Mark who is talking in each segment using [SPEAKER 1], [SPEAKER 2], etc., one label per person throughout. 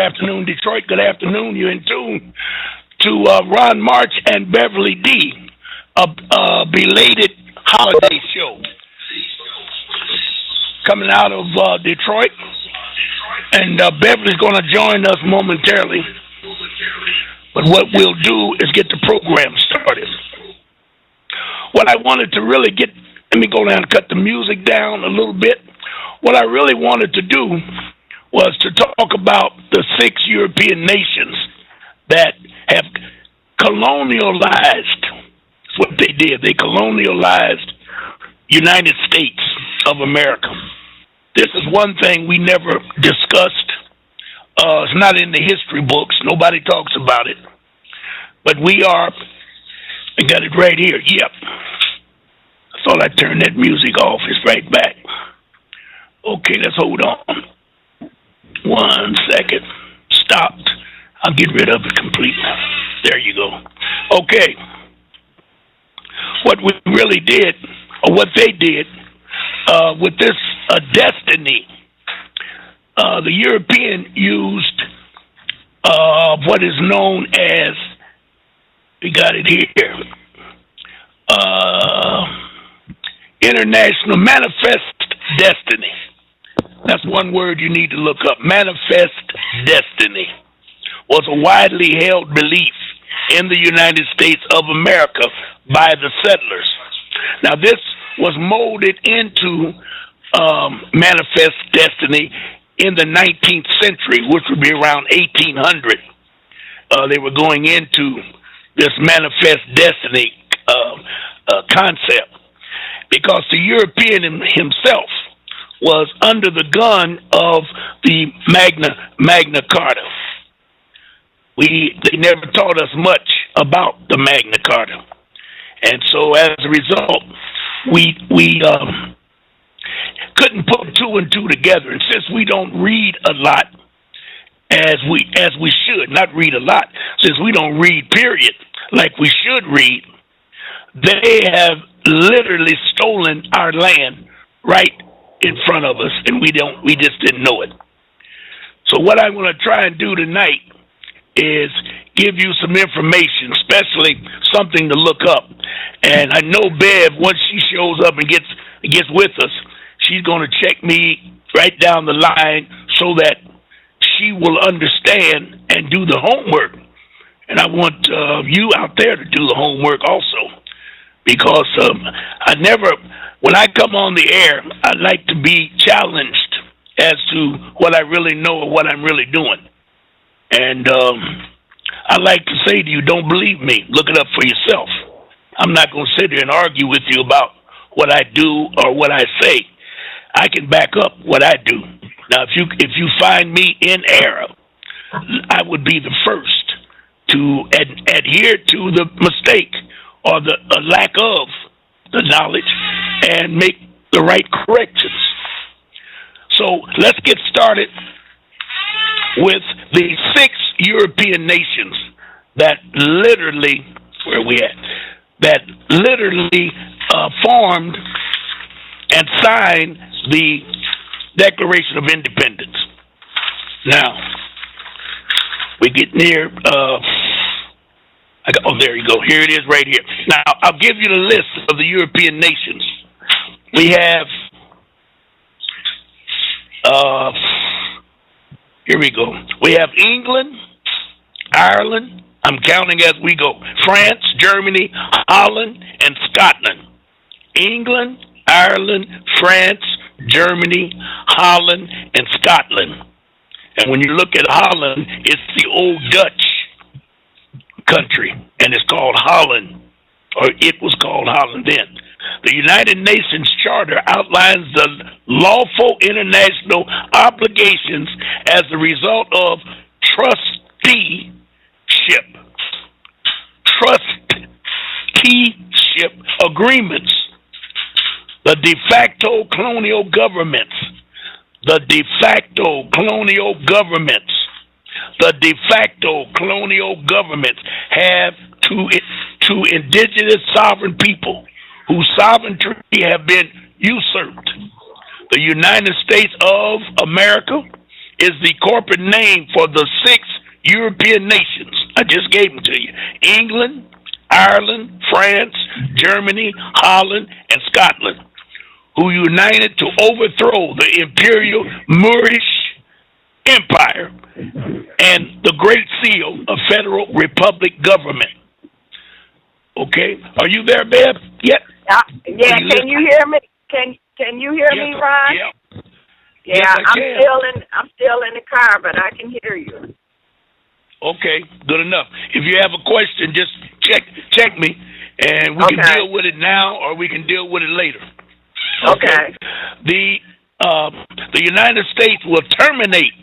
[SPEAKER 1] afternoon, Detroit. Good afternoon. You're in tune to Ron March and Beverly D. A belated holiday show coming out of Detroit. And Beverly's going to join us momentarily. But what we'll do is get the program started. What I wanted to really get, let me go down and cut the music down a little bit. What I really wanted to do was to talk about the 6 European nations that have colonialized. That's what they did. They colonialized United States of America. This is one thing we never discussed. It's not in the history books. Nobody talks about it. But I got it right here. Yep. I thought I turned that music off. It's right back. Okay, let's hold on. 1 second. Stopped. I'll get rid of it completely. There you go. Okay. What we really did, or what they did, with this destiny, the European used what is known as, we got it here, international manifest destiny. That's one word you need to look up. Manifest destiny was a widely held belief in the United States of America by the settlers. Now, this was molded into manifest destiny in the 19th century, which would be around 1800. They were going into this manifest destiny concept because the European himself was under the gun of the Magna Carta. They never taught us much about the Magna Carta. And so as a result, we couldn't put 2 and 2 together. And since we don't read a lot as we should, not read a lot, since we don't read period like we should read, they have literally stolen our land right in front of us, and we just didn't know it. So what I'm going to try and do tonight is give you some information, especially something to look up. And I know Bev, once she shows up and gets with us, she's going to check me right down the line so that she will understand and do the homework. And I want you out there to do the homework also, because when I come on the air, I like to be challenged as to what I really know or what I'm really doing. And I like to say to you, don't believe me. Look it up for yourself. I'm not going to sit here and argue with you about what I do or what I say. I can back up what I do. Now, if you find me in error, I would be the first to adhere to the mistake or the lack of the knowledge and make the right corrections. So let's get started with the 6 European nations that literally, where are we at? That literally formed and signed the Declaration of Independence. Now, we get near, there you go. Here it is right here. Now, I'll give you the list of the European nations. We have, here we go. We have England, Ireland, I'm counting as we go, France, Germany, Holland, and Scotland. England, Ireland, France, Germany, Holland, and Scotland. And when you look at Holland, it's the old Dutch country, and it's called Holland, or it was called Holland then. The United Nations Charter outlines the lawful international obligations as a result of trusteeship agreements. The de facto colonial governments have to indigenous sovereign people whose sovereignty have been usurped. The United States of America is the corporate name for the 6 European nations. I just gave them to you. England, Ireland, France, Germany, Holland, and Scotland, who united to overthrow the imperial Moorish Empire and the Great Seal of Federal Republic government. Okay, are you there, Bev? Yep.
[SPEAKER 2] Yeah. Can you hear me? Can you hear me, Ron?
[SPEAKER 1] Yeah.
[SPEAKER 2] Yeah,
[SPEAKER 1] yes,
[SPEAKER 2] I'm still in the car, but I can hear you.
[SPEAKER 1] Okay, good enough. If you have a question, just check me, and we can deal with it now, or we can deal with it later.
[SPEAKER 2] Okay.
[SPEAKER 1] The United States will terminate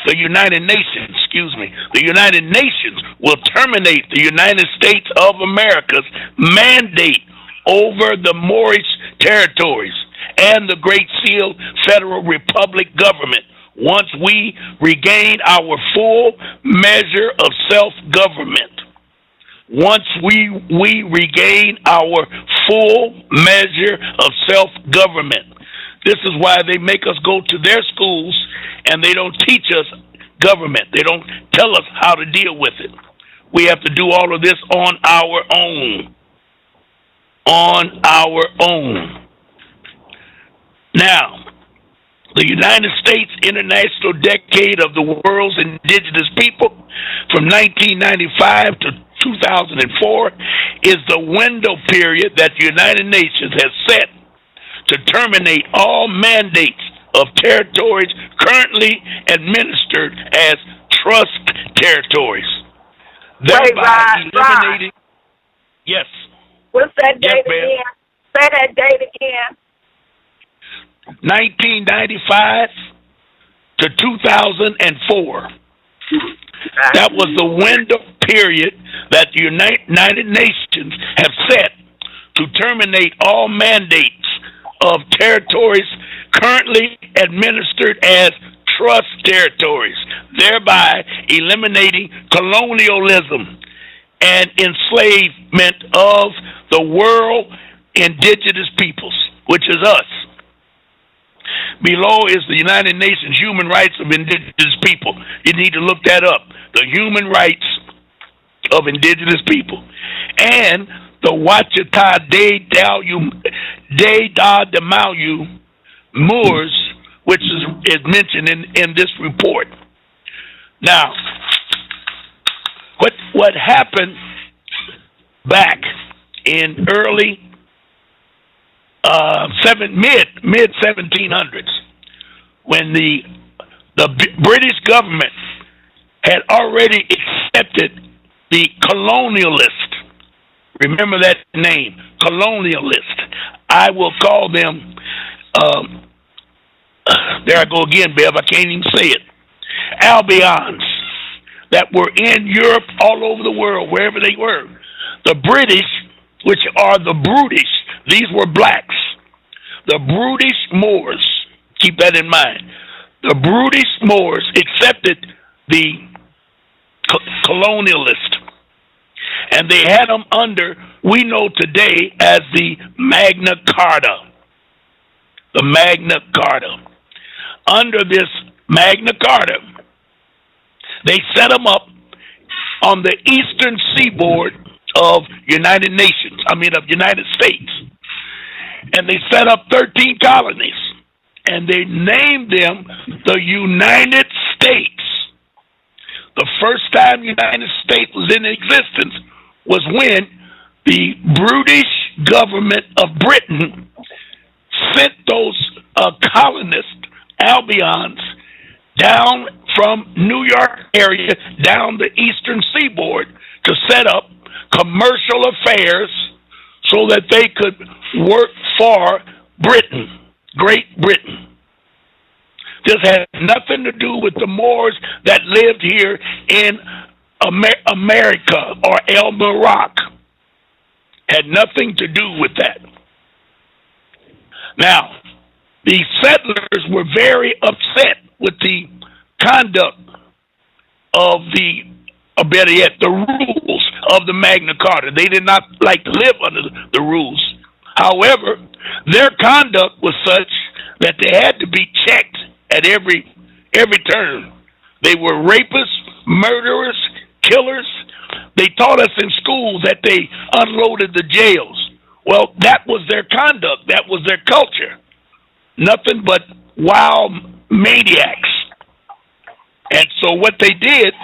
[SPEAKER 1] the United Nations. Excuse me. The United Nations will terminate the United States of America's mandate over the Moorish territories and the Great Seal Federal Republic government once we regain our full measure of self-government. Once we regain our full measure of self-government. This is why they make us go to their schools and they don't teach us government. They don't tell us how to deal with it. We have to do all of this on our own. On our own. Now, the United States International Decade of the World's Indigenous People from 1995 to 2004 is the window period that the United Nations has set to terminate all mandates of territories currently administered as trust territories, thereby eliminating. Yes.
[SPEAKER 2] What's that date again? Say that date again.
[SPEAKER 1] 1995 to 2004. That was the window period that the United Nations have set to terminate all mandates of territories currently administered as trust territories, thereby eliminating colonialism and enslavement of the world indigenous peoples, which is us. Below is the United Nations Human Rights of Indigenous People. You need to look that up. The human rights of indigenous people. And the Wachita De Da de Mayu Moors, which is mentioned in this report. Now, what happened back in early mid 1700s, when the British government had already accepted the colonialist. Remember that name, colonialist. I will call them. There I go again, Bev. I can't even say it. Albions that were in Europe, all over the world, wherever they were. The British, which are the brutish, these were blacks. The brutish Moors, keep that in mind. The brutish Moors accepted the colonialist. And they had them under, we know today as the Magna Carta. The Magna Carta. Under this Magna Carta, they set them up on the eastern seaboard of United States. And they set up 13 colonies. And they named them the United States. The first time the United States was in existence was when the brutish government of Britain sent those colonists, Albions, down from New York area down the eastern seaboard to set up commercial affairs so that they could work for Britain, Great Britain. This had nothing to do with the Moors that lived here in America or El Morocco. Had nothing to do with that. Now, the settlers were very upset with the conduct of the rules of the Magna Carta. They did not like to live under the rules. However, their conduct was such that they had to be checked at every every turn. They were rapists, murderers, killers. They taught us in school that they unloaded the jails. Well, that was their conduct. That was their culture. Nothing but wild maniacs. And so what they did,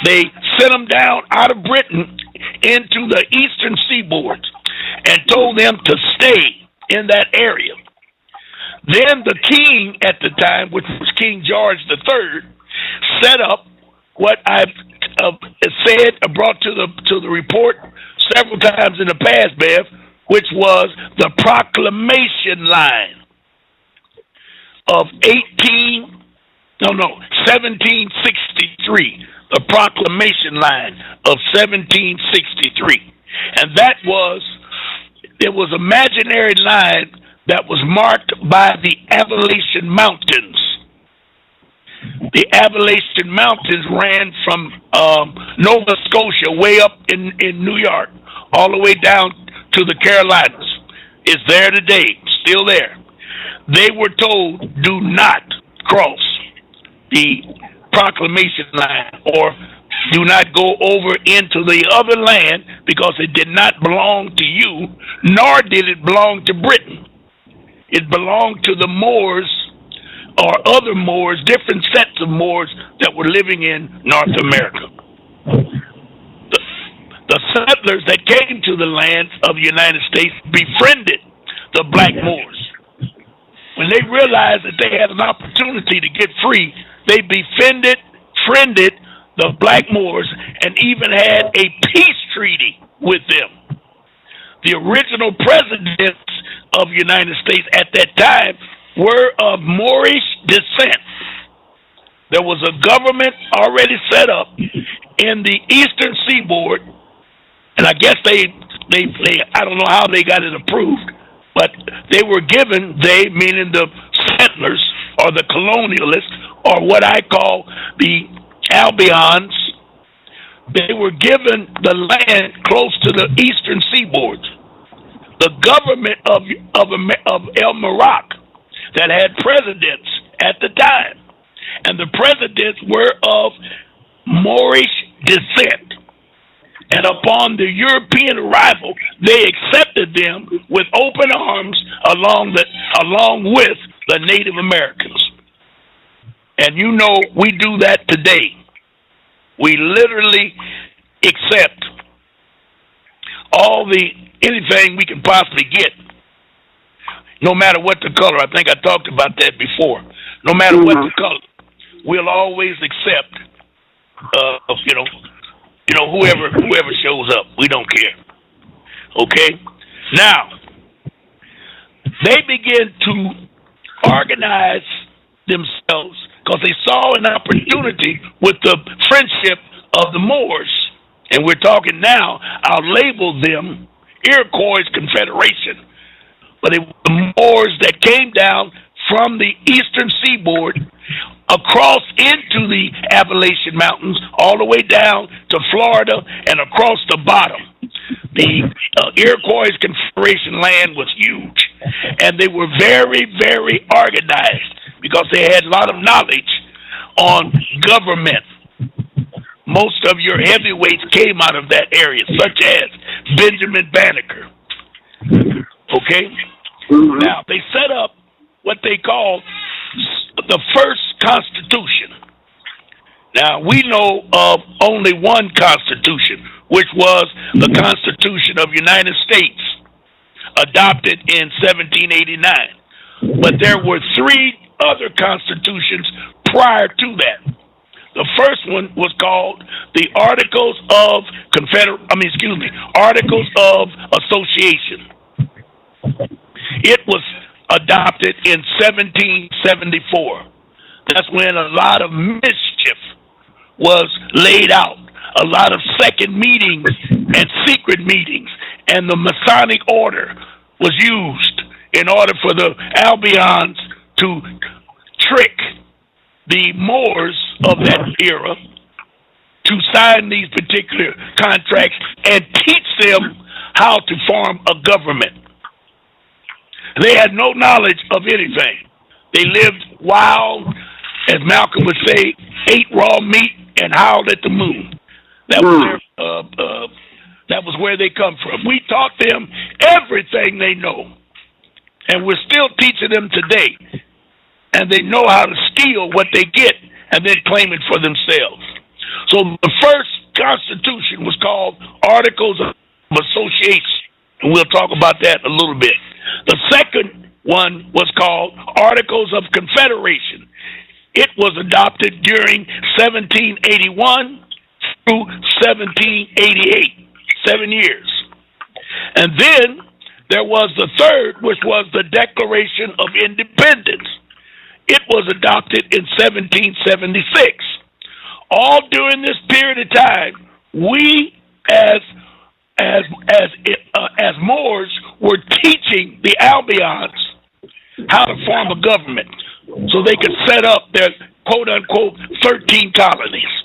[SPEAKER 1] they sent them down out of Britain into the eastern seaboard and told them to stay in that area. Then the king at the time, which was King George III, set up what I've said, brought to the report several times in the past, Bev, which was the Proclamation line of 1763. The Proclamation line of 1763. And it was an imaginary line that was marked by the Appalachian Mountains. The Appalachian Mountains ran from Nova Scotia way up in New York, all the way down to the Carolinas. It's there today, still there. They were told, do not cross the Proclamation line, or do not go over into the other land, because it did not belong to you, nor did it belong to Britain. It belonged to the Moors, or other Moors, different sets of Moors that were living in North America. The settlers that came to the lands of the United States befriended the black Moors. When they realized that they had an opportunity to get free, they befriended the black Moors and even had a peace treaty with them. The original presidents of the United States at that time were of Moorish descent. There was a government already set up in the eastern seaboard, and I guess they I don't know how they got it approved, but they were given, they meaning the settlers or the colonialists, or what I call the Albions, they were given the land close to the eastern seaboard. The government of El Morocco that had presidents at the time, and the presidents were of Moorish descent. And upon the European arrival, they accepted them with open arms along with the Native Americans. And you know, we do that today. We literally accept anything we can possibly get, no matter what the color. I think I talked about that before. No matter what the color, we'll always accept, whoever shows up. We don't care. Okay? Now, they begin to organize themselves because they saw an opportunity with the friendship of the Moors. And we're talking now, I'll label them Iroquois Confederation. But it was the Moors that came down from the eastern seaboard across into the Appalachian Mountains, all the way down to Florida and across the bottom. The Iroquois Confederation land was huge, and they were very, very organized because they had a lot of knowledge on government. Most of your heavyweights came out of that area, such as Benjamin Banneker. Okay? Now, they set up what they call the first Constitution. Now, we know of only one Constitution, which was the Constitution of the United States, adopted in 1789. But there were three other constitutions prior to that. The first one was called the Articles of Articles of Association. It was adopted in 1774. That's when a lot of mischief was laid out. A lot of second meetings and secret meetings, and the Masonic order was used in order for the Albions to trick the Moors of that era to sign these particular contracts and teach them how to form a government. They had no knowledge of anything. They lived wild, as Malcolm would say, ate raw meat and howled at the moon. That was where they come from. We taught them everything they know, and we're still teaching them today. And they know how to steal what they get and then claim it for themselves. So the first Constitution was called Articles of Association, and we'll talk about that a little bit. The second one was called Articles of Confederation. It was adopted during 1781 through 1788, 7 years. And then there was the third, which was the Declaration of Independence. It was adopted in 1776. All during this period of time, we as Moors were teaching the Albions how to form a government so they could set up their quote-unquote 13 colonies.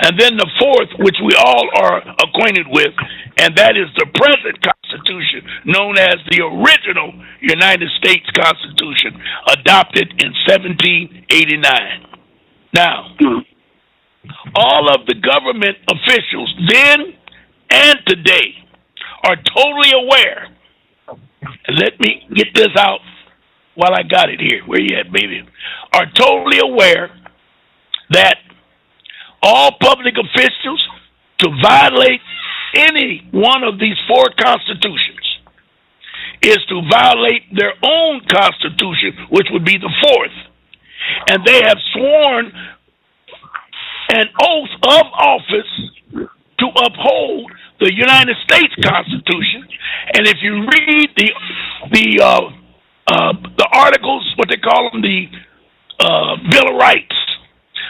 [SPEAKER 1] And then the fourth, which we all are acquainted with, and that is the present Constitution, known as the original United States Constitution, adopted in 1789. Now, all of the government officials then and today are totally aware, and let me get this out while I got it here, where you at, baby, are totally aware that all public officials to violate any one of these four constitutions is to violate their own constitution, which would be the fourth. And they have sworn an oath of office to uphold the United States Constitution. And if you read the articles, what they call them, the Bill of Rights.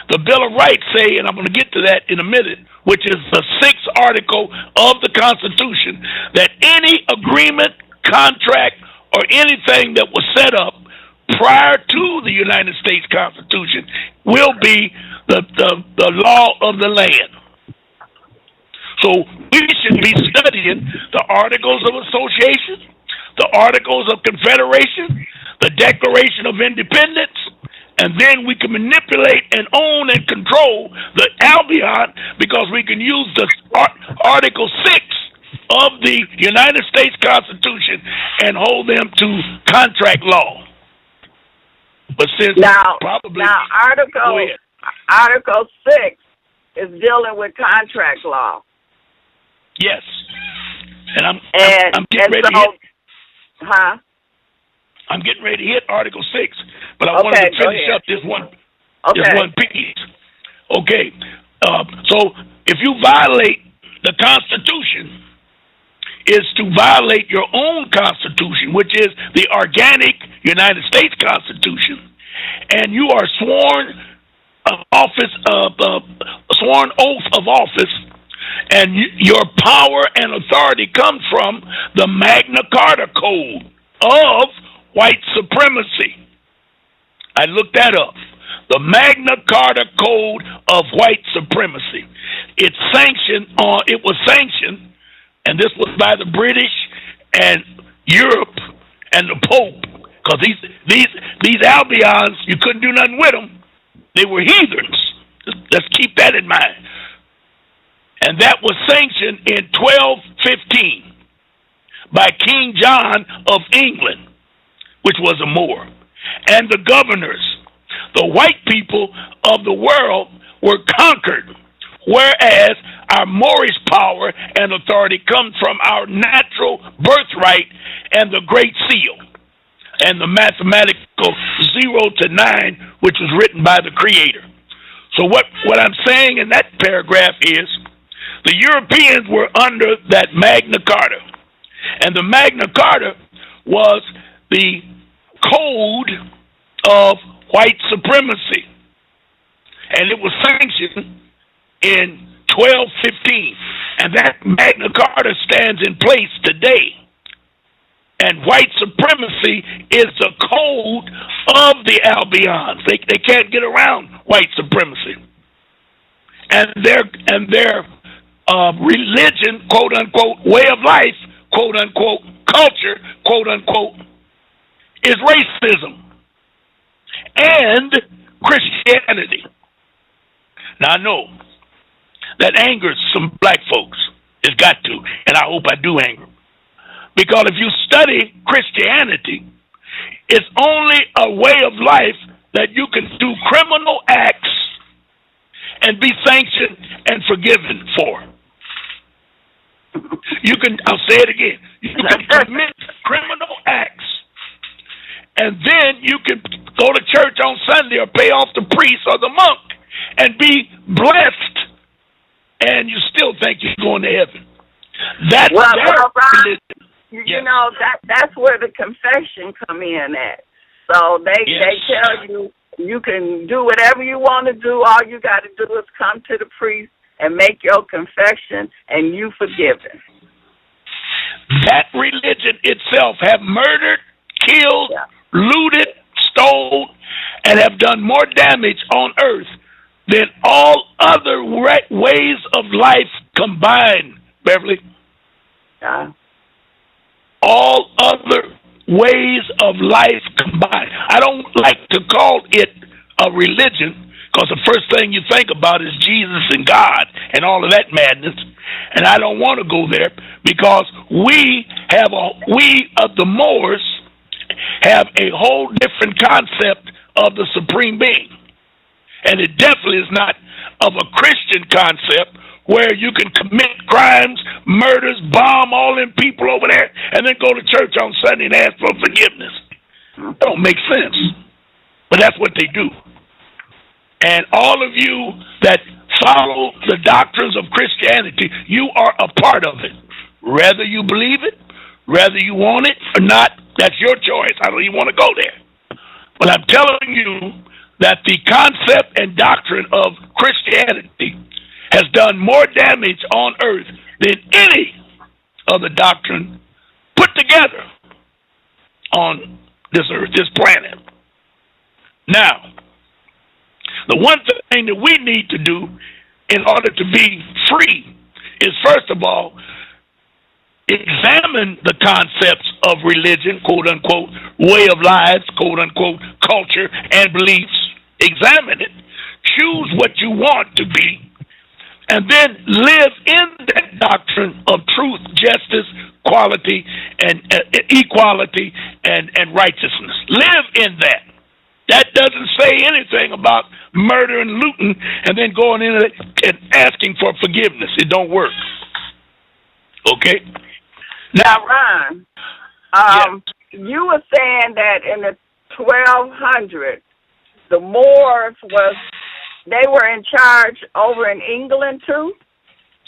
[SPEAKER 1] The Bill of Rights say, and I'm going to get to that in a minute, which is the 6th article of the Constitution, that any agreement, contract, or anything that was set up prior to the United States Constitution will be the law of the land. So we should be studying the Articles of Association, the Articles of Confederation, the Declaration of Independence, and then we can manipulate and own and control the Albion because we can use the Article 6 of the United States Constitution and hold them to contract law. But since
[SPEAKER 2] Article 6 is dealing with contract law.
[SPEAKER 1] Yes. And I'm getting ready to hit.
[SPEAKER 2] Huh?
[SPEAKER 1] I'm getting ready to hit Article 6, but I wanted to finish up this one piece. Okay. So if you violate the Constitution, is to violate your own Constitution, which is the organic United States Constitution, and you are sworn oath of office, and your power and authority comes from the Magna Carta Code of white supremacy. I looked that up. The Magna Carta Code of white supremacy. It was sanctioned, and this was by the British and Europe and the Pope, because these Albions, you couldn't do nothing with them. They were heathens. Let's keep that in mind. And that was sanctioned in 1215 by King John of England, which was a Moor. And the governors, the white people of the world, were conquered, whereas our Moorish power and authority comes from our natural birthright and the Great Seal and the mathematical 0 to 9, which was written by the Creator. So what I'm saying in that paragraph is the Europeans were under that Magna Carta, and the Magna Carta was the code of white supremacy, and it was sanctioned in 1215, and that Magna Carta stands in place today. And white supremacy is the code of the Albions. They can't get around white supremacy, and their religion, quote unquote, way of life, quote unquote, culture, quote unquote, is racism. And Christianity. Now, I know that angers some black folks. It's got to, and I hope I do anger. Because if you study Christianity, it's only a way of life that you can do criminal acts and be sanctioned and forgiven for. You can, I'll say it again, you can commit criminal acts, and then you can go to church on Sunday or pay off the priest or the monk and be blessed, and you still think you're going to heaven. That's
[SPEAKER 2] Ron, you know, that's where the confession come in at. So they tell you you can do whatever you want to do. All you got to do is come to the priest and make your confession, and you forgiven.
[SPEAKER 1] That religion itself have murdered, killed, looted, stole, and have done more damage on earth than all other ways of life combined, Beverly. All other ways of life combined. I don't like to call it a religion because the first thing you think about is Jesus and God and all of that madness. And I don't want to go there because we of the Moors have a whole different concept of the supreme being. And it definitely is not of a Christian concept where you can commit crimes, murders, bomb all them people over there, and then go to church on Sunday and ask for forgiveness. That don't make sense. But that's what they do. And all of you that follow the doctrines of Christianity, you are a part of it. Whether you believe it, whether you want it or not, that's your choice. I don't even want to go there. But I'm telling you that the concept and doctrine of Christianity has done more damage on earth than any other doctrine put together on this earth, this planet. Now, the one thing that we need to do in order to be free is, first of all, examine the concepts of religion, quote unquote, way of lives, quote unquote, culture and beliefs. Examine it. Choose what you want to be. And then live in that doctrine of truth, justice, equality, and equality and righteousness. Live in that. That doesn't say anything about murder and looting and then going in and asking for forgiveness. It don't work. Okay?
[SPEAKER 2] Now, Ron, you were saying that in the 1200s, the Moors they were in charge over in England too?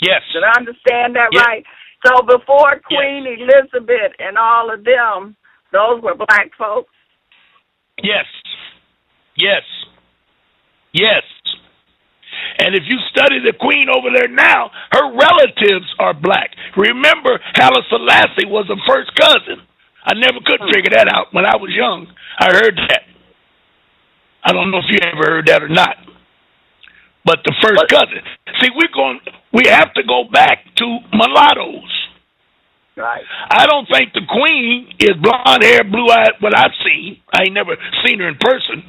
[SPEAKER 1] Yes.
[SPEAKER 2] Did I understand that right? So before Queen Elizabeth and all of them, those were black folks?
[SPEAKER 1] Yes. Yes. Yes. And if you study the queen over there now, her relatives are black. Remember, Haile Selassie was a first cousin. I never could figure that out when I was young. I heard that. I don't know if you ever heard that or not. But the first cousin. See, we have to go back to mulattoes.
[SPEAKER 2] Right.
[SPEAKER 1] I don't think the queen is blonde hair, blue eyed. What I've seen, I ain't never seen her in person,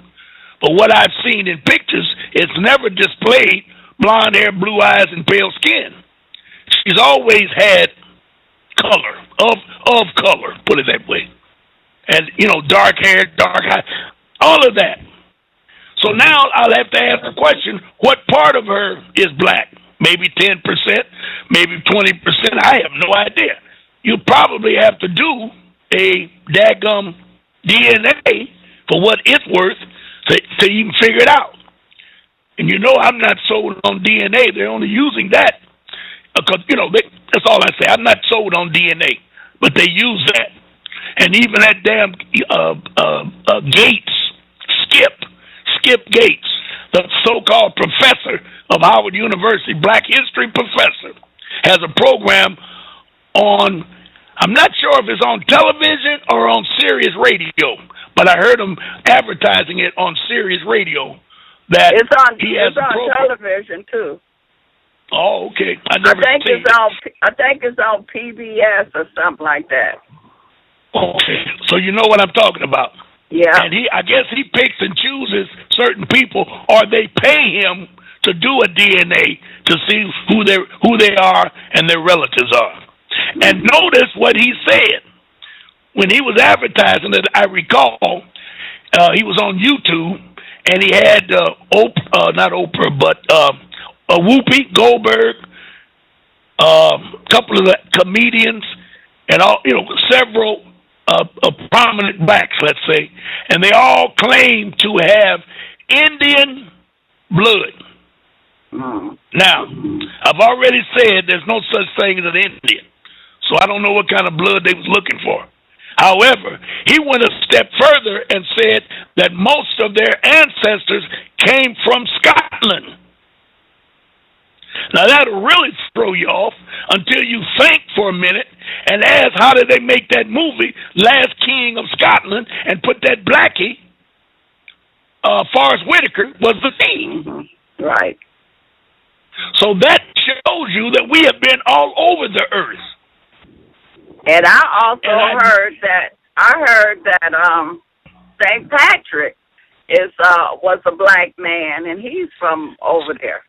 [SPEAKER 1] but what I've seen in pictures, it's never displayed blonde hair, blue eyes, and pale skin. She's always had color of color, put it that way, and dark hair, dark eyes, all of that. So now I'll have to ask the question: what part of her is black? Maybe 10%, maybe 20%. I have no idea. You probably have to do a daggum DNA for what it's worth to even figure it out. And I'm not sold on DNA. They're only using that because, that's all I say. I'm not sold on DNA, but they use that. And even that damn Gates, Skip Gates, the so-called professor of Howard University, black history professor, has a program on, I'm not sure if it's on television or on Sirius Radio, but I heard him advertising it on Sirius Radio. That
[SPEAKER 2] it's on
[SPEAKER 1] program.
[SPEAKER 2] Television too.
[SPEAKER 1] Oh, okay. I
[SPEAKER 2] think it's on PBS or something like that.
[SPEAKER 1] Okay, so you know what I'm talking about.
[SPEAKER 2] Yeah.
[SPEAKER 1] And I guess he picks and chooses certain people, or they pay him to do a DNA to see who they are and their relatives are. And notice what he said when he was advertising it. I recall he was on YouTube, and he had not Oprah, but Whoopi Goldberg, couple of the comedians, and all, several prominent blacks, let's say, and they all claim to have Indian blood. Now, I've already said there's no such thing as an Indian, so I don't know what kind of blood they was looking for. However, he went a step further and said that most of their ancestors came from Scotland. Now, that'll really throw you off until you think for a minute and ask, how did they make that movie, Last King of Scotland, and put that blackie, Forrest Whitaker, was the king.
[SPEAKER 2] Right.
[SPEAKER 1] So that shows you that we have been all over the earth.
[SPEAKER 2] And I also heard that St. Patrick was a black man, and he's from over there.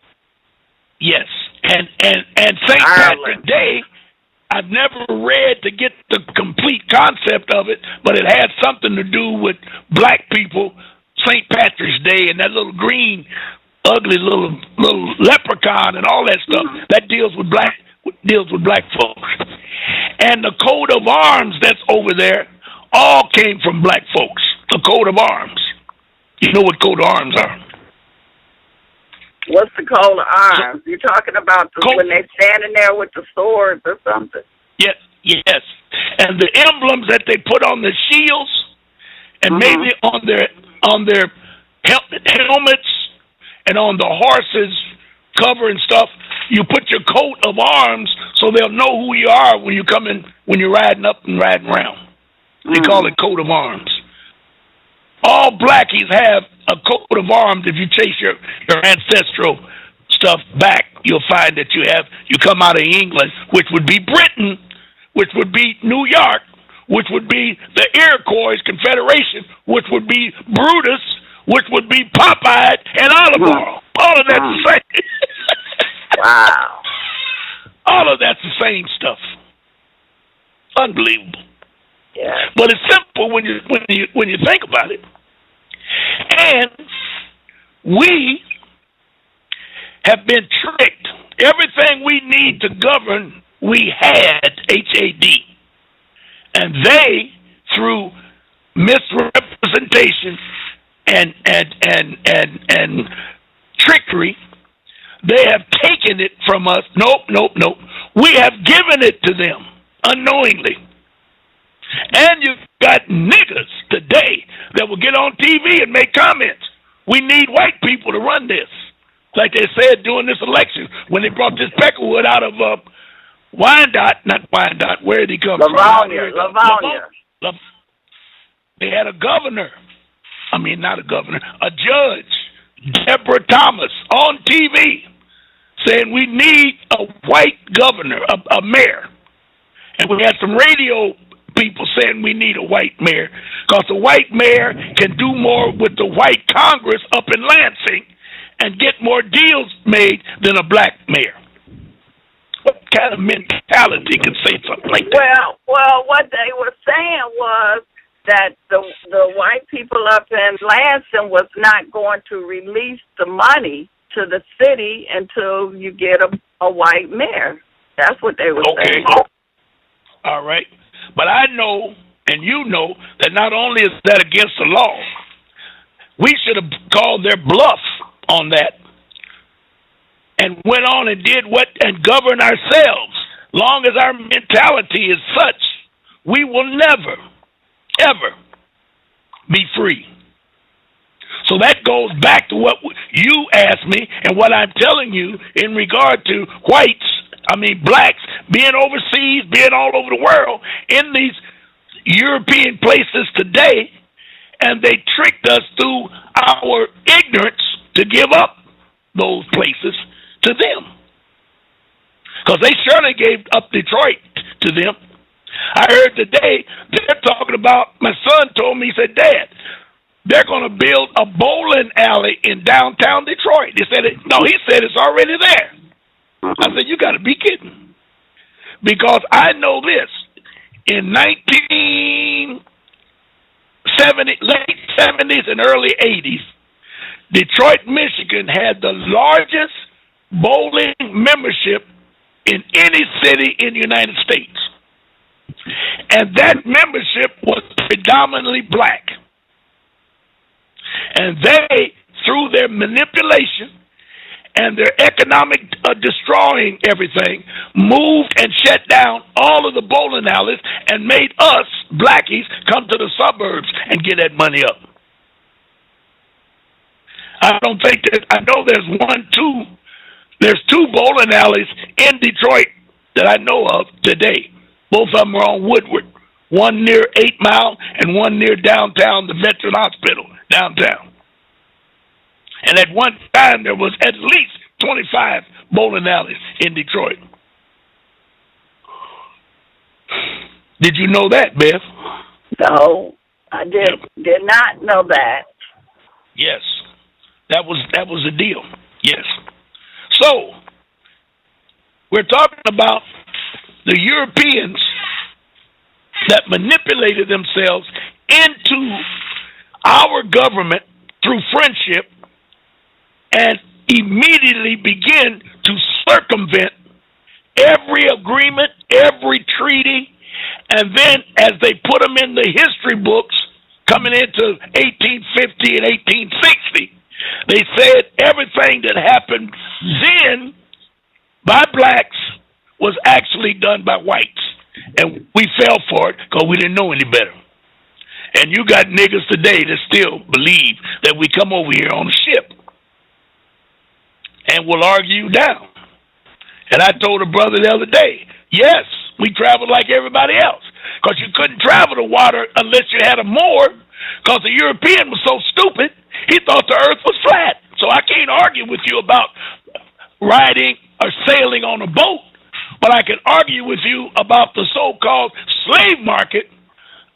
[SPEAKER 1] Yes, and St. Patrick's Day, I've never read to get the complete concept of it, but it had something to do with black people, St. Patrick's Day, and that little green, ugly little leprechaun and all that stuff that deals with black folks. And the coat of arms that's over there all came from black folks. The coat of arms. You know what coat of arms are?
[SPEAKER 2] What's the coat of arms? You're talking about when they're standing there with the swords or something? Yes. And the emblems that they put on the shields and maybe on their helmets and on the horses' cover and stuff, you put your coat of arms so they'll know who you are when you're riding up and riding around. They call it coat of arms. All blackies have a coat of arms. If you chase your ancestral stuff back, you'll find that you come out of England, which would be Britain, which would be New York, which would be the Iroquois Confederation, which would be Brutus, which would be Popeye and Olive Oyl. All of that's the same. Wow.
[SPEAKER 1] All of that's the same stuff. Unbelievable.
[SPEAKER 2] Yeah.
[SPEAKER 1] But it's simple when you think about it. And we have been tricked. Everything we need to govern, we had, HAD. And they, through misrepresentation and trickery, they have taken it from us. Nope. We have given it to them unknowingly. And you've got niggas today that will get on TV and make comments. We need white people to run this. Like they said during this election when they brought this Peckerwood out of not Wyandotte, where did he come from?
[SPEAKER 2] Livonia.
[SPEAKER 1] They had a judge, Deborah Thomas, on TV saying we need a white governor, a mayor. And we had some radio people saying we need a white mayor because the white mayor can do more with the white Congress up in Lansing and get more deals made than a black mayor. What kind of mentality can say something like that?
[SPEAKER 2] Well, what they were saying was that the white people up in Lansing was not going to release the money to the city until you get a white mayor. That's what they were saying.
[SPEAKER 1] All right. But I know, and you know, that not only is that against the law, we should have called their bluff on that and went on and did and governed ourselves. Long as our mentality is such, we will never, ever be free. So that goes back to what you asked me and what I'm telling you in regard to blacks being overseas, being all over the world in these European places today, and they tricked us through our ignorance to give up those places to them. Because they surely gave up Detroit to them. I heard today they're talking about, my son told me, he said, Dad, they're going to build a bowling alley in downtown Detroit. He said, he said it's already there. I said, you got to be kidding. Because I know this. In 1970, late 70s and early 80s, Detroit, Michigan had the largest bowling membership in any city in the United States. And that membership was predominantly black. And they, through their manipulation and their economic destroying everything, moved and shut down all of the bowling alleys and made us, blackies, come to the suburbs and get that money up. I don't think that, I know there's two bowling alleys in Detroit that I know of today. Both of them are on Woodward. One near 8 Mile and one near downtown, the Veteran Hospital, downtown. And at one time, there was at least 25 bowling alleys in Detroit. Did you know that, Beth?
[SPEAKER 2] No, I did not know that.
[SPEAKER 1] Yes, that was the deal. Yes. So, we're talking about the Europeans that manipulated themselves into our government through friendship and immediately begin to circumvent every agreement, every treaty, and then as they put them in the history books coming into 1850 and 1860, they said everything that happened then by blacks was actually done by whites. And we fell for it because we didn't know any better. And you got niggas today that still believe that we come over here on a ship and will argue you down. And I told a brother the other day, yes, we traveled like everybody else because you couldn't travel the water unless you had a moor because the European was so stupid, he thought the earth was flat. So I can't argue with you about riding or sailing on a boat, but I can argue with you about the so-called slave market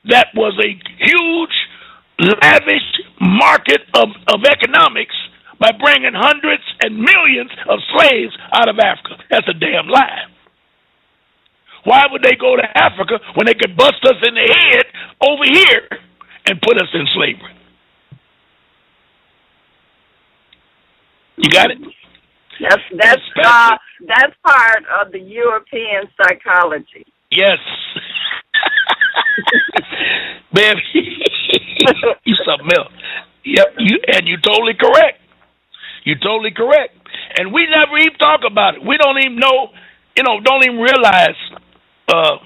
[SPEAKER 1] that was a huge, lavish market of economics by bringing hundreds and millions of slaves out of Africa. That's a damn lie. Why would they go to Africa when they could bust us in the head over here and put us in slavery? You got it?
[SPEAKER 2] That's part of the European psychology.
[SPEAKER 1] Yes. Man, you something else. Yep, you're totally correct. You're totally correct. And we never even talk about it. We don't even know, don't even realize the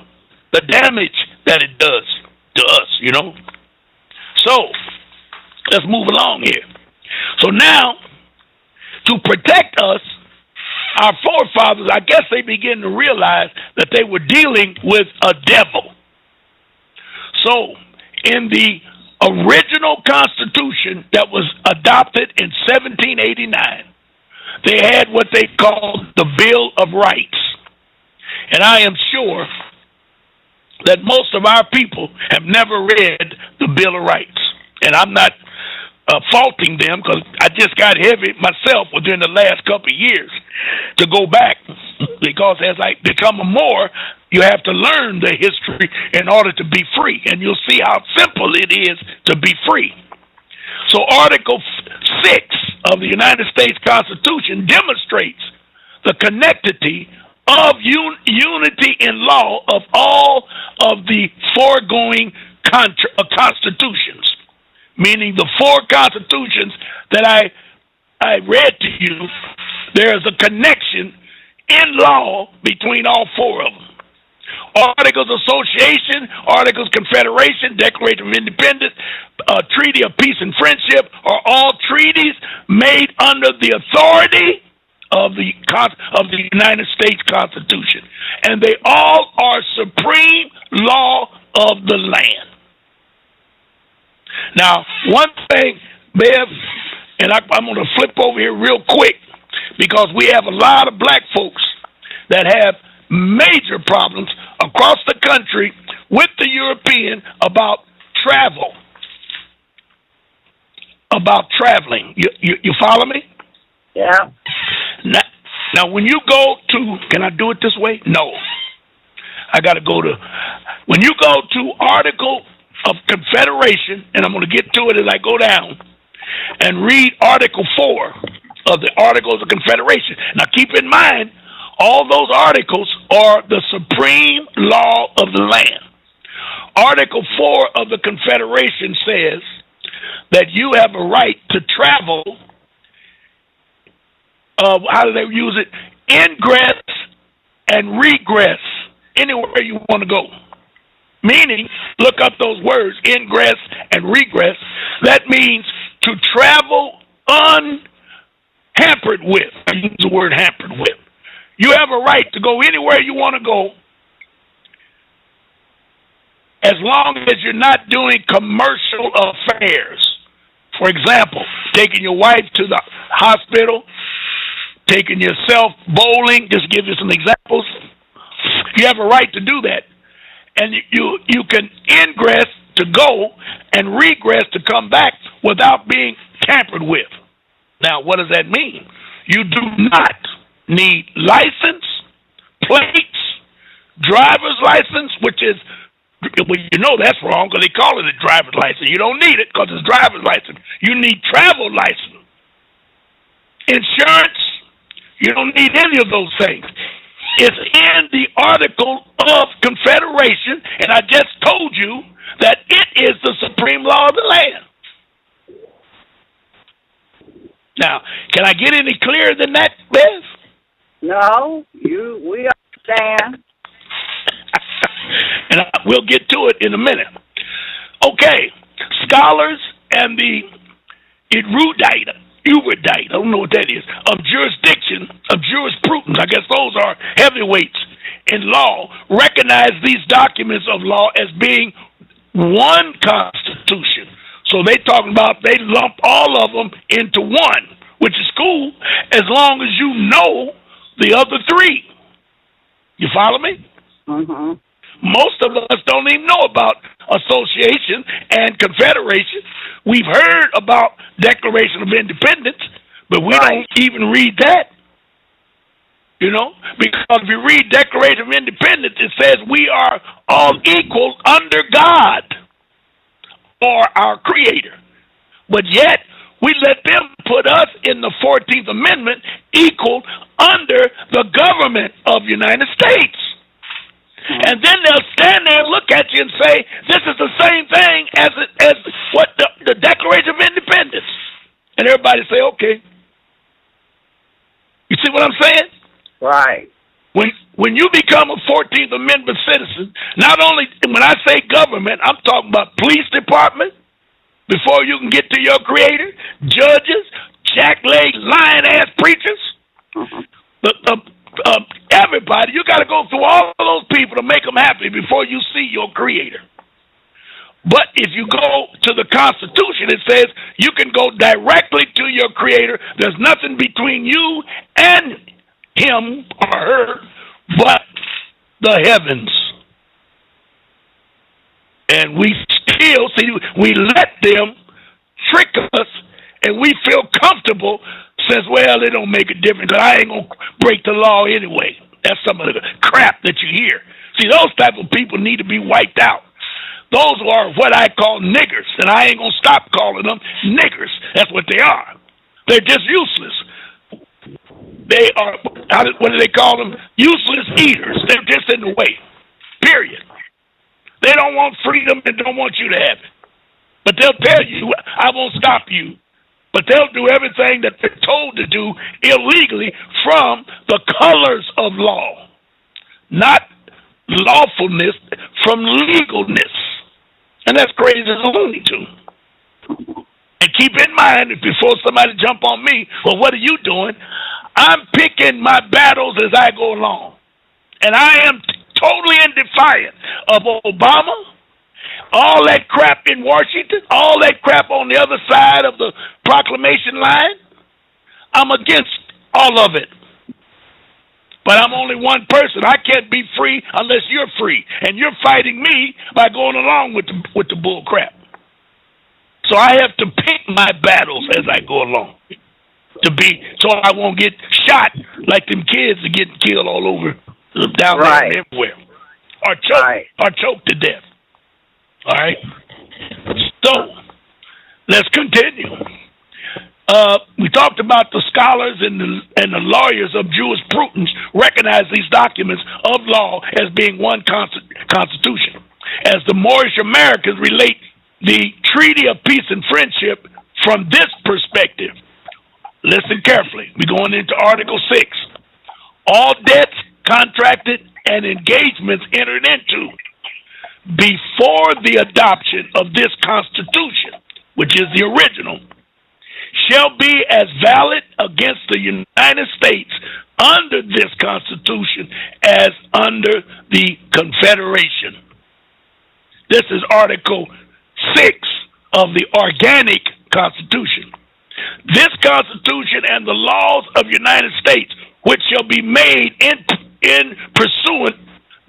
[SPEAKER 1] damage that it does to us, So, let's move along here. So now, to protect us, our forefathers, I guess they begin to realize that they were dealing with a devil. So, in the original Constitution that was adopted in 1789, they had what they called the Bill of Rights. And I am sure that most of our people have never read the Bill of Rights. And I'm not faulting them because I just got heavy myself within the last couple of years to go back because as I become a Moor, you have to learn the history in order to be free. And you'll see how simple it is to be free. So Article 6 of the United States Constitution demonstrates the connectivity of unity in law of all of the foregoing constitutions, meaning the four constitutions that I read to you. There's a connection in law between all four of them. Articles of Association, Articles of Confederation, Declaration of Independence, Treaty of Peace and Friendship are all treaties made under the authority of the United States Constitution. And they all are supreme law of the land. Now, one thing, Bev, and I'm going to flip over here real quick because we have a lot of black folks that have major problems across the country with the European about travel, about traveling. You follow me?
[SPEAKER 2] Yeah.
[SPEAKER 1] Now, when you go to, can I do it this way? No. I got to go to, when you go to Article of Confederation, and I'm going to get to it as I go down, and read Article 4 of the Articles of Confederation. Now, keep in mind, all those articles are the supreme law of the land. Article 4 of the Confederation says that you have a right to travel, how do they use it? Ingress and regress anywhere you want to go. Meaning, look up those words, ingress and regress. That means to travel unhampered with. I use the word hampered with. You have a right to go anywhere you want to go as long as you're not doing commercial affairs. For example, taking your wife to the hospital, taking yourself bowling, just give you some examples. You have a right to do that. And you can ingress to go and regress to come back without being tampered with. Now, what does that mean? You do not need license, plates, driver's license, which is, well, you know that's wrong because they call it a driver's license. You don't need it because it's driver's license. You need travel license. Insurance, you don't need any of those things. It's in the Article of Confederation, and I just told you that it is the supreme law of the land. Now, can I get any clearer than that, Beth?
[SPEAKER 2] No, we understand.
[SPEAKER 1] And we'll get to it in a minute. Okay, scholars and the erudite, I don't know what that is, of jurisdiction, of jurisprudence, I guess those are heavyweights in law, recognize these documents of law as being one constitution. So they talking about, they lump all of them into one, which is cool, as long as you know the other three. You follow me?
[SPEAKER 2] Mm-hmm.
[SPEAKER 1] Most of us don't even know about association and confederation. We've heard about Declaration of Independence, but we don't even read that. You know, because if you read Declaration of Independence, it says we are all equal under God or our Creator. But yet, we let them put us in the 14th Amendment equal under the government of the United States. And then they'll stand there and look at you and say, this is the same thing as what the Declaration of Independence. And everybody say, okay. You see what I'm saying?
[SPEAKER 2] Right.
[SPEAKER 1] When you become a 14th Amendment citizen, not only, when I say government, I'm talking about police department, before you can get to your Creator, judges, jack-leg, lying-ass preachers, everybody, you got to go through all of those people to make them happy before you see your Creator. But if you go to the Constitution, it says you can go directly to your Creator. There's nothing between you and him or her but the heavens. And we still, see, we let them trick us, and we feel comfortable since, well, it don't make a difference. I ain't going to break the law anyway. That's some of the crap that you hear. See, those type of people need to be wiped out. Those are what I call niggers, and I ain't going to stop calling them niggers. That's what they are. They're just useless. They are, what do they call them? Useless eaters. They're just in the way, period. They don't want freedom and don't want you to have it. But they'll tell you, I won't stop you. But they'll do everything that they're told to do illegally from the colors of law. Not lawfulness, from legalness. And that's crazy as a loony tune. And keep in mind, before somebody jump on me, well, what are you doing? I'm picking my battles as I go along. And I am totally in defiance of Obama, all that crap in Washington, all that crap on the other side of the Proclamation line. I'm against all of it. But I'm only one person. I can't be free unless you're free. And you're fighting me by going along with the bull crap. So I have to pick my battles as I go along. So I won't get shot like them kids are getting killed all over down there and everywhere. Or choked to death. All right? So let's continue. We talked about the scholars and the lawyers of jurisprudence recognize these documents of law as being one constitution. As the Moorish Americans relate the Treaty of Peace and Friendship from this perspective. Listen carefully. We're going into Article 6. All debts contracted and engagements entered into before the adoption of this Constitution, which is the original, shall be as valid against the United States under this Constitution as under the Confederation. This is Article 6 of the Organic Constitution. This Constitution and the laws of the United States, which shall be made in pursuant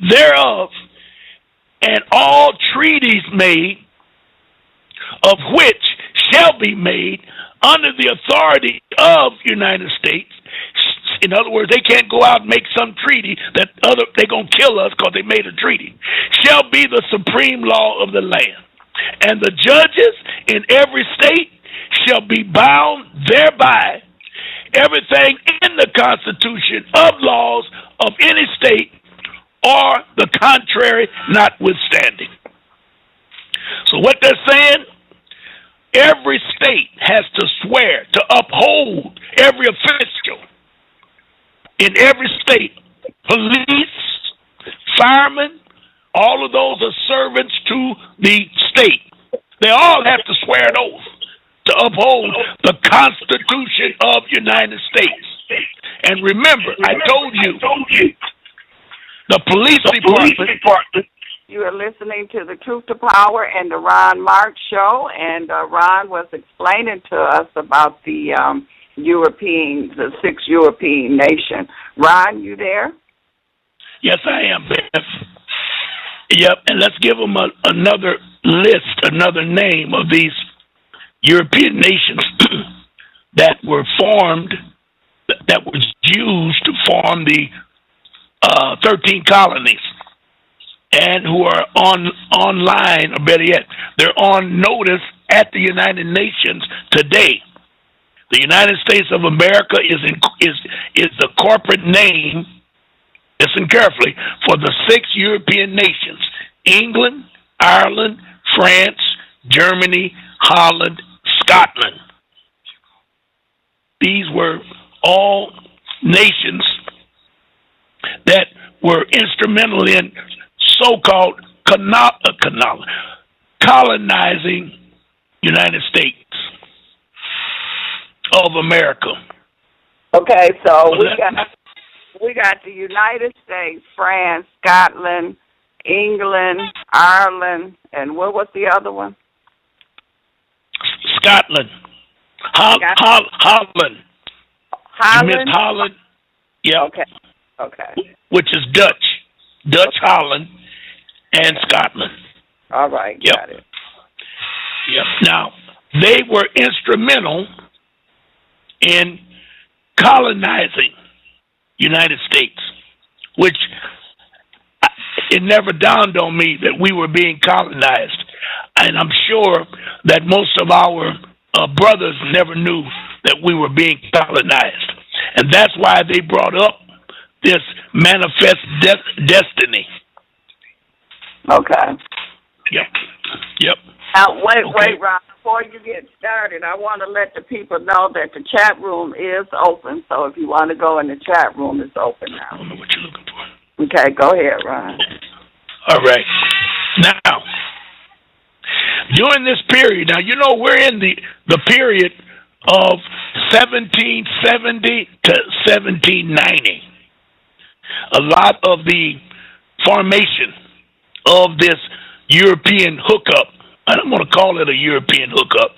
[SPEAKER 1] thereof, and all treaties made, of which shall be made under the authority of the United States. In other words, they can't go out and make some treaty that they're going to kill us because they made a treaty. Shall be the supreme law of the land. And the judges in every state shall be bound thereby. Everything in the Constitution of laws of any state or the contrary notwithstanding. So what they're saying, every state has to swear to uphold every official in every state, police, firemen, all of those are servants to the state. They all have to swear an oath to uphold the Constitution of the United States. And remember, I told you, the police department.
[SPEAKER 2] You are listening to the Truth to Power and the Ron Mark Show, and Ron was explaining to us about the the 6 European nations. Ron, you there?
[SPEAKER 1] Yes, I am, Beth. Yep, and let's give them another list, another name of these European nations that were formed, that was used to form the 13 colonies, and who are online, or better yet, they're on notice at the United Nations today. The United States of America is the corporate name, listen carefully, for the 6 European nations: England, Ireland, France, Germany, Holland, Scotland. These were all nations that were instrumental in so-called colonizing United States of America.
[SPEAKER 2] Okay, so we got the United States, France, Scotland, England, Ireland, and what was the other one?
[SPEAKER 1] Scotland. Holland. You missed Holland. Yeah.
[SPEAKER 2] Okay.
[SPEAKER 1] Which is Dutch Holland, and Scotland.
[SPEAKER 2] All right, got it.
[SPEAKER 1] Yep. Now, they were instrumental in colonizing United States, which it never dawned on me that we were being colonized. And I'm sure that most of our brothers never knew that we were being colonized. And that's why they brought up this manifest destiny.
[SPEAKER 2] Okay.
[SPEAKER 1] Yep.
[SPEAKER 2] Now, wait, Ron. Before you get started, I want to let the people know that the chat room is open. So if you want to go in the chat room, it's open now.
[SPEAKER 1] I don't know what you're looking for.
[SPEAKER 2] Okay, go ahead, Ron.
[SPEAKER 1] All right. Now, during this period, now, you know, we're in the period of 1770 to 1790. A lot of the formation of this European hookup, I don't want to call it a European hookup,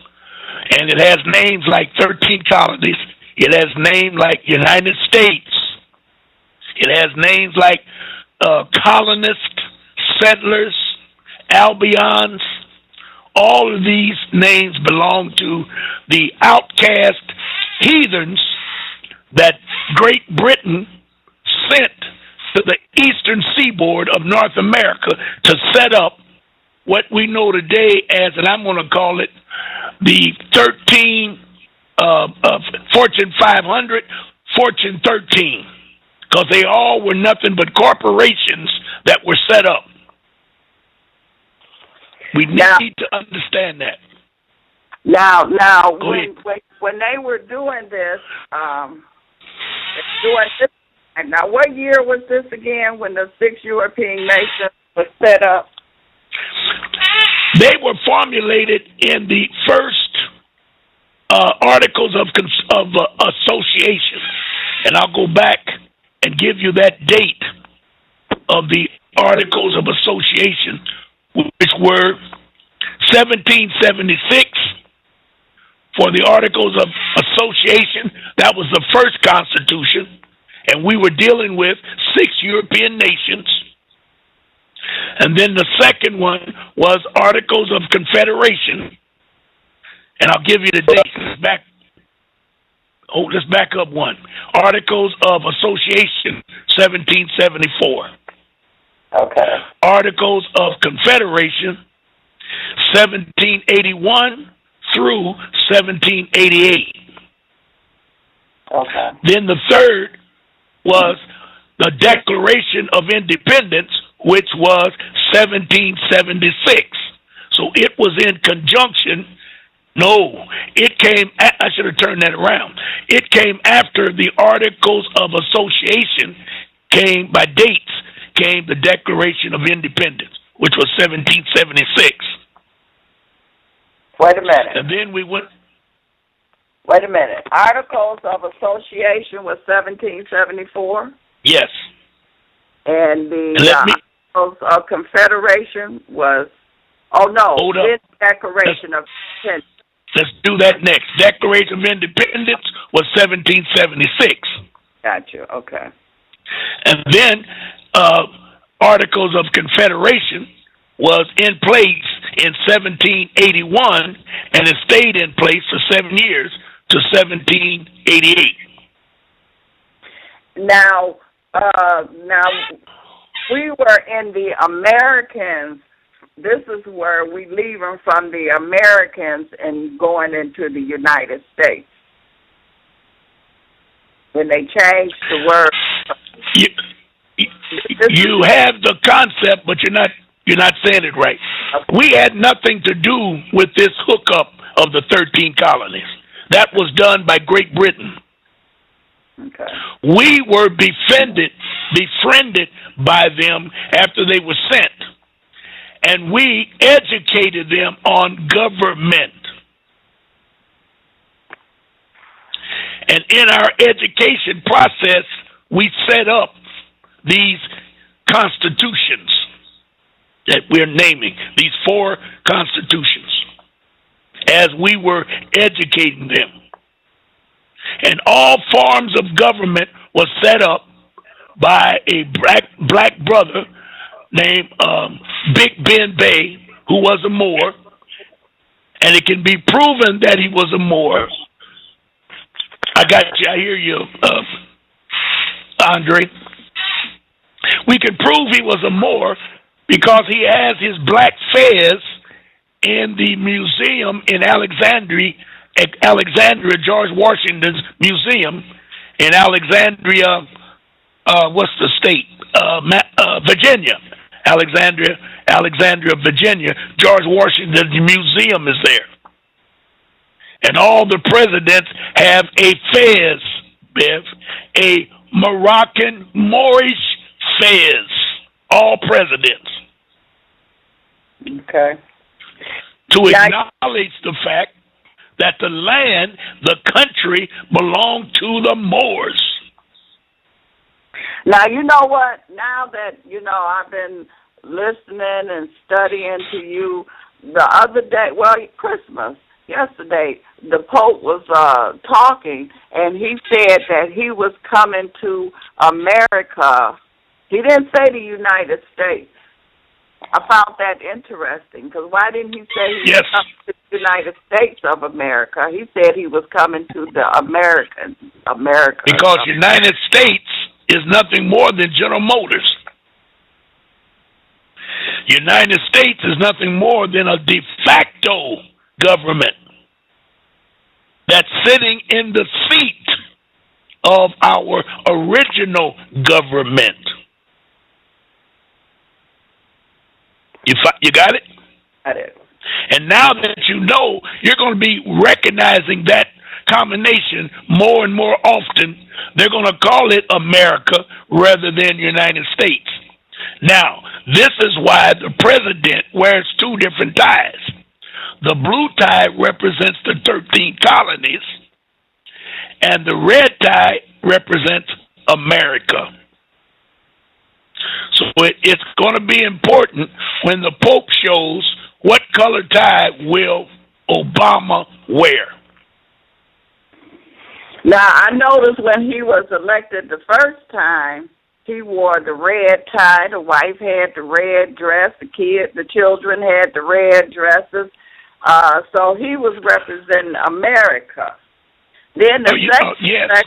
[SPEAKER 1] and it has names like 13 colonies. It has names like United States. It has names like colonists, settlers, Albions. All of these names belong to the outcast heathens that Great Britain sent to the eastern seaboard of North America to set up what we know today as, and I'm going to call it the 13 Fortune 500, Fortune 13, because they all were nothing but corporations that were set up. We need to understand that.
[SPEAKER 2] Now, when they were doing this, now what year was this again? When the 6 European nations were set up?
[SPEAKER 1] They were formulated in the first Articles of Association, and I'll go back and give you that date of the Articles of Association, which were 1776 for the Articles of Association. That was the first Constitution, and we were dealing with 6 European nations. And then the second one was Articles of Confederation, and I'll give you the date. Let's back up one. Articles of Association, 1774.
[SPEAKER 2] Okay.
[SPEAKER 1] Articles of Confederation, 1781 through 1788.
[SPEAKER 2] Okay.
[SPEAKER 1] Then the third was the Declaration of Independence, which was 1776. So it was in conjunction. No, it came, I should have turned that around. It came after the Articles of Association came, by dates, came the Declaration of Independence, which was 1776.
[SPEAKER 2] Wait a minute.
[SPEAKER 1] And then we went.
[SPEAKER 2] Wait a minute. Articles of Association was 1774?
[SPEAKER 1] Yes.
[SPEAKER 2] And the Articles of Confederation was, the Declaration of Independence.
[SPEAKER 1] Let's do that next. Declaration of Independence was 1776.
[SPEAKER 2] Got you. Okay.
[SPEAKER 1] And then Articles of Confederation was in place in 1781, and it stayed in place for 7 years to 1788.
[SPEAKER 2] Now we were in the Americans. This is where we leaving from the Americans and going into the United States. When they changed the word.
[SPEAKER 1] You have the concept, but you're not saying it right. Okay. We had nothing to do with this hookup of the 13 colonies. That was done by Great Britain.
[SPEAKER 2] Okay.
[SPEAKER 1] We were befriended by them after they were sent, and we educated them on government. And in our education process, we set up these constitutions that we're naming, these 4 constitutions, as we were educating them. And all forms of government was set up by a black brother named Big Ben Bay, who was a Moor, and it can be proven that he was a Moor. I got you. I hear you, Andre. We can prove he was a Moor because he has his black fez in the museum in Alexandria, George Washington's museum in Alexandria, what's the state? Virginia. Alexandria, Virginia. George Washington's museum is there. And all the presidents have a fez, Bev, a Moroccan Moorish fez. All presidents.
[SPEAKER 2] Okay.
[SPEAKER 1] To acknowledge the fact that the land, the country, belonged to the Moors.
[SPEAKER 2] Now, you know what? Now that, I've been listening and studying to you the other day, Christmas, yesterday, the Pope was talking, and he said that he was coming to America. He didn't say the United States. I found that interesting, because why didn't he say he was coming to the United States of America? He said he was coming to the America.
[SPEAKER 1] Because United States is nothing more than General Motors. United States is nothing more than a de facto government that's sitting in the seat of our original government. You got it?
[SPEAKER 2] Got it.
[SPEAKER 1] And now that you know, you're going to be recognizing that combination more and more often. They're going to call it America rather than United States. Now, this is why the president wears two different ties. The blue tie represents the 13 colonies, and the red tie represents America. So it's going to be important when the Pope shows what color tie will Obama wear.
[SPEAKER 2] Now, I noticed when he was elected the first time, he wore the red tie. The wife had the red dress. The children had the red dresses. So he was representing America. Then the second election,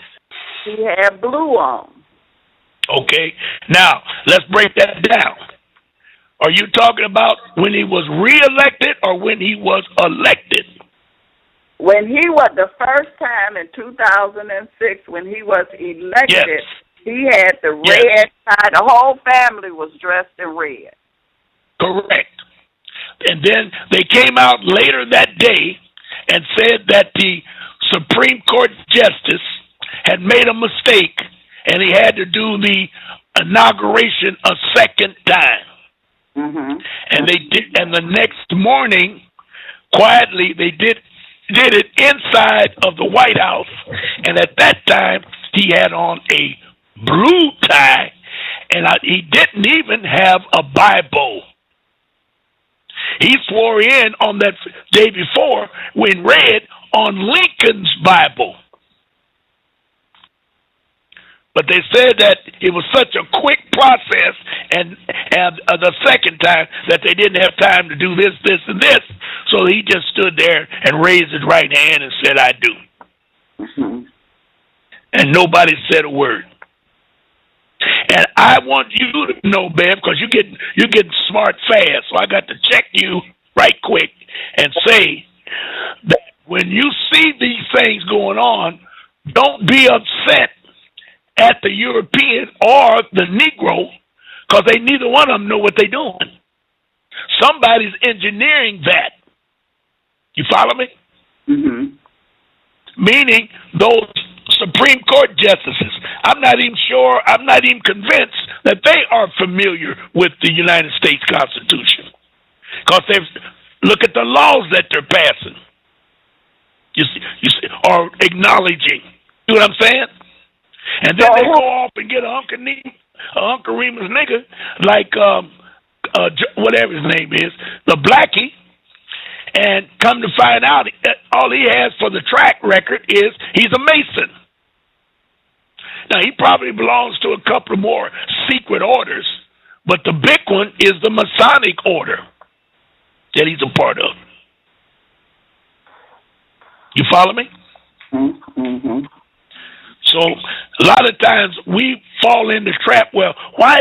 [SPEAKER 2] he had blue on.
[SPEAKER 1] Okay. Now, let's break that down. Are you talking about when he was reelected or when he was elected?
[SPEAKER 2] When he was the first time in 2006, when he was elected, he had the red tie. The whole family was dressed in red.
[SPEAKER 1] Correct. And then they came out later that day and said that the Supreme Court justice had made a mistake and he had to do the inauguration a second time.
[SPEAKER 2] Mm-hmm.
[SPEAKER 1] And they did, and the next morning, quietly, they did it inside of the White House. And at that time, he had on a blue tie, and he didn't even have a Bible. He swore in on that day before when read on Lincoln's Bible. But they said that it was such a quick process, and the second time that they didn't have time to do this, this, and this. So he just stood there and raised his right hand and said, "I do."
[SPEAKER 2] Mm-hmm.
[SPEAKER 1] And nobody said a word. And I want you to know, Bev, because you're getting smart fast. So I got to check you right quick and say that when you see these things going on, don't be upset at the European or the Negro, because they neither one of them know what they're doing. Somebody's engineering that. You follow me?
[SPEAKER 2] Mm-hmm.
[SPEAKER 1] Meaning those Supreme Court justices. I'm not even convinced that they are familiar with the United States Constitution, because they look at the laws that they're passing. You see, or acknowledging. You know what I'm saying? And then they go off and get Uncle Remus nigga, like whatever his name is, the blackie, and come to find out all he has for the track record is he's a Mason. Now, he probably belongs to a couple of more secret orders, but the big one is the Masonic order that he's a part of. You follow me?
[SPEAKER 2] Mm-hmm.
[SPEAKER 1] So a lot of times we fall in the trap. Well, why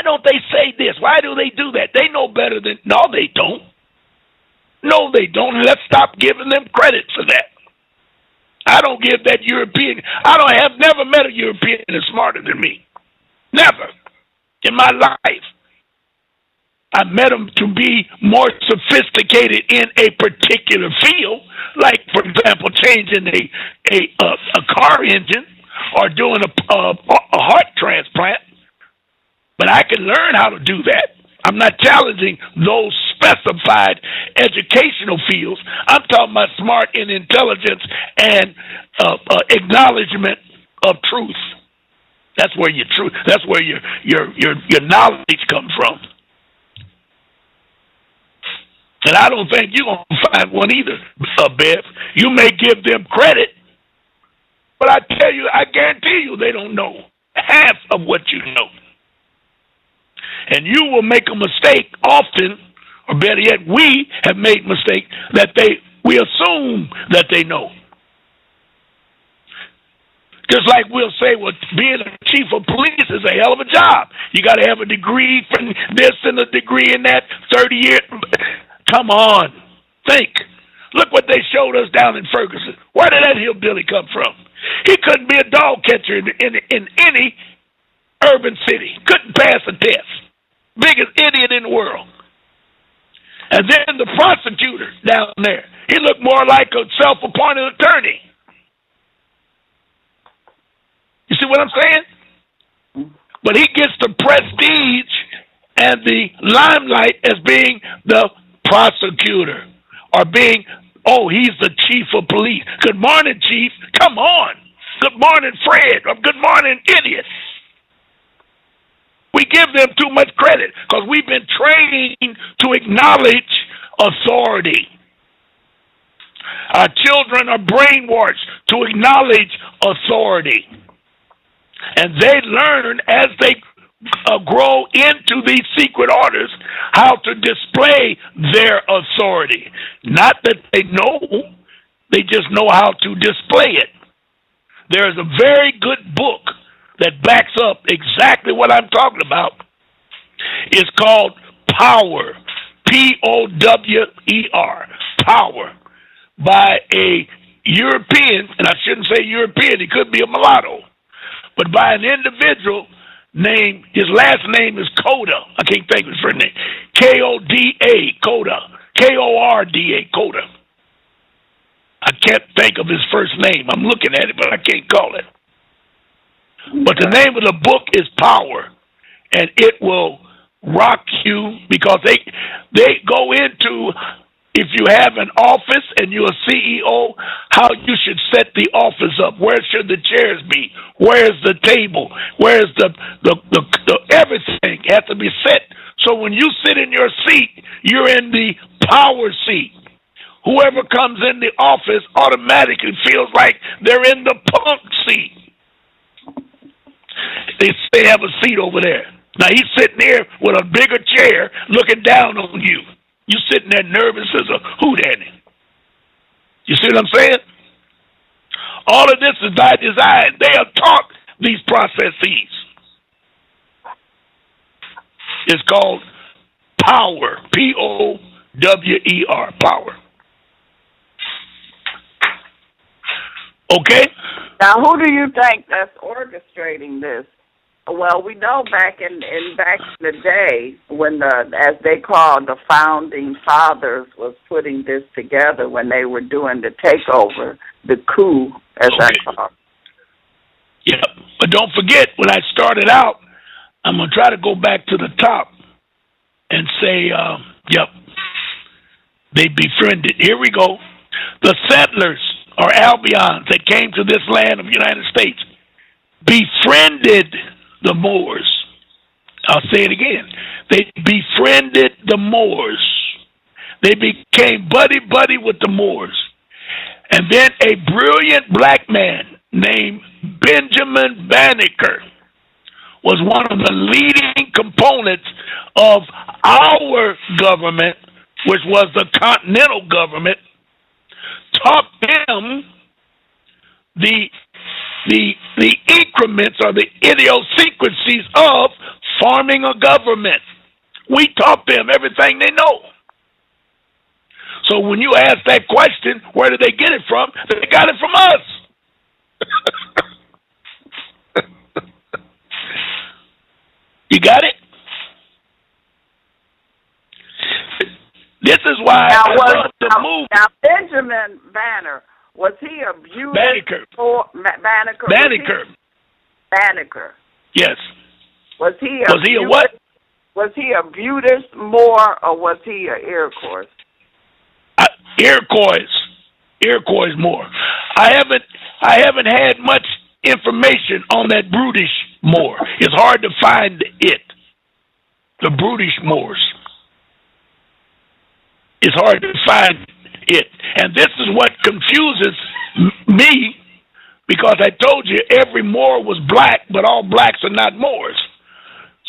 [SPEAKER 1] don't they say this? Why do they do that? They know better than. No, they don't. No, they don't. Let's stop giving them credit for that. I don't give that European. I have never met a European that's smarter than me. Never in my life. I met them to be more sophisticated in a particular field, like, for example, changing a car engine or doing a heart transplant. But I can learn how to do that. I'm not challenging those specified educational fields. I'm talking about smart in intelligence and acknowledgement of truth. That's where your truth. That's where your knowledge comes from. And I don't think you're going to find one either, Bev. You may give them credit, but I guarantee you they don't know half of what you know. And you will make a mistake often, or better yet, we have made mistakes that we assume that they know. Just like we'll say, well, being a chief of police is a hell of a job. You got to have a degree from this and a degree in that, 30 years. Come on, think. Look what they showed us down in Ferguson. Where did that hillbilly come from? He couldn't be a dog catcher in any urban city. Couldn't pass a test. Biggest idiot in the world. And then the prosecutor down there, he looked more like a self-appointed attorney. You see what I'm saying? But he gets the prestige and the limelight as being the prosecutor, or being, oh, he's the chief of police. Good morning, chief. Come on. Good morning, Fred. Or good morning, idiot. We give them too much credit because we've been trained to acknowledge authority. Our children are brainwashed to acknowledge authority. And they learn as they grow into these secret orders how to display their authority. Not that they know, they just know how to display it. There is a very good book that backs up exactly what I'm talking about. It's called Power, P-O-W-E-R, Power, by a European, and I shouldn't say European, he could be a mulatto, but by an individual named, his last name is Koda. I can't think of his first name. K-O-D-A, Koda. K-O-R-D-A, Koda. I can't think of his first name. I'm looking at it, but I can't call it. But the name of the book is Power, and it will rock you because they go into, if you have an office and you're a CEO, how you should set the office up. Where should the chairs be? Where's the table? Where's the everything has to be set. So when you sit in your seat, you're in the power seat. Whoever comes in the office automatically feels like they're in the punk seat. They have a seat over there. Now he's sitting there with a bigger chair looking down on you. You sitting there nervous as a hootenanny. You see what I'm saying? All of this is by design. They are taught these processes. It's called power. P-O-W-E-R. Power. Okay?
[SPEAKER 2] Now, who do you think that's orchestrating this? Well, we know back in the day when as they called the founding fathers was putting this together when they were doing the takeover, the coup, as I call it.
[SPEAKER 1] Yeah, but don't forget, when I started out, I'm going to try to go back to the top and say, yep, they befriended. Here we go. The settlers, or Albions, that came to this land of the United States, befriended the Moors. I'll say it again. They befriended the Moors. They became buddy-buddy with the Moors. And then a brilliant black man named Benjamin Banneker was one of the leading components of our government, which was the Continental government, taught them the increments or the idiosyncrasies of forming a government. We taught them everything they know. So when you ask that question, where did they get it from? They got it from us. You got it? This is why I love the movie.
[SPEAKER 2] Now, Benjamin Banner, was he a beautiful... Banneker. Banneker.
[SPEAKER 1] Yes.
[SPEAKER 2] Was he a
[SPEAKER 1] what?
[SPEAKER 2] Was he a Buddhist Moor or was he a Iroquois?
[SPEAKER 1] Iroquois Moor. I haven't had much information on that brutish Moor. It's hard to find it. The brutish Moors. It's hard to find it. And this is what confuses me, because I told you every Moor was black, but all blacks are not Moors.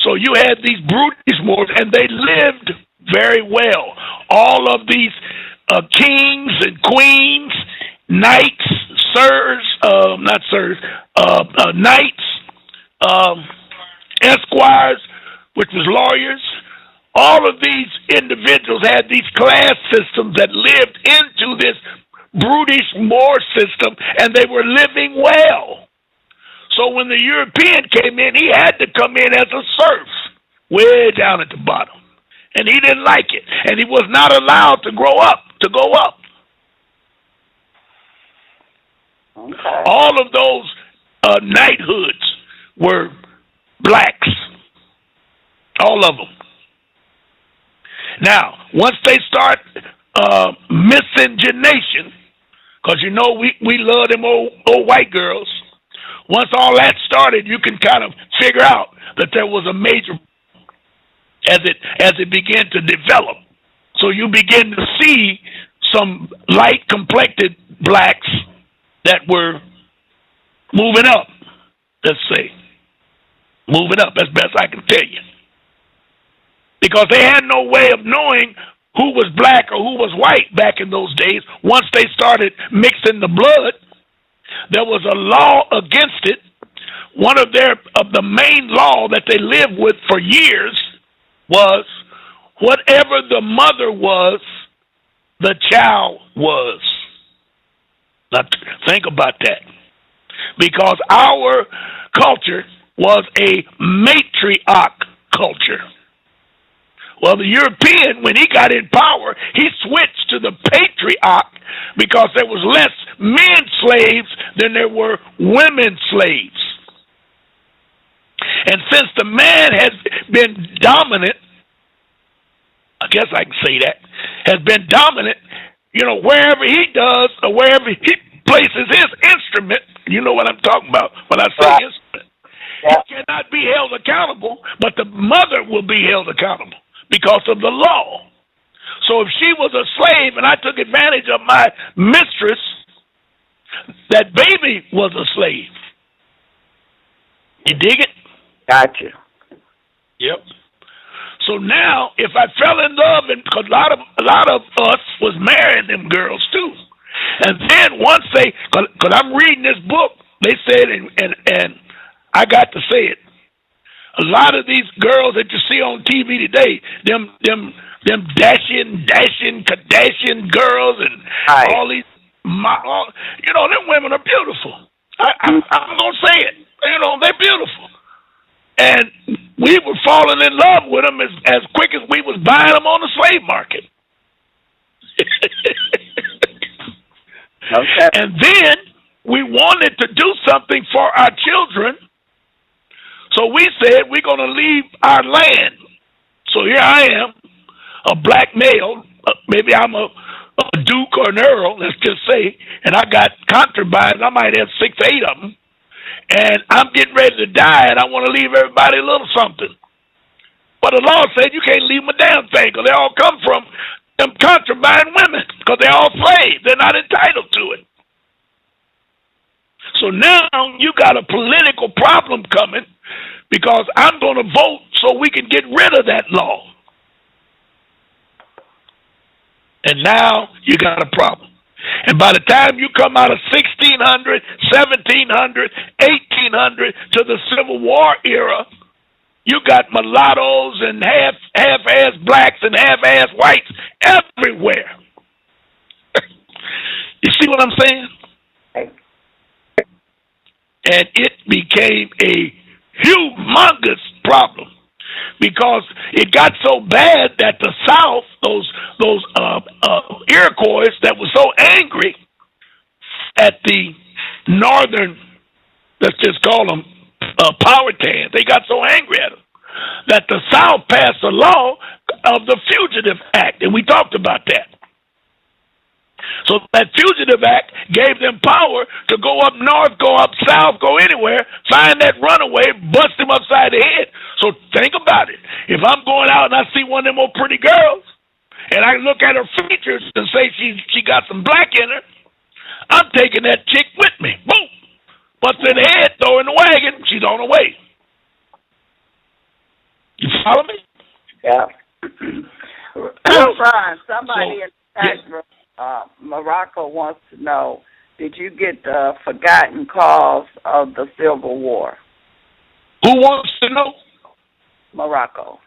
[SPEAKER 1] So you had these brutish Moors, and they lived very well. All of these kings and queens, knights, knights, esquires, which was lawyers. All of these individuals had these class systems that lived into this brutish Moor system, and they were living well. So when the European came in, he had to come in as a serf, way down at the bottom. And he didn't like it. And he was not allowed to go up.
[SPEAKER 2] Okay.
[SPEAKER 1] All of those knighthoods were blacks. All of them. Now, once they start miscegenation, because you know we love them old white girls. Once all that started, you can kind of figure out that there was a major as it began to develop. So you begin to see some light complected blacks that were moving up. Let's say moving up as best I can tell you, because they had no way of knowing who was black or who was white back in those days. Once they started mixing the blood, there was a law against it. One of the main law that they lived with for years was whatever the mother was, the child was. Now think about that. Because our culture was a matriarch culture. Well, the European, when he got in power, he switched to the patriarch because there was less men slaves than there were women slaves. And since the man has been dominant, I guess I can say that, has been dominant, wherever he does or wherever he places his instrument, you know what I'm talking about when I say instrument, he cannot be held accountable, but the mother will be held accountable because of the law. So if she was a slave and I took advantage of my mistress, that baby was a slave. You dig it?
[SPEAKER 2] Gotcha.
[SPEAKER 1] Yep. So now, if I fell in love, and because a lot of us was marrying them girls too, and then once because I'm reading this book, they said, and I got to say it. A lot of these girls that you see on TV today, them dashing Kardashian girls, and all these, them women are beautiful. I'm gonna say it. They're beautiful. And we were falling in love with them as quick as we was buying them on the slave market. Okay. And then we wanted to do something for our children. So we said we're going to leave our land. So here I am, a black male. Maybe I'm a duke or an earl, let's just say. And I got concubines. I might have 6, 8 of them. And I'm getting ready to die, and I want to leave everybody a little something. But the law said you can't leave them a damn thing, because they all come from them concubine women, because they're all slaves. They're not entitled to it. So now you got a political problem coming, because I'm going to vote so we can get rid of that law. And now you got a problem. And by the time you come out of 1600, 1700, 1800 to the Civil War era, you got mulattoes and half-ass blacks and half-ass whites everywhere. You see what I'm saying? And it became a humongous problem because it got so bad that the South, those Iroquois that were so angry at the northern, let's just call them Powhatan, they got so angry at them that the South passed a law of the Fugitive Act, and we talked about that. So that Fugitive Act gave them power to go up north, go up south, go anywhere, find that runaway, bust him upside the head. So think about it. If I'm going out and I see one of them old pretty girls, and I look at her features and say she got some black in her, I'm taking that chick with me. Boom. Bust in the head, throw in the wagon, she's on her way. You follow me?
[SPEAKER 2] Yeah. Ron, somebody in the chat room, Morocco wants to know, did you get the forgotten cause of the Civil War?
[SPEAKER 1] Who wants to know?
[SPEAKER 2] Morocco.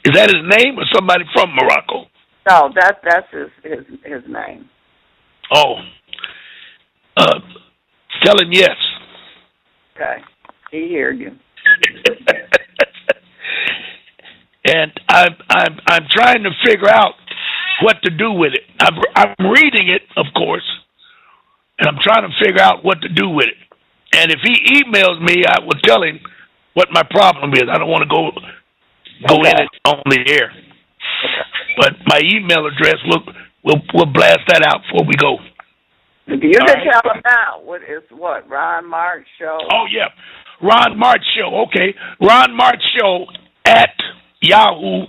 [SPEAKER 1] Is that his name or somebody from Morocco?
[SPEAKER 2] No, that's his name.
[SPEAKER 1] Oh. Tell him yes.
[SPEAKER 2] Okay. He heard you.
[SPEAKER 1] And I'm trying to figure out what to do with it. I'm reading it, of course, and I'm trying to figure out what to do with it. And if he emails me, I will tell him what my problem is. I don't want to go in it on the air. But my email address, we'll blast that out before we go.
[SPEAKER 2] You can tell him now. What? Ron March Show?
[SPEAKER 1] Oh, yeah. Ron March Show. Okay. Ron March Show at yahoo.com.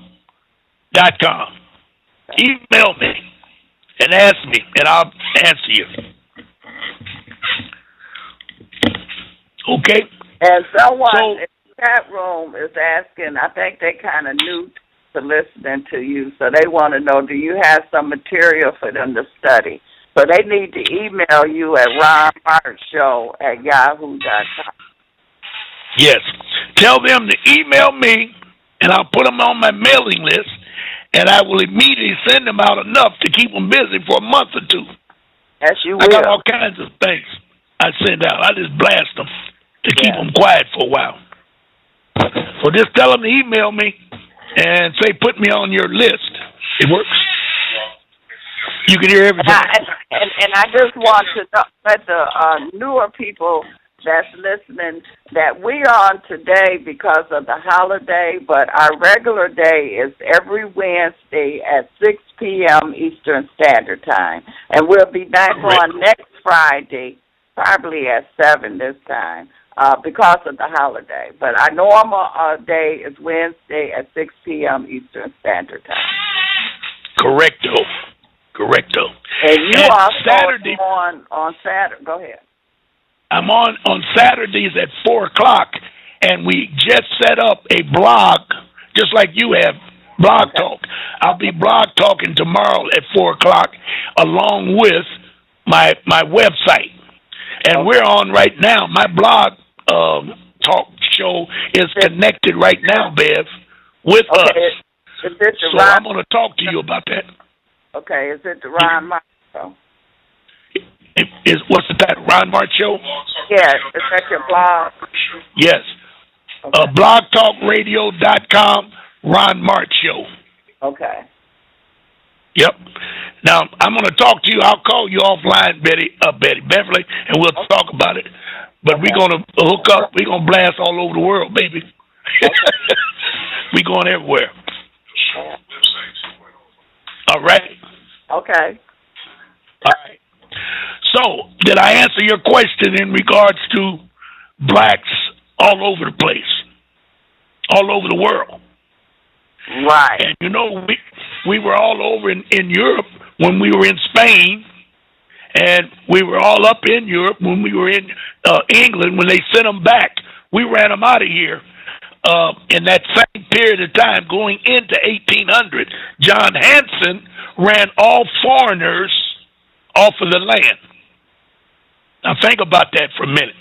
[SPEAKER 1] Email me and ask me, and I'll answer you. Okay?
[SPEAKER 2] And someone in the chat room is asking, I think they kind of new to listening to you, so they want to know, do you have some material for them to study? So they need to email you at ronmartshow@yahoo.com.
[SPEAKER 1] Yes. Tell them to email me, and I'll put them on my mailing list, and I will immediately send them out enough to keep them busy for a month or two.
[SPEAKER 2] Yes, you will.
[SPEAKER 1] I got all kinds of things I send out. I just blast them to keep them quiet for a while. So just tell them to email me and say, put me on your list. It works. You can hear everything.
[SPEAKER 2] And I just want to let the newer people that's listening that we are on today because of the holiday, but our regular day is every Wednesday at 6 p.m. Eastern Standard Time. And we'll be back on next Friday, probably at 7 this time, because of the holiday. But our normal day is Wednesday at 6 p.m. Eastern Standard Time.
[SPEAKER 1] Correcto.
[SPEAKER 2] And you are Saturday on Saturday. Go ahead.
[SPEAKER 1] I'm on Saturdays at 4 o'clock, and we just set up a blog, just like you have, Blog Talk. I'll be blog talking tomorrow at 4 o'clock, along with my website. And we're on right now. My blog talk show is connected right now, Bev, with us. So I'm going to talk to you about that.
[SPEAKER 2] Okay, is it the Ron March Show?
[SPEAKER 1] What's the title? Ron March Show?
[SPEAKER 2] Yes, is that your blog?
[SPEAKER 1] Yes. Okay. Blogtalkradio.com, Ron March Show.
[SPEAKER 2] Okay.
[SPEAKER 1] Yep. Now, I'm going to talk to you. I'll call you offline, Beverly, and we'll talk about it. But we're going to hook up. We're going to blast all over the world, baby. We're going everywhere. All right?
[SPEAKER 2] Okay.
[SPEAKER 1] All right. So, did I answer your question in regards to blacks all over the place, all over the world?
[SPEAKER 2] Right.
[SPEAKER 1] And, you know, we were all over in Europe when we were in Spain, and we were all up in Europe when we were in England. When they sent them back, we ran them out of here. In that same period of time, going into 1800, John Hansen ran all foreigners off of the land. Now think about that for a minute.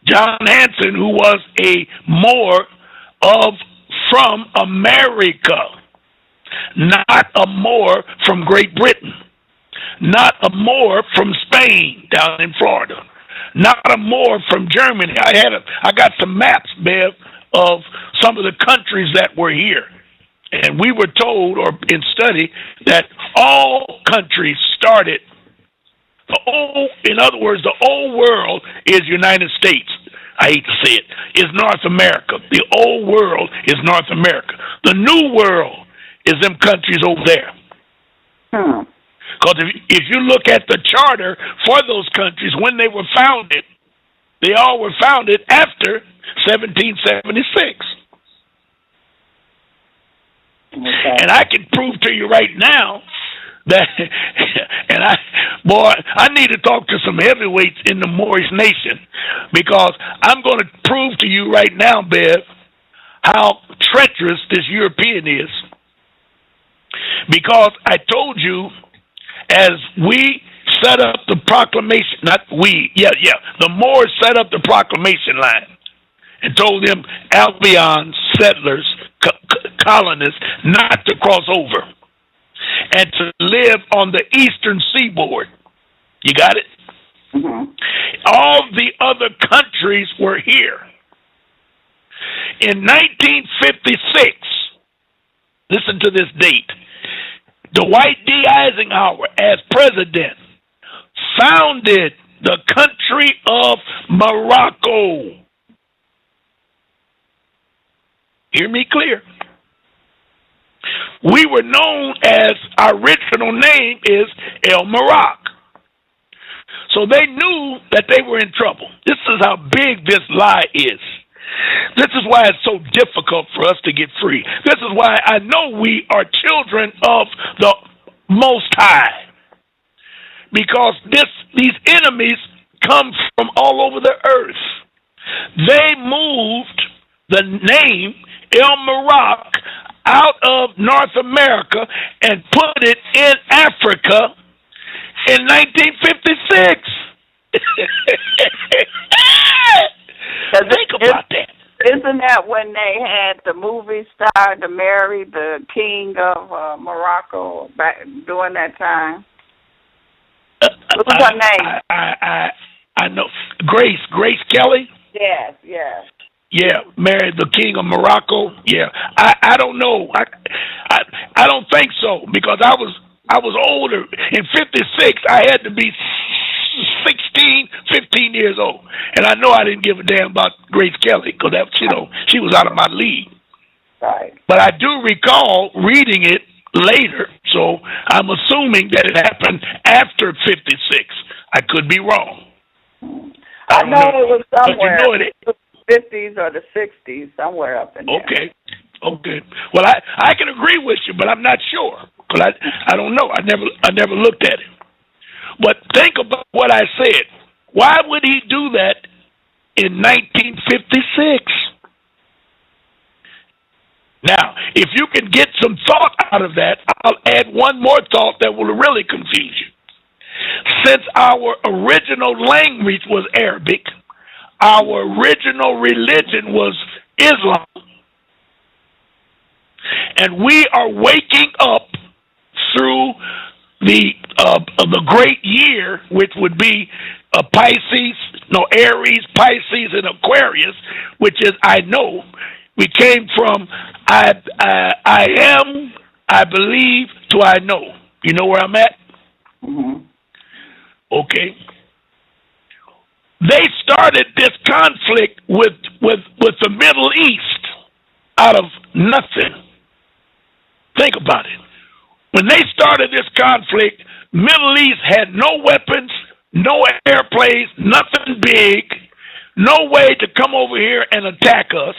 [SPEAKER 1] John Hansen, who was a Moor from America, not a Moor from Great Britain, not a Moor from Spain down in Florida, not a Moor from Germany. I got some maps, Bev, of some of the countries that were here. And we were told, or in study, that all countries started, in other words, the old world is United States. I hate to say it. Is North America. The old world is North America. The new world is them countries over there. Because if you look at the charter for those countries, when they were founded, they all were founded after 1776.
[SPEAKER 2] Okay.
[SPEAKER 1] And I can prove to you right now that, and I need to talk to some heavyweights in the Moorish nation, because I'm going to prove to you right now, Bev, how treacherous this European is. Because I told you, as we set up the proclamation, not we, the Moors set up the proclamation line and told them Albion settlers, colonists, not to cross over and to live on the eastern seaboard. You got it?
[SPEAKER 2] Mm-hmm.
[SPEAKER 1] All the other countries were here. In 1956, listen to this date, Dwight D. Eisenhower, as president, founded the country of Morocco. Hear me clear. We were known as, our original name is El Morocco. So they knew that they were in trouble. This is how big this lie is. This is why it's so difficult for us to get free. This is why I know we are children of the Most High. Because these enemies come from all over the earth. They moved the name El Morocco out of North America and put it in Africa in 1956. Think about that.
[SPEAKER 2] Isn't that when they had the movie star to marry the king of Morocco back during that time? What was her name?
[SPEAKER 1] I know. Grace Kelly?
[SPEAKER 2] Yes.
[SPEAKER 1] Yeah, married the king of Morocco. Yeah, I don't know. I don't think so, because I was older. In 56, I had to be 15 years old, and I know I didn't give a damn about Grace Kelly, because that, she was out of my league.
[SPEAKER 2] Right.
[SPEAKER 1] But I do recall reading it later, so I'm assuming that it happened after 56. I could be wrong.
[SPEAKER 2] I know it was somewhere.
[SPEAKER 1] But you know it.
[SPEAKER 2] 50s or the 60s, somewhere up in there.
[SPEAKER 1] Okay. Well, I can agree with you, but I'm not sure, because I don't know. I never looked at it. But think about what I said. Why would he do that in 1956? Now, if you can get some thought out of that, I'll add one more thought that will really confuse you. Since our original language was Arabic, our original religion was Islam, and we are waking up through the great year, which would be Aries, Pisces, and Aquarius, which is I know. We came from I am, I believe, to I know. You know where I'm at?
[SPEAKER 2] Mm-hmm.
[SPEAKER 1] Okay. They started this conflict with the Middle East out of nothing. Think about it. When they started this conflict, Middle East had no weapons, no airplanes, nothing big, no way to come over here and attack us,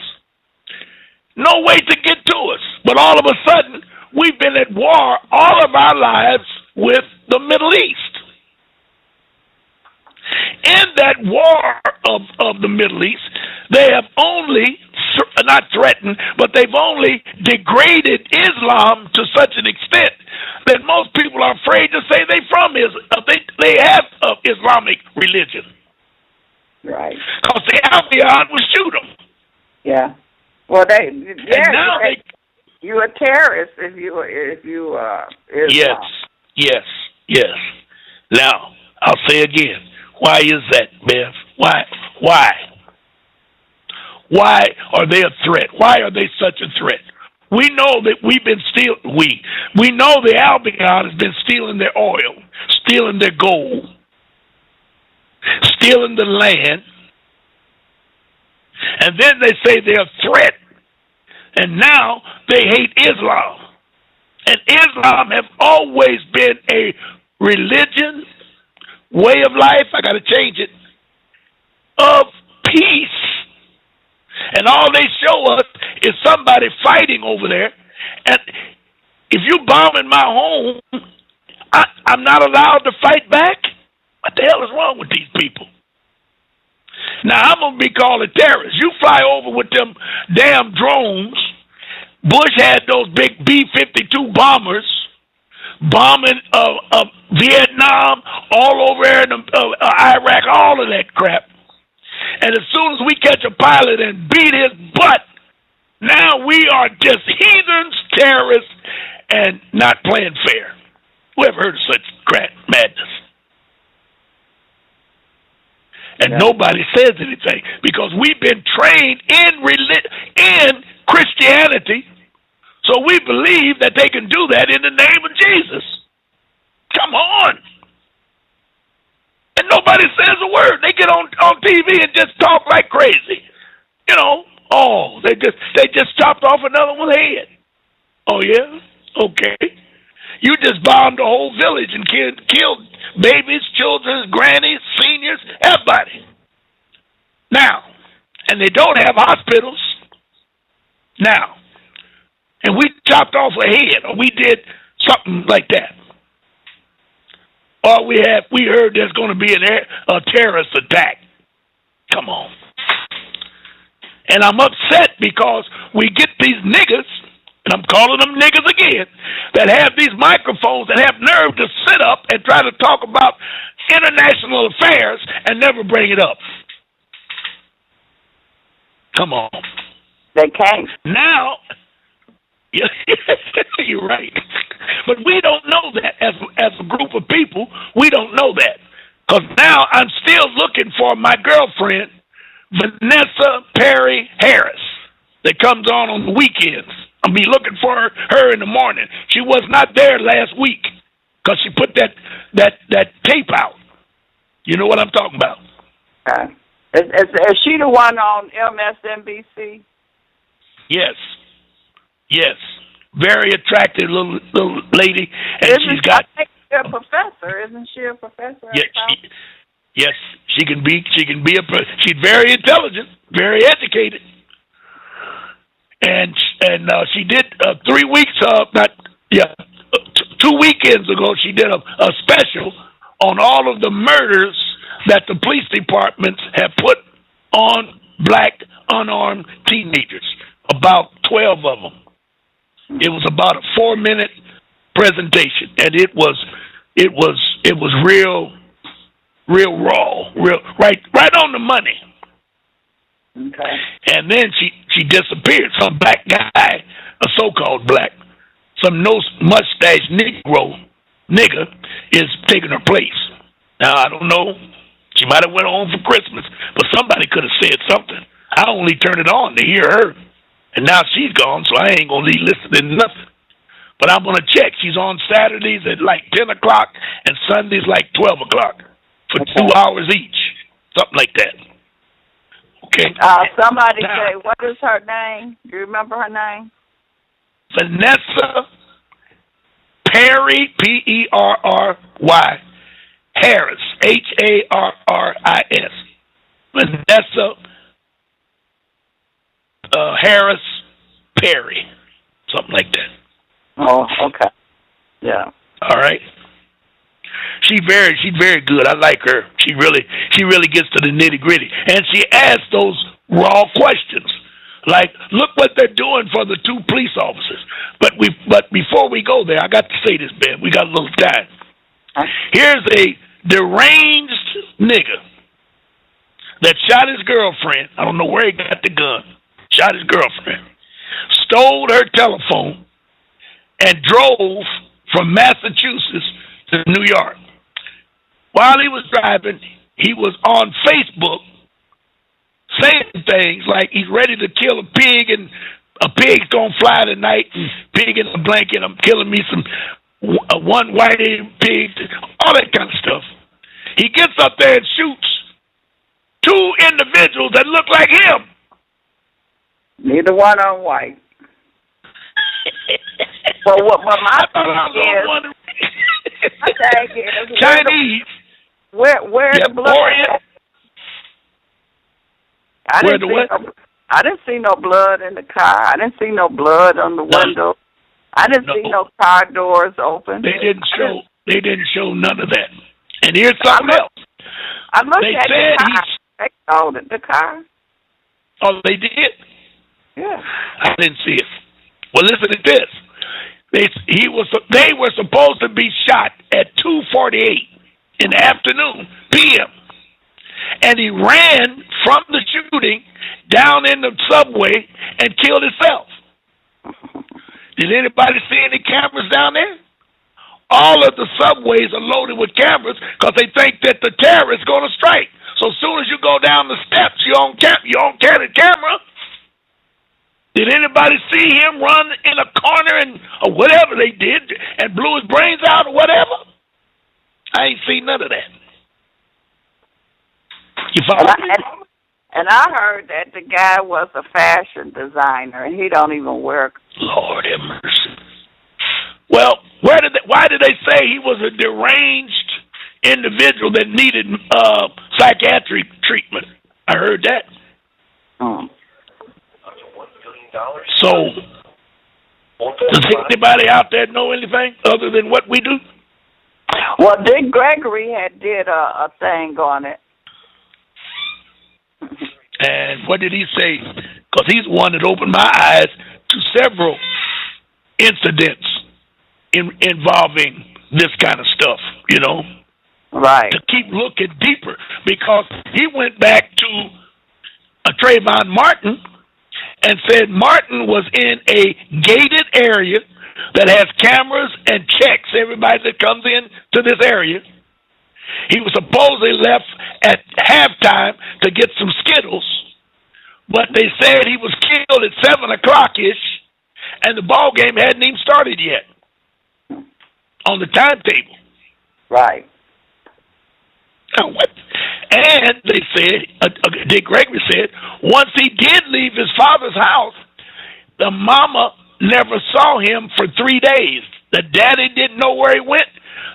[SPEAKER 1] no way to get to us. But all of a sudden, we've been at war all of our lives with the Middle East. In that war of the Middle East, they have only, not threatened, but they've only degraded Islam to such an extent that most people are afraid to say they have Islamic religion.
[SPEAKER 2] Right.
[SPEAKER 1] Because the Albion will shoot them.
[SPEAKER 2] Yeah. Well, you're a terrorist if you Islam.
[SPEAKER 1] Yes. Now, I'll say again. Why is that, Bev? Why? Why are they a threat? Why are they such a threat? We know that we know the Albion has been stealing their oil, stealing their gold, stealing the land, and then they say they're a threat, and now they hate Islam. And Islam have always been a religion, way of life, I got to change it, of peace. And all they show us is somebody fighting over there, And if you bombing my home, I'm not allowed to fight back? What the hell is wrong with these people? Now, I'm going to be called a terrorist. You fly over with them damn drones. Bush had those big B-52 bombers bombing Vietnam, all over there in Iraq, all of that crap. And as soon as we catch a pilot and beat his butt, now we are just heathens, terrorists, and not playing fair. Who ever heard of such crap madness? And nobody says anything because we've been trained in Christianity, so we believe that they can do that in the name of Jesus. Come on. And nobody says a word. They get on TV and just talk like crazy. You know, they just chopped off another one's head. Oh, yeah? Okay. You just bombed the whole village and killed babies, children, grannies, seniors, everybody. Now, and they don't have hospitals. Now, and we chopped off a head, or we did something like that. Or we heard there's going to be a terrorist attack. Come on. And I'm upset because we get these niggas, and I'm calling them niggas again, that have these microphones and have nerve to sit up and try to talk about international affairs and never bring it up. Come on.
[SPEAKER 2] They can't.
[SPEAKER 1] Now, you're right. But we don't know that as a group of people. We don't know that. Because now I'm still looking for my girlfriend, Vanessa Perry Harris, that comes on the weekends. I'll be looking for her in the morning. She was not there last week because she put that tape out. You know what I'm talking about?
[SPEAKER 2] Is she the one on MSNBC?
[SPEAKER 1] Yes. Yes. Very attractive little lady. And she's got...
[SPEAKER 2] I think she's a professor. Isn't she a professor?
[SPEAKER 1] Yes, she can be. She's very intelligent, very educated, and she did 3 weeks. 2 weekends ago, she did a special on all of the murders that the police departments have put on black unarmed teenagers. About 12 of them. It was about a 4-minute presentation, and it was real raw, real right on the money.
[SPEAKER 2] Okay. And
[SPEAKER 1] then she disappeared. Some black guy, a so-called black, some no mustache nigger is taking her place. Now I don't know. She might have went home for Christmas, but somebody could have said something. I only turned it on to hear her, and now she's gone, so I ain't gonna be listening to nothing. But I'm gonna check. She's on Saturdays at like 10 o'clock and Sundays like 12 o'clock. For 2 hours each, something like that. Okay.
[SPEAKER 2] Somebody say, what is her name? Do you remember her name?
[SPEAKER 1] Vanessa Perry, Perry, Harris, Harris. Vanessa Harris Perry, something like that.
[SPEAKER 2] Oh, okay. Yeah.
[SPEAKER 1] All right. She's very good. I like her. She really gets to the nitty-gritty. And she asks those raw questions. Like, look what they're doing for the 2 police officers. But before we go there, I got to say this, Ben. We got a little time. Here's a deranged nigga that shot his girlfriend. I don't know where he got the gun. Shot his girlfriend. Stole her telephone and drove from Massachusetts to New York. While he was driving, he was on Facebook saying things like he's ready to kill a pig and a pig's gonna fly tonight and pig in a blanket, I'm killing me some one white pig, all that kind of stuff. He gets up there and shoots 2 individuals that look like him.
[SPEAKER 2] Neither one on white. Well, what my thing is,
[SPEAKER 1] Chinese.
[SPEAKER 2] Where the blood?
[SPEAKER 1] Orient.
[SPEAKER 2] I didn't see no blood in the car. I didn't see no blood on the window. I didn't see no car doors open.
[SPEAKER 1] They didn't show. They didn't show none of that. And here's something else.
[SPEAKER 2] I looked at the car. They sold the car.
[SPEAKER 1] Oh, they did?
[SPEAKER 2] Yeah.
[SPEAKER 1] I didn't see it. Well, listen to this. They were supposed to be shot at 2:48 in the afternoon, p.m. And he ran from the shooting down in the subway and killed himself. Did anybody see any cameras down there? All of the subways are loaded with cameras because they think that the terrorist's going to strike. So as soon as you go down the steps, you're on camera. Did anybody see him run in a corner or whatever they did and blew his brains out or whatever? I ain't seen none of that. You follow me?
[SPEAKER 2] And I heard that the guy was a fashion designer and he don't even wear.
[SPEAKER 1] Lord have mercy. Well, why did they say he was a deranged individual that needed psychiatric treatment? I heard that. So, does anybody out there know anything other than what we do?
[SPEAKER 2] Well, Dick Gregory did a thing on it.
[SPEAKER 1] And what did he say? Because he's the one that opened my eyes to several incidents involving this kind of stuff, you know?
[SPEAKER 2] Right.
[SPEAKER 1] To keep looking deeper. Because he went back to Trayvon Martin and said Martin was in a gated area that has cameras and checks everybody that comes in to this area. He was supposedly left at halftime to get some Skittles, but they said he was killed at 7 o'clock-ish, and the ball game hadn't even started yet on the timetable.
[SPEAKER 2] Right.
[SPEAKER 1] Now, what? And they said, Dick Gregory said, once he did leave his father's house, the mama never saw him for 3 days. The daddy didn't know where he went.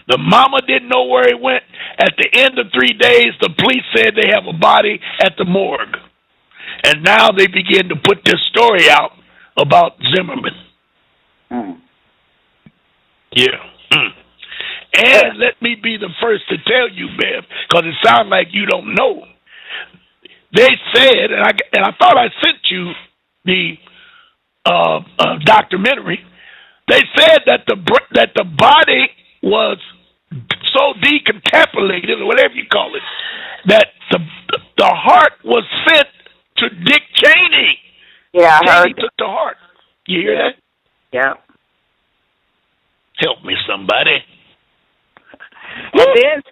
[SPEAKER 1] The mama didn't know where he went. At the end of 3 days, the police said they have a body at the morgue. And now they begin to put this story out about Zimmerman. Yeah. And let me be the first to tell you, Bev, because it sounds like you don't know. They said, and I thought I sent you the documentary. They said that the body was so decontaminated, or whatever you call it, that the heart was sent to Dick Cheney.
[SPEAKER 2] Yeah, I heard.
[SPEAKER 1] Cheney took the heart. You hear that?
[SPEAKER 2] Yeah.
[SPEAKER 1] Help me, somebody.
[SPEAKER 2] And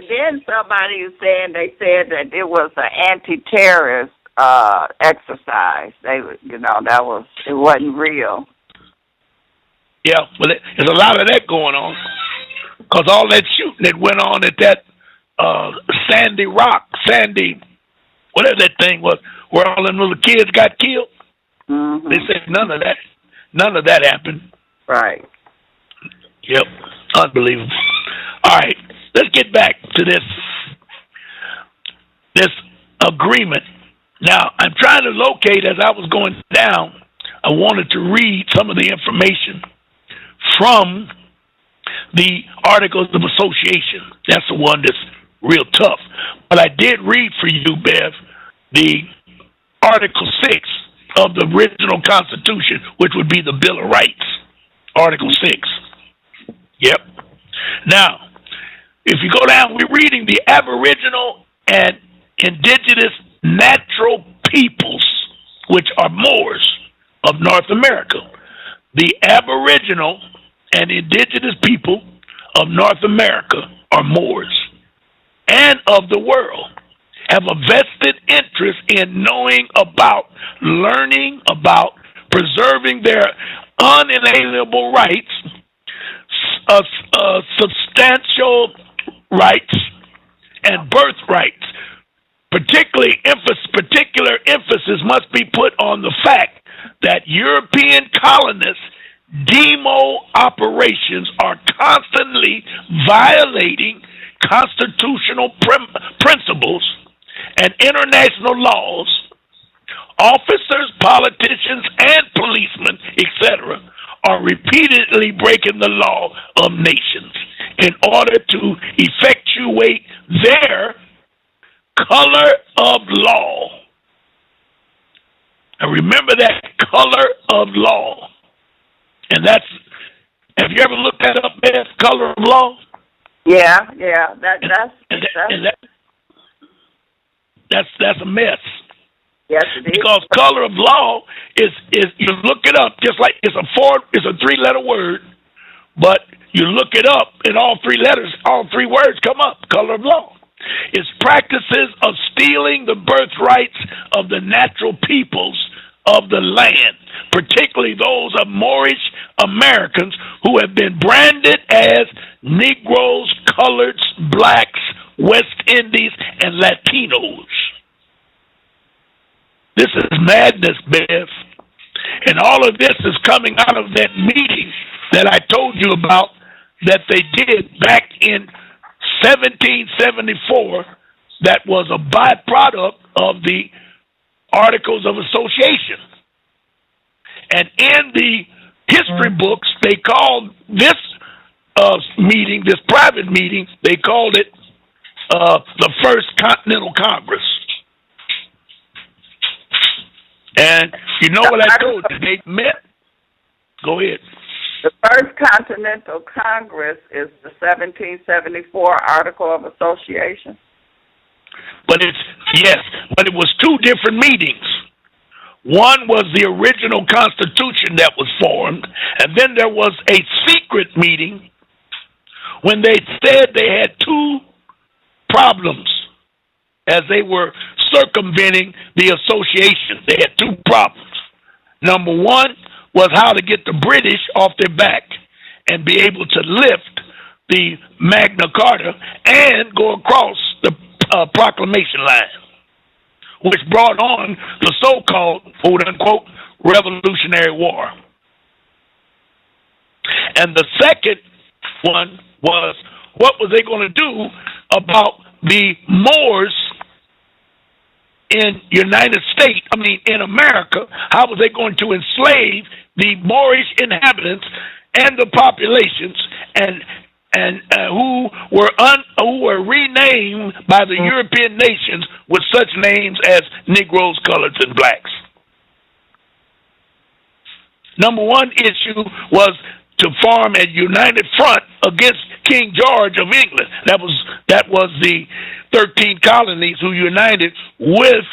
[SPEAKER 2] then somebody was saying they said that it was an anti-terrorist exercise. It wasn't real.
[SPEAKER 1] Yeah, well, there's a lot of that going on because all that shooting that went on at that Sandy, whatever that thing was, where all them little kids got killed. Mm-hmm. They said none of that happened.
[SPEAKER 2] Right.
[SPEAKER 1] Yep, unbelievable. All right, let's get back to this agreement. Now, I'm trying to locate, as I was going down, I wanted to read some of the information from the Articles of Association. That's the one that's real tough. But I did read for you, Bev, the Article 6 of the original Constitution, which would be the Bill of Rights. Article 6. Yep. Now, if you go down, we're reading the Aboriginal and Indigenous Natural Peoples, which are Moors of North America. The Aboriginal and Indigenous people of North America are Moors and of the world have a vested interest in knowing about, learning about, preserving their unalienable rights, substantial rights, and birthrights. Particular emphasis must be put on the fact that European colonists' demo operations are constantly violating constitutional principles and international laws. Officers, politicians, and policemen, etc., are are repeatedly breaking the law of nations in order to effectuate their color of law. And remember that color of law. And that's, have you ever looked that up, Beth? Color of law?
[SPEAKER 2] Yeah.
[SPEAKER 1] That's a mess.
[SPEAKER 2] Yes, it is.
[SPEAKER 1] Because color of law is you look it up just like it's a 3-letter word, but you look it up and all 3 words come up. Color of law. It's practices of stealing the birthrights of the natural peoples of the land, particularly those of Moorish Americans who have been branded as Negroes, coloreds, blacks, West Indies, and Latinos. This is madness, Bev. And all of this is coming out of that meeting that I told you about that they did back in 1774 that was a byproduct of the Articles of Association. And in the history books, they called this meeting, this private meeting, they called it the First Continental Congress. And you know what I told you? They met. Go ahead.
[SPEAKER 2] The First Continental Congress is the 1774 Article of Association.
[SPEAKER 1] But it was 2 different meetings. One was the original Constitution that was formed, and then there was a secret meeting when they said they had 2 problems as they were circumventing the association. They had 2 problems. Number 1 was how to get the British off their back and be able to lift the Magna Carta and go across the Proclamation line, which brought on the so-called, quote-unquote, Revolutionary War. And the second one was, what was they going to do about the Moors in in America? How was they going to enslave the Moorish inhabitants and the populations and who were renamed by the European nations with such names as Negroes, coloreds, and blacks? Number 1 issue was to form a united front against King George of England. That was the 13 colonies who united with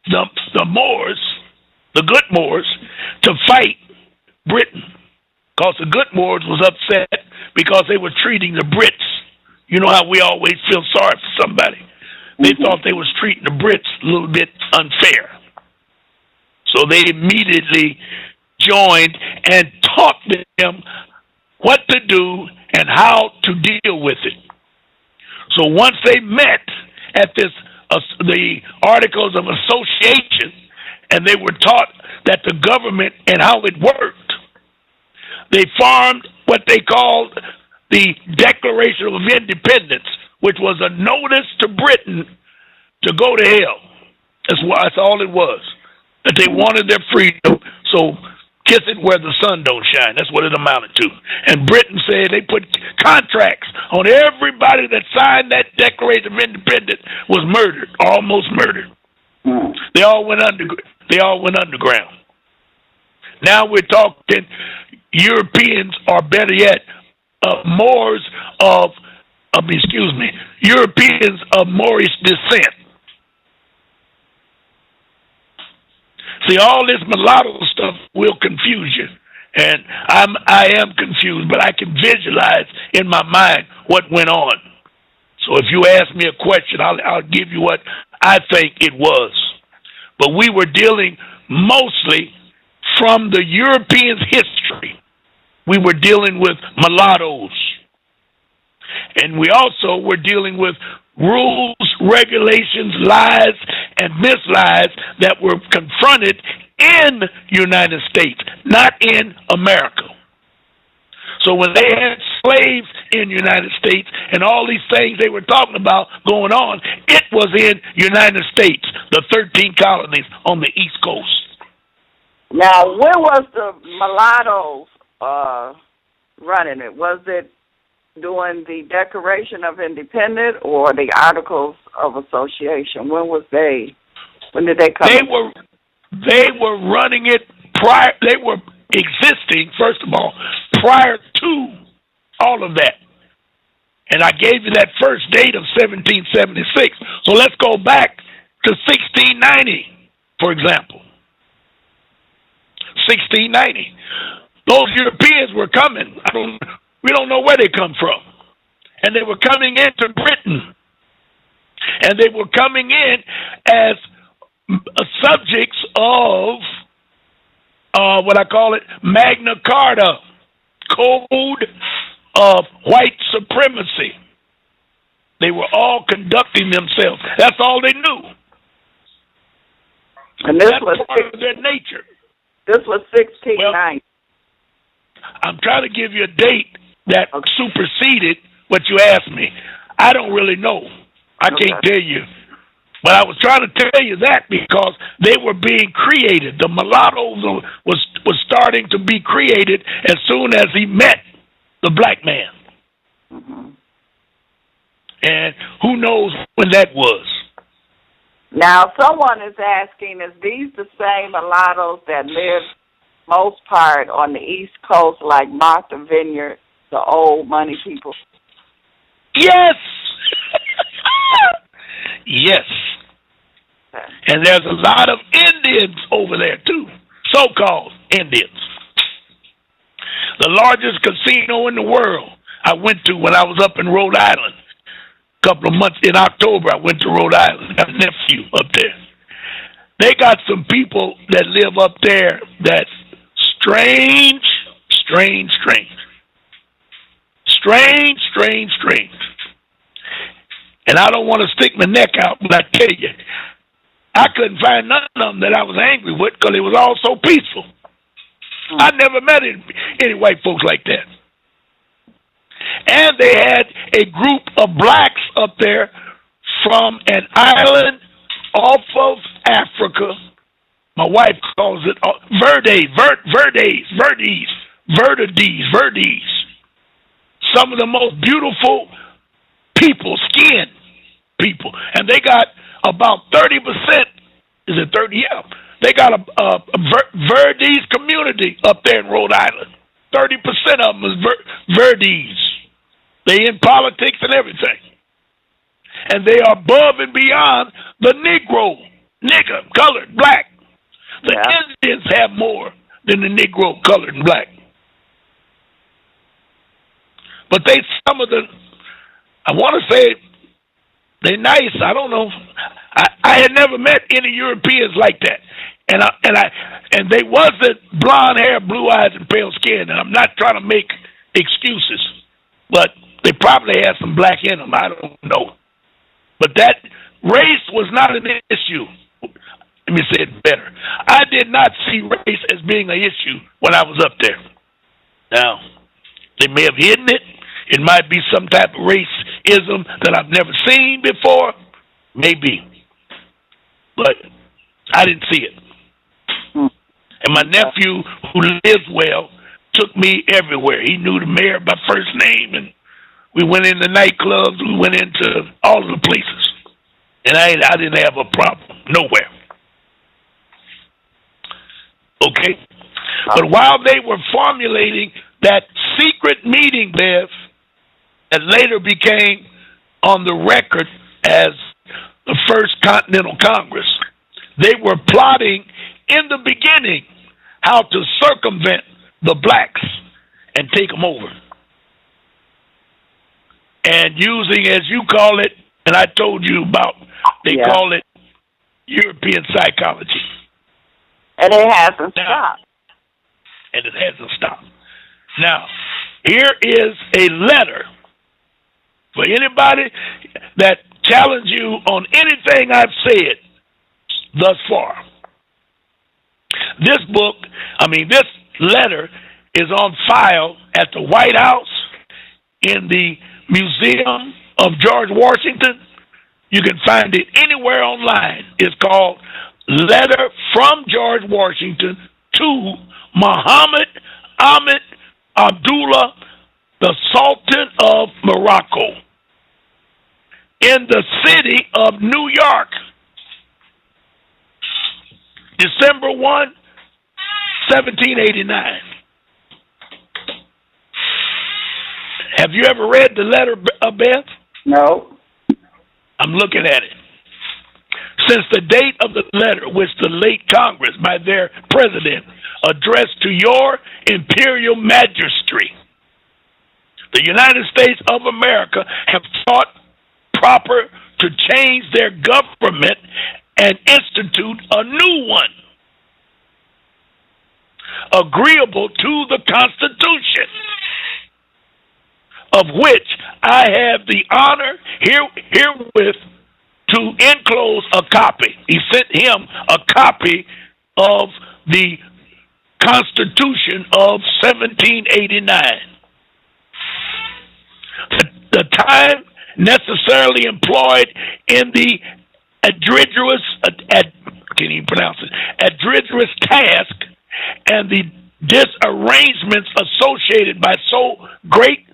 [SPEAKER 1] the Moors, the good Moors, to fight Britain. Because the good Moors was upset because they were treating the Brits. You know how we always feel sorry for somebody. They thought they was treating the Brits a little bit unfair. So they immediately joined and taught them what to do and how to deal with it. So once they met at the Articles of Association, and they were taught that the government and how it worked, they formed what they called the Declaration of Independence, which was a notice to Britain to go to hell. That's all it was. That they wanted their freedom, so kiss it where the sun don't shine. That's what it amounted to. And Britain said they put contracts on everybody that signed that Declaration of Independence was murdered, almost murdered. They all went underground. Now we're talking Europeans, or better yet, Europeans of Moorish descent. See, all this mulatto stuff will confuse you, and I am confused, but I can visualize in my mind what went on. So if you ask me a question, I'll give you what I think it was. But we were dealing mostly from the Europeans' history. We were dealing with mulattoes. And we also were dealing with rules, regulations, lies, and mislies that were confronted in the United States, not in America. So when they had slaves in the United States and all these things they were talking about going on, it was in United States, the 13 colonies on the East Coast.
[SPEAKER 2] Now, where was the mulattoes running it? Was it during the Declaration of Independence or the Articles of Association? When did they come?
[SPEAKER 1] They were running it prior. They were existing, first of all, prior to all of that. And I gave you that first date of 1776. So let's go back to 1690, for example. 1690. Those Europeans were coming. We don't know where they come from. And they were coming into Britain. And they were coming in as subjects of what I call it, Magna Carta, code of white supremacy. They were all conducting themselves. That's all they knew.
[SPEAKER 2] And this was
[SPEAKER 1] part of their nature.
[SPEAKER 2] This was 1690. Well,
[SPEAKER 1] I'm trying to give you a date that superseded what you asked me. I don't really know. I can't tell you. But I was trying to tell you that because they were being created. The mulatto was starting to be created as soon as he met the black man.
[SPEAKER 2] Mm-hmm.
[SPEAKER 1] And who knows when that was.
[SPEAKER 2] Now, someone is asking, is these the same mulattoes that live most part on the East Coast, like Martha Vineyard, the old money people?
[SPEAKER 1] Yes! Yes.
[SPEAKER 2] Okay.
[SPEAKER 1] And there's a lot of Indians over there, too. So-called Indians. The largest casino in the world I went to when I was up in Rhode Island. A couple of months in October, I went to Rhode Island. Got a nephew up there. They got some people that live up there that's strange. And I don't want to stick my neck out, but I tell you, I couldn't find none of them that I was angry with because it was all so peaceful. I never met any white folks like that. And they had a group of blacks up there from an island off of Africa. My wife calls it Verdes. Some of the most beautiful skin people. And they got about 30%. Is it 30? Yeah. They got a Verdes community up there in Rhode Island. 30% of them is Verdes. They in politics and everything. And they are above and beyond the nigger, colored, black. The Indians have more than the Negro, colored, and black. But I want to say they're nice. I don't know. I had never met any Europeans like that. And they wasn't blonde hair, blue eyes, and pale skin. And I'm not trying to make excuses, but they probably had some black in them. I don't know. But that race was not an issue. Let me say it better. I did not see race as being an issue when I was up there. Now, they may have hidden it. It might be some type of racism that I've never seen before. Maybe. But I didn't see it. And my nephew, who lives well, took me everywhere. He knew the mayor by first name, and we went into nightclubs. We went into all of the places. And I didn't have a problem. Nowhere. Okay? But while they were formulating that secret meeting, Bev, that later became on the record as the First Continental Congress, they were plotting in the beginning how to circumvent the blacks and take them over. And using, as you call it, and I told you about, they call it European psychology.
[SPEAKER 2] And it hasn't stopped.
[SPEAKER 1] And it hasn't stopped. Now, here is a letter for anybody that challenge you on anything I've said thus far. This letter is on file at the White House, in the Museum of George Washington. You can find it anywhere online. It's called Letter from George Washington to Muhammad Ahmed Abdullah, the Sultan of Morocco, in the city of New York, December 1, 1789. Have you ever read the letter, Beth?
[SPEAKER 2] No.
[SPEAKER 1] I'm looking at it. Since the date of the letter which the late Congress, by their president, addressed to your imperial majesty, the United States of America have thought proper to change their government and institute a new one, agreeable to the Constitution, of which I have the honor herewith to enclose a copy. He sent him a copy of the Constitution of 1789. The time necessarily employed in the adridgerous task and the disarrangements associated by so great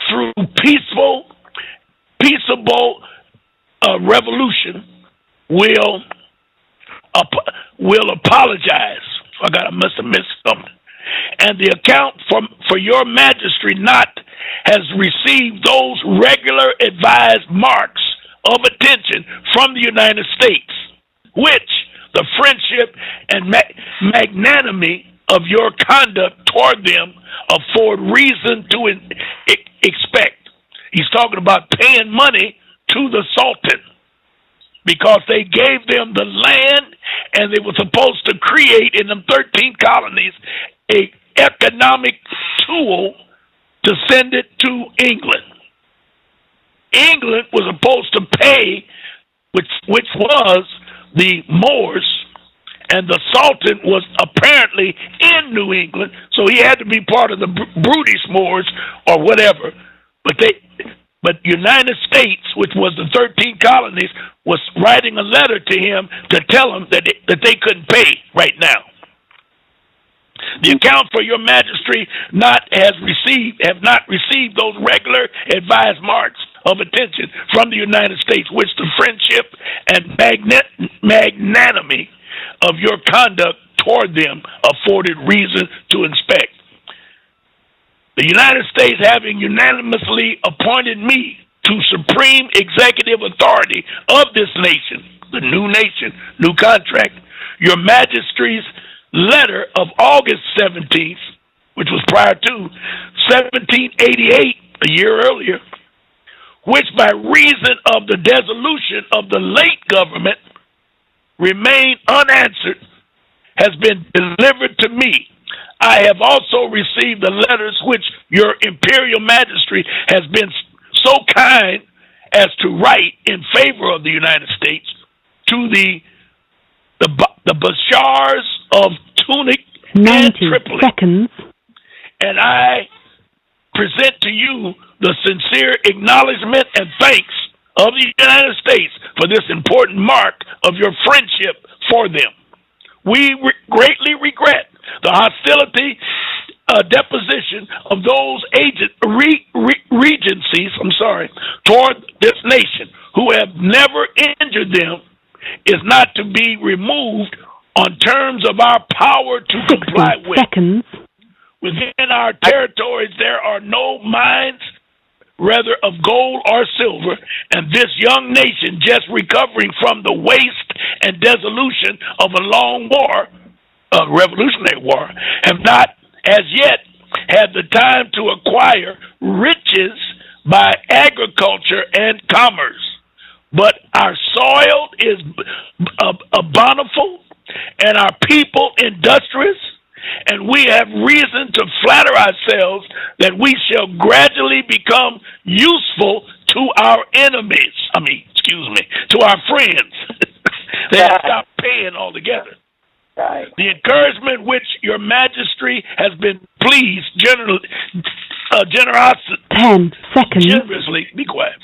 [SPEAKER 1] through peaceable revolution will apologize. I must have missed something. And the account for your majesty not has received those regular advised marks of attention from the United States, which the friendship and magnanimity of your conduct toward them afford reason to expect. He's talking about paying money to the Sultan because they gave them the land and they were supposed to create in them 13 colonies a economic tool to send it to England. England was supposed to pay, which was the Moors, and the Sultan was apparently in New England, so he had to be part of the British Moors or whatever. But United States, which was the 13 colonies, was writing a letter to him to tell him that they couldn't pay right now. The account for your majesty have not received those regular advised marks of attention from the United States, which the friendship and magnanimity of your conduct toward them afforded reason to inspect. The United States having unanimously appointed me to supreme executive authority of this nation, the new nation, new contract, your majesty's letter of August 17th, which was prior to 1788, a year earlier, which by reason of the dissolution of the late government remained unanswered, has been delivered to me. I have also received the letters which your imperial majesty has been so kind as to write in favor of the United States to the Bashars of Tunis and Tripoli. Seconds. And I present to you the sincere acknowledgement and thanks of the United States for this important mark of your friendship for them. We greatly regret the hostility deposition of those regencies toward this nation who have never injured them is not to be removed on terms of our power to comply with. Seconds. Within our territories there are no mines, rather of gold or silver, and this young nation, just recovering from the waste and dissolution of a long war, a revolutionary war, have not as yet had the time to acquire riches by agriculture and commerce. But our soil is bountiful and our people industrious, and we have reason to flatter ourselves that we shall gradually become useful to our enemies. To our friends. They have stopped paying altogether.
[SPEAKER 2] Right.
[SPEAKER 1] The encouragement which your majesty has been pleased generously, be quiet,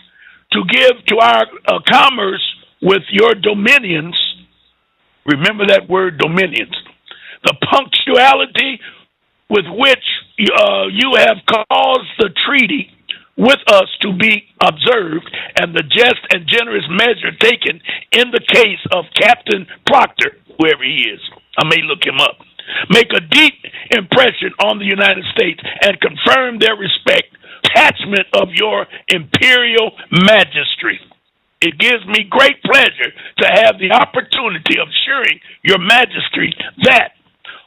[SPEAKER 1] to give to our commerce with your dominions. Remember that word, dominions. The punctuality with which you have caused the treaty with us to be observed, and the just and generous measure taken in the case of Captain Proctor, whoever he is, I may look him up, make a deep impression on the United States and confirm their respect, attachment of your imperial majesty. It gives me great pleasure to have the opportunity of assuring your majesty that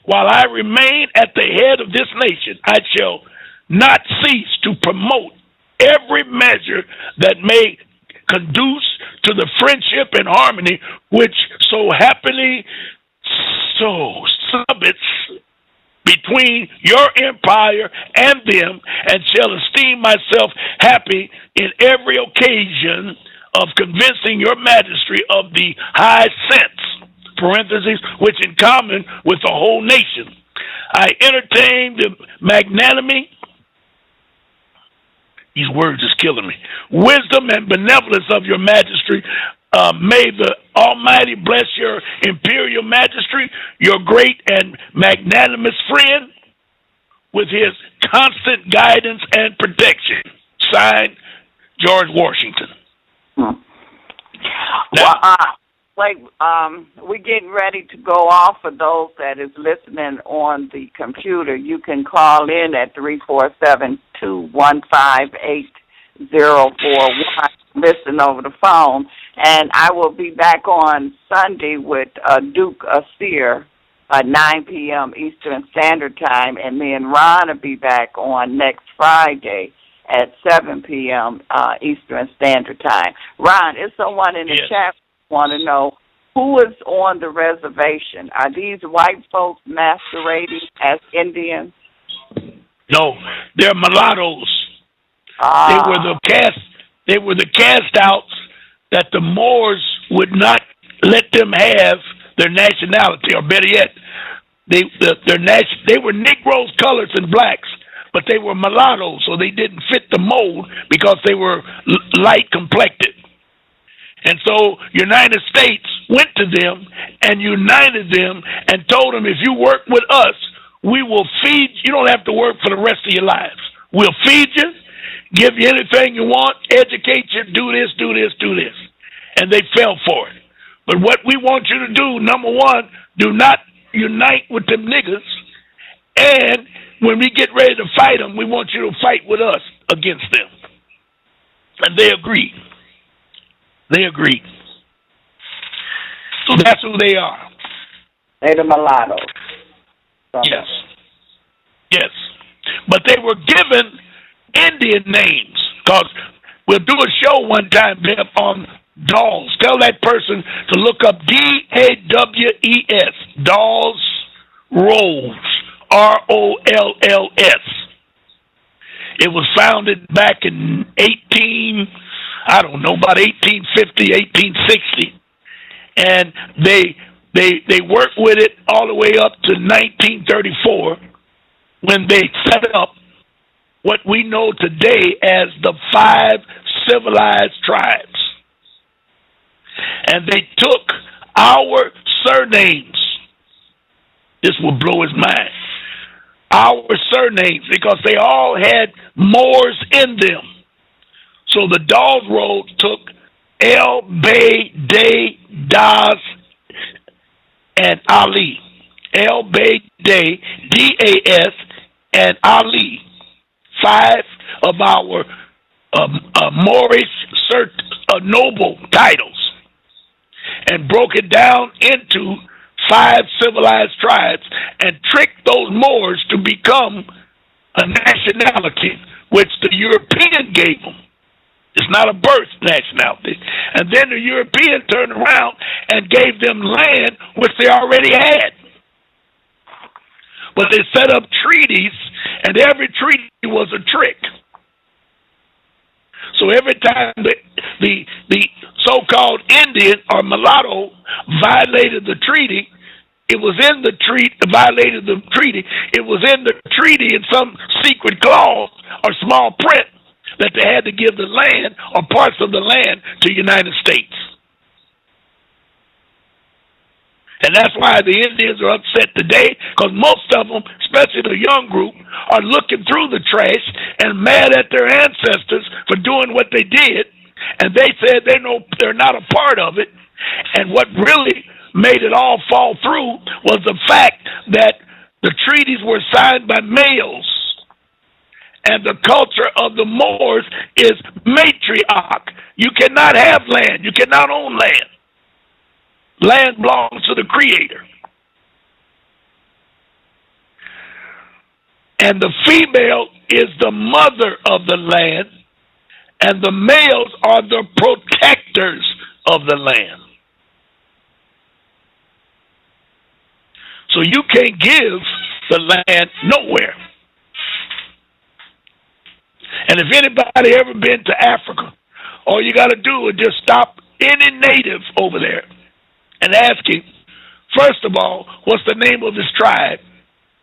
[SPEAKER 1] while I remain at the head of this nation, I shall not cease to promote every measure that may conduce to the friendship and harmony which so happily subsits between your empire and them, and shall esteem myself happy in every occasion of convincing your majesty of the high sense, parentheses, which in common with the whole nation, I entertain the magnanimity, these words is killing me, wisdom and benevolence of your majesty. May the Almighty bless your imperial majesty, your great and magnanimous friend, with his constant guidance and protection. Signed, George Washington.
[SPEAKER 2] Now, wait, we're getting ready to go off. For those that is listening on the computer, you can call in at 347-215-8041. Listen over the phone. And I will be back on Sunday with Duke Asir at 9 p.m. Eastern Standard Time. And me and Ron will be back on next Friday at 7 p.m. Eastern Standard Time. Ron, is someone in the chat want to know who is on the reservation? Are these white folks masquerading as Indians?
[SPEAKER 1] No, they're mulattoes. They were the cast outs that the Moors would not let them have their nationality, or better yet, they were Negroes, colors, and blacks, but they were mulattoes, so they didn't fit the mold because they were light complected. And so United States went to them and united them and told them, if you work with us, we will feed you. You don't have to work for the rest of your lives. We'll feed you, give you anything you want, educate you, do this, do this, do this. And they fell for it. But what we want you to do, number one, do not unite with them niggas. And when we get ready to fight them, we want you to fight with us against them. And they agreed. They agreed. So that's who they are.
[SPEAKER 2] They're the mulattoes.
[SPEAKER 1] Yes. Yes. But they were given Indian names, because we'll do a show one time, Bev, on dolls. Tell that person to look up DAWES, Dolls Rolls, ROLLS. It was founded back in about 1850, 1860. And they worked with it all the way up to 1934, when they set up what we know today as the 5 civilized tribes. And they took our surnames. This will blow his mind. Our surnames, because they all had Moors in them. So the Dolls Roll took El, Bey, Day, Das, and Ali. El, Bey, Day, DAS, and Ali. 5 of our Moorish noble titles, and broke it down into 5 civilized tribes and tricked those Moors to become a nationality which the European gave them. It's not a birth nationality. And then the European turned around and gave them land which they already had. But they set up treaties, and every treaty was a trick. So every time the so-called Indian or mulatto violated the treaty, it was in the treaty, violated the treaty, it was in the treaty in some secret clause or small print that they had to give the land or parts of the land to the United States. And that's why the Indians are upset today, because most of them, especially the young group, are looking through the trash and mad at their ancestors for doing what they did, and they said they're not a part of it. And what really made it all fall through was the fact that the treaties were signed by males, and the culture of the Moors is matriarch. You cannot have land. You cannot own land. Land belongs to the Creator. And the female is the mother of the land, and the males are the protectors of the land. So you can't give the land nowhere. And if anybody ever been to Africa, all you got to do is just stop any native over there and ask him, first of all, what's the name of his tribe?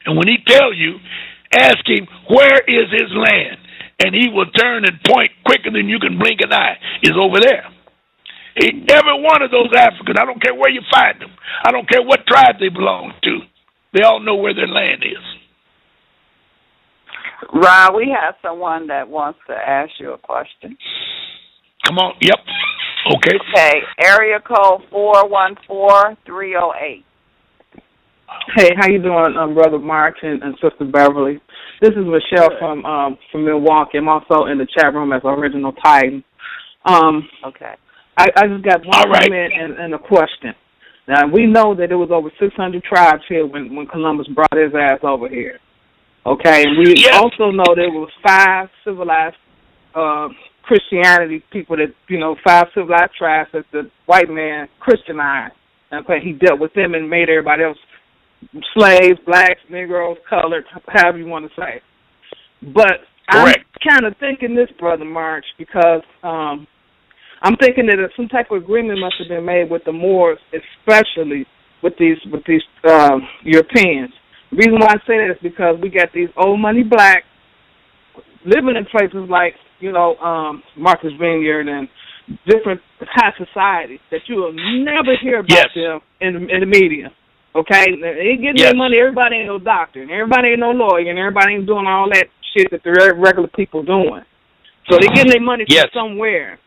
[SPEAKER 1] And when he tell you, ask him, where is his land? And he will turn and point quicker than you can blink an eye. Is over there. Every one of those Africans, I don't care where you find them, I don't care what tribe they belong to, they all know where their land is.
[SPEAKER 2] Ron, we have someone that wants to ask you a question.
[SPEAKER 1] Come on. Yep. Okay.
[SPEAKER 2] Okay. Area code 414-308.
[SPEAKER 3] Hey, how you doing, Brother Martin and Sister Beverly? This is Michelle from Milwaukee. I'm also in the chat room as Original Titan.
[SPEAKER 2] Okay.
[SPEAKER 3] I just got one comment and a question. Now, we know that there was over 600 tribes here when Columbus brought his ass over here. Okay, and we also know there was 5 civilized Christianity people that, 5 civilized tribes that the white man Christianized. Okay, he dealt with them and made everybody else slaves, blacks, Negroes, colored, however you want to say. But I'm kind of thinking this, Brother March, because I'm thinking that some type of agreement must have been made with the Moors, especially with these Europeans. The reason why I say that is because we got these old money blacks living in places like, Martha's Vineyard and different high societies that you will never hear about them in the media. Okay? They ain't getting their money. Everybody ain't no doctor, and everybody ain't no lawyer, and everybody ain't doing all that shit that the regular people doing. So they're getting their money from somewhere.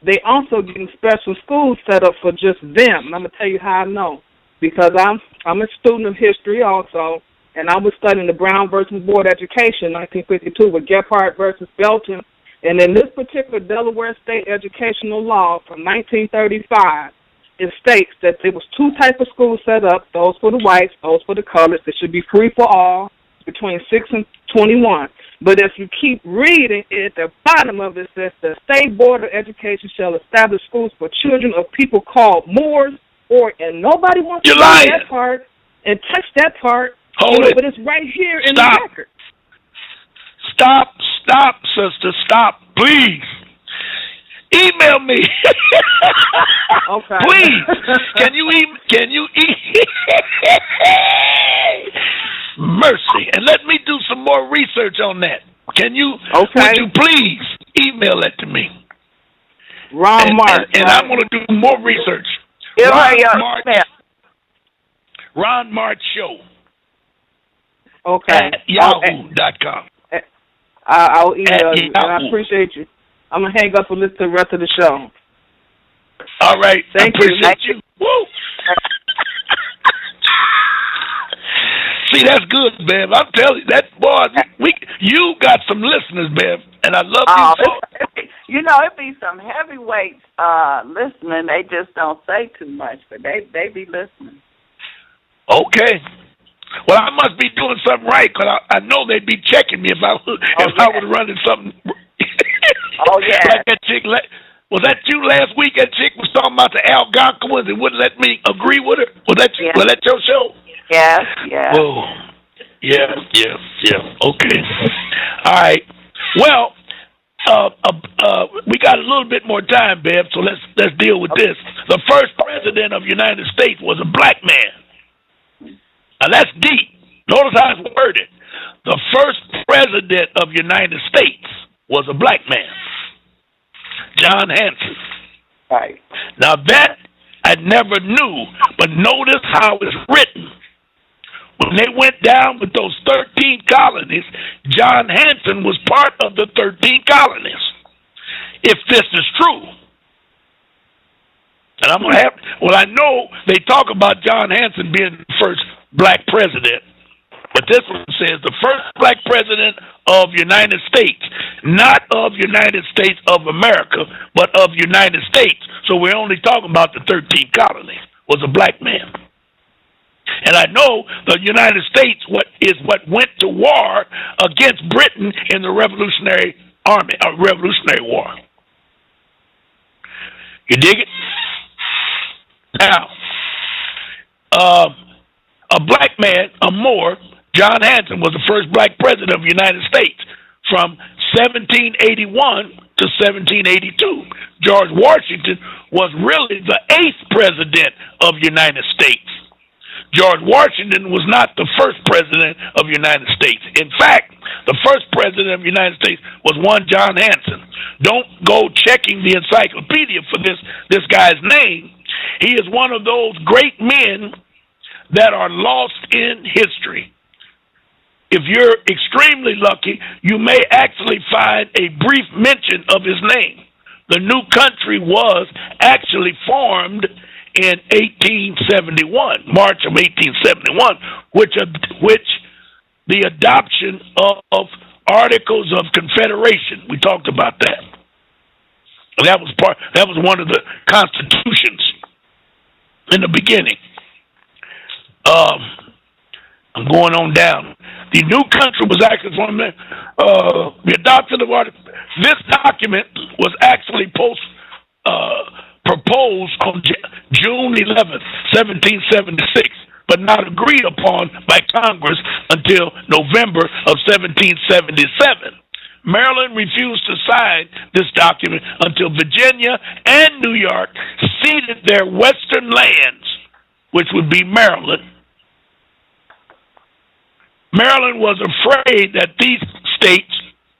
[SPEAKER 3] They also getting special schools set up for just them. And I'm going to tell you how I know. Because I'm a student of history also, and I was studying the Brown versus Board Education, 1952, with Gephardt versus Belton. And in this particular Delaware State educational law from 1935, it states that there was 2 types of schools set up, those for the whites, those for the coloreds. It should be free for all, between 6 and 21. But if you keep reading, at the bottom of it says the State Board of Education shall establish schools for children of people called Moors, and nobody wants to read that part and touch that part.
[SPEAKER 1] Hold it.
[SPEAKER 3] But it's right here in the record.
[SPEAKER 1] Stop, sister, stop, please. Email me.
[SPEAKER 3] Okay.
[SPEAKER 1] Please. Can you mercy, and let me do some more research on that. Can you? Okay. Would you please email that to me?
[SPEAKER 3] Ron March.
[SPEAKER 1] And I'm going to do more research. Ron March Show.
[SPEAKER 3] Okay.
[SPEAKER 1] At yahoo.com.
[SPEAKER 3] I'll email you, and I appreciate you. I'm going to hang up and listen to the rest of the show.
[SPEAKER 1] All right.
[SPEAKER 3] Thank
[SPEAKER 1] you. Woo. See, that's good, Bev. I'm telling you, that boy, you got some listeners, Bev, and I love you.
[SPEAKER 2] It be some heavyweights listening. They just don't say too much, but they be listening.
[SPEAKER 1] Okay. Well, I must be doing something right, because I know they'd be checking me if I was running something. Like that chick. Was that you last week? That chick was talking about the Algonquins and wouldn't let me agree with her. Was that you? Was that your show?
[SPEAKER 2] Yes.
[SPEAKER 1] Whoa. Yeah. Okay. All right. Well, we got a little bit more time, Bev. So let's deal with this. The first president of the United States was a black man. Now that's deep. Notice how it's worded. The first president of the United States was a black man, John Hansen.
[SPEAKER 2] Right.
[SPEAKER 1] Now that I never knew, but notice how it's written. When they went down with those 13 colonies, John Hansen was part of the 13 colonies. If this is true, and I'm going to have, well, I know they talk about John Hansen being the first black president, but this one says the first black president of United States, not of United States of America, but of United States. So we're only talking about the 13 colonies, was a black man. And I know the United States what went to war against Britain in the Revolutionary Army, Revolutionary War. You dig it? Now, a black man, a Moor, John Hansen, was the first black president of the United States from 1781 to 1782. George Washington was really the 8th president of the United States. George Washington was not the first president of the United States. In fact, the first president of the United States was one John Hansen. Don't go checking the encyclopedia for this guy's name. He is one of those great men that are lost in history. If you're extremely lucky, you may actually find a brief mention of his name. The new country was actually formed in 1871, March of 1871, which the adoption of Articles of Confederation. We talked about that. That was one of the constitutions in the beginning. I'm going on down. The new country was actually from the adoption of Article. This document was actually proposed on June 11th, 1776, but not agreed upon by Congress until November of 1777. Maryland refused to sign this document until Virginia and New York ceded their western lands, which would be Maryland. Maryland was afraid that these states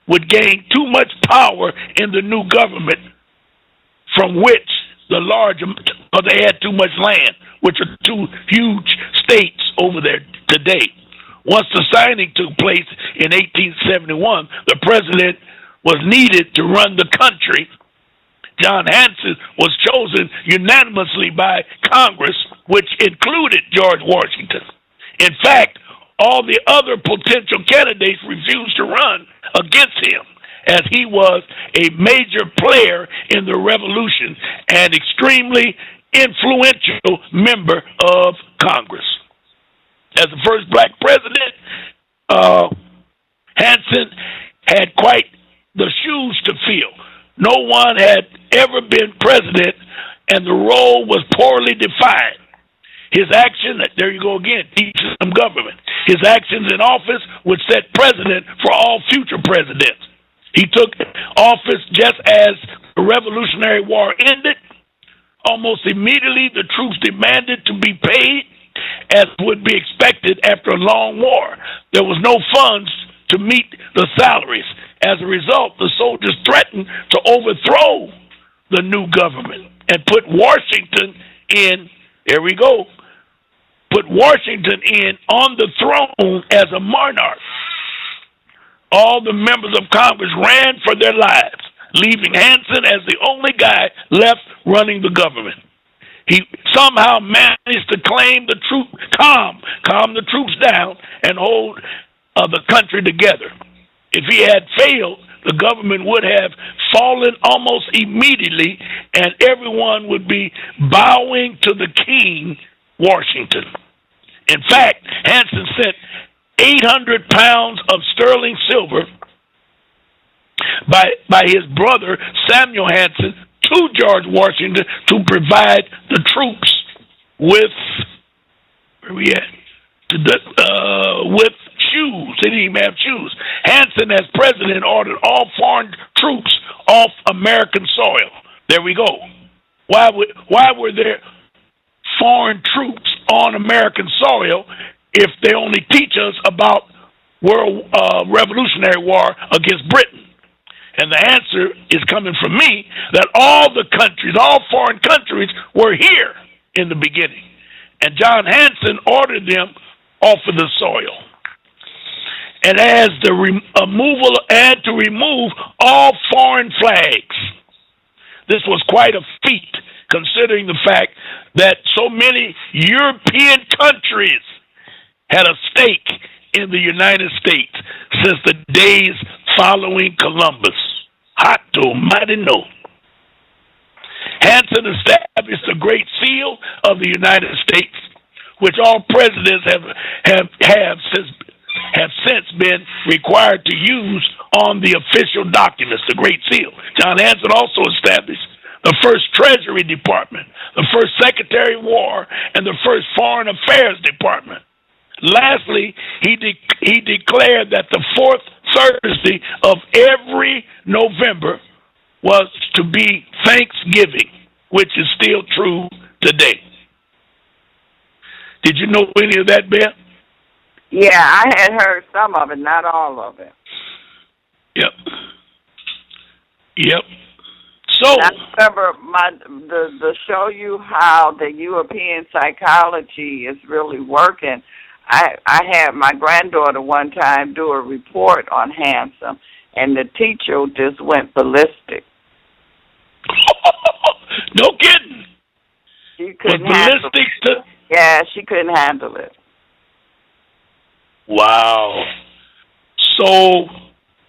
[SPEAKER 1] would gain too much power in the new government, from which but they had too much land, which are two huge states over there today. Once the signing took place in 1871, the president was needed to run the country. John Hansen was chosen unanimously by Congress, which included George Washington. In fact, all the other potential candidates refused to run against him, as he was a major player in the revolution and extremely influential member of Congress. As the first black president, Hansen had quite the shoes to fill. No one had ever been president, and the role was poorly defined. His action, there you go again, teaching some government. His actions in office would set precedent for all future presidents. He took office just as the Revolutionary War ended. Almost immediately, the troops demanded to be paid, as would be expected after a long war. There was no funds to meet the salaries. As a result, the soldiers threatened to overthrow the new government and put Washington in, there we go, put Washington in on the throne as a monarch. All the members of Congress ran for their lives, leaving Hansen as the only guy left running the government. He somehow managed to calm the troops down and hold the country together. If he had failed, the government would have fallen almost immediately, and everyone would be bowing to the king, Washington. In fact, Hansen sent 800 pounds of sterling silver by his brother Samuel Hansen to George Washington to provide the troops with with shoes. They didn't even have shoes. Hansen, as president, ordered all foreign troops off American soil. There we go. Why were there foreign troops on American soil if they only teach us about Revolutionary War against Britain? And the answer is coming from me, that all the countries, all foreign countries, were here in the beginning. And John Hansen ordered them off of the soil. And as the removal and to remove all foreign flags. This was quite a feat, considering the fact that so many European countries had a stake in the United States since the days following Columbus. Hot to mighty no. Hansen established the Great Seal of the United States, which all presidents have since been required to use on the official documents, the Great Seal. John Hansen also established the first Treasury Department, the first Secretary of War, and the first Foreign Affairs Department. Lastly, he declared that the fourth Thursday of every November was to be Thanksgiving, which is still true today. Did you know any of that, Beth?
[SPEAKER 2] Yeah, I had heard some of it, not all of it.
[SPEAKER 1] Yep. So
[SPEAKER 2] I remember to show you how the European psychology is really working. I had my granddaughter one time do a report on Hansen, and the teacher just went ballistic.
[SPEAKER 1] No kidding.
[SPEAKER 2] She couldn't handle it. Yeah, she couldn't handle it.
[SPEAKER 1] Wow. So,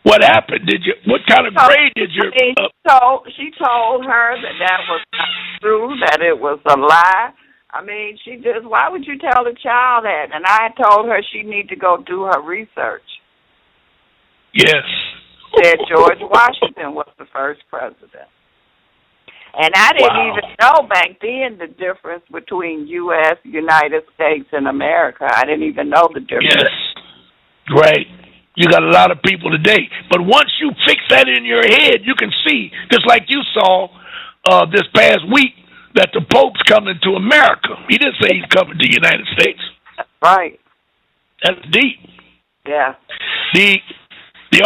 [SPEAKER 1] what happened? What kind of grade did you?
[SPEAKER 2] She told her that was not true, that it was a lie. I mean, why would you tell a child that? And I told her she need to go do her research.
[SPEAKER 1] Yes.
[SPEAKER 2] Said George Washington was the first president. And I didn't even know back then the difference between U.S., United States, and America. I didn't even know the difference.
[SPEAKER 1] Yes. Right. You got a lot of people today. But once you fix that in your head, you can see, just like you saw this past week, that the Pope's coming to America. He didn't say he's coming to the United States.
[SPEAKER 2] Right.
[SPEAKER 1] That's deep.
[SPEAKER 2] Yeah.
[SPEAKER 1] The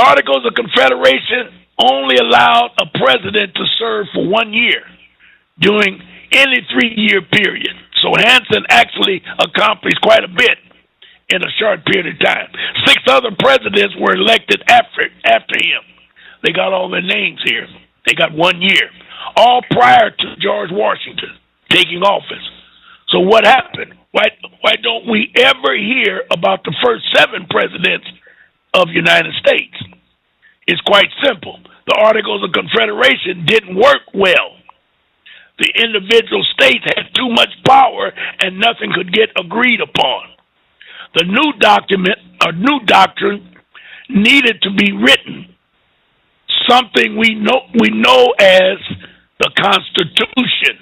[SPEAKER 1] Articles of Confederation only allowed a president to serve for 1 year during any 3-year period. So Hansen actually accomplished quite a bit in a short period of time. 6 other presidents were elected after him. They got all their names here. They got 1 year, all prior to George Washington taking office. So what happened? Why don't we ever hear about the first 7 presidents of the United States? It's quite simple. The Articles of Confederation didn't work well. The individual states had too much power and nothing could get agreed upon. The new doctrine needed to be written, something we know as the Constitution.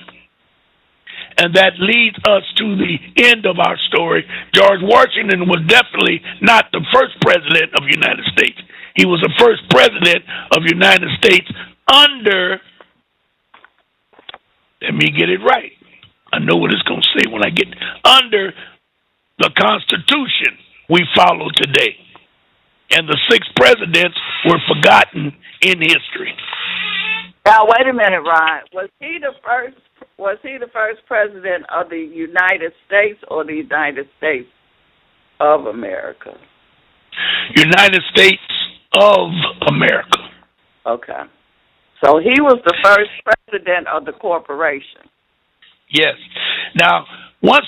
[SPEAKER 1] And that leads us to the end of our story. George Washington was definitely not the first president of the United States. He was the first president of the United States under, let me get it right. I know what it's going to say when I get under the Constitution we follow today. And the 6 presidents were forgotten in history.
[SPEAKER 2] Now, wait a minute, Ron. Was he the first president of the United States or the United States of America?
[SPEAKER 1] United States of America.
[SPEAKER 2] Okay. So he was the first president of the corporation.
[SPEAKER 1] Yes. Now, once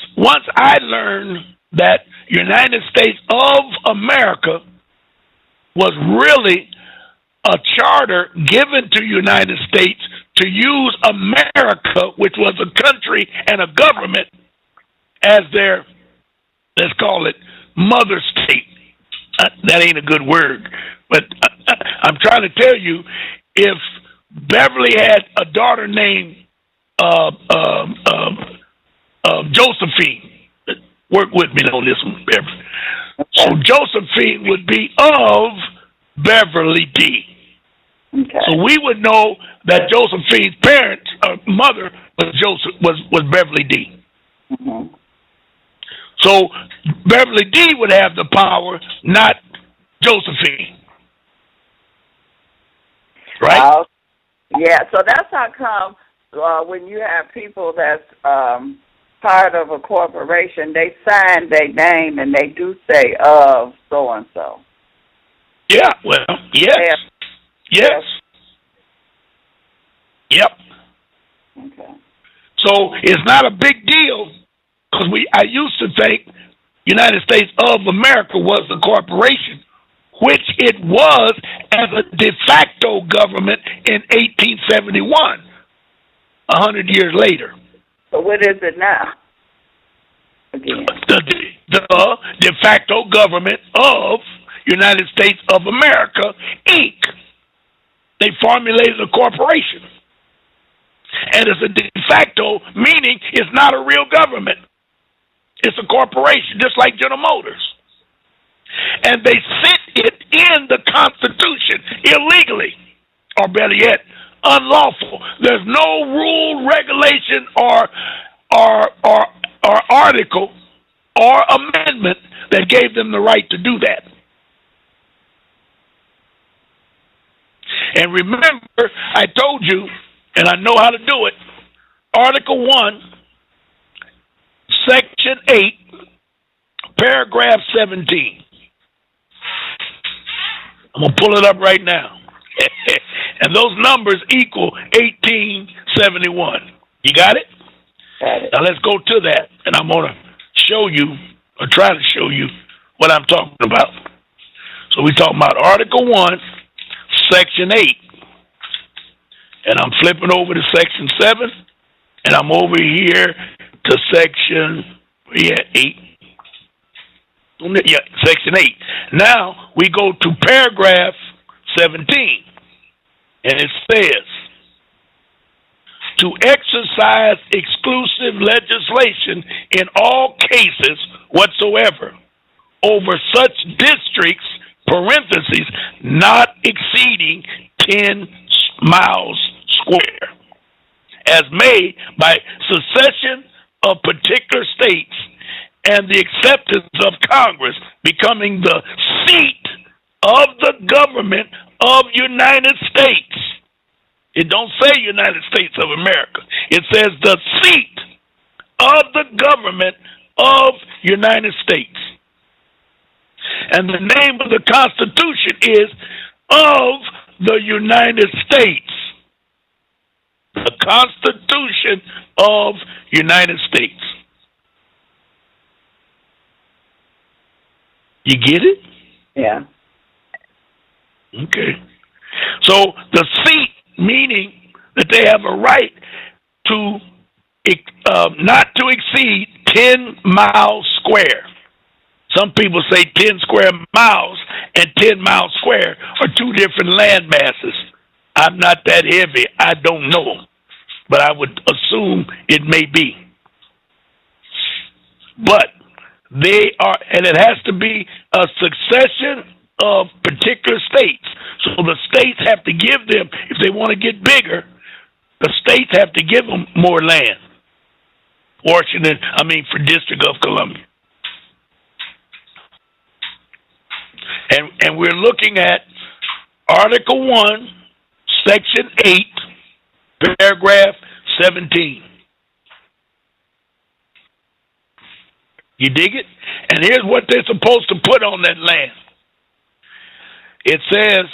[SPEAKER 1] I learned that United States of America was really a charter given to United States to use America, which was a country and a government, as their, let's call it, mother state. That ain't a good word, but I'm trying to tell you, if Beverly had a daughter named Josephine, work with me on this one, Beverly. So Josephine would be of Beverly D.
[SPEAKER 2] Okay.
[SPEAKER 1] So we would know that Josephine's parents, mother, was Beverly D.
[SPEAKER 2] Mm-hmm.
[SPEAKER 1] So Beverly D would have the power, not Josephine. Right?
[SPEAKER 2] Yeah, so that's how come when you have people that's part of a corporation, they sign their name and they do say of so and so.
[SPEAKER 1] Yeah, well, yes. Yes. Yep.
[SPEAKER 2] Okay.
[SPEAKER 1] So it's not a big deal because I used to think United States of America was the corporation, which it was as a de facto government in 1871, 100 years later.
[SPEAKER 2] So what is it now? Again.
[SPEAKER 1] The de facto government of United States of America, Inc. They formulated a corporation. And it's a de facto, meaning it's not a real government. It's a corporation, just like General Motors. And they sit it in the Constitution illegally, or better yet, unlawful. There's no rule, regulation, or article or amendment that gave them the right to do that. And remember, I told you, and I know how to do it, Article 1, Section 8, Paragraph 17. I'm going to pull it up right now. And those numbers equal 1871. You got it?
[SPEAKER 2] Got it.
[SPEAKER 1] Now let's go to that, and I'm going to show you, or try to show you, what I'm talking about. So we're talking about Article 1, Section 8. And I'm flipping over to Section 7, and I'm over here to Section 8. Yeah, Section 8. Now we go to Paragraph 17, and it says, to exercise exclusive legislation in all cases whatsoever over such districts, parentheses, not exceeding 10 miles square, as made by secession of particular states and the acceptance of Congress becoming the seat of the government of United States. It don't say United States of America. It says the seat of the government of United States. And the name of the Constitution is of the United States. The Constitution of United States. You get it?
[SPEAKER 2] Yeah.
[SPEAKER 1] Okay. So the seat, meaning that they have a right to not to exceed 10 miles square. Some people say 10 square miles and 10 miles square are two different land masses. I'm not that heavy. I don't know. But I would assume it may be. But they are, and it has to be a succession of particular states. So the states have to give them, if they want to get bigger, the states have to give them more land. For District of Columbia. And we're looking at Article 1, Section 8, Paragraph 17. You dig it? And here's what they're supposed to put on that land. It says,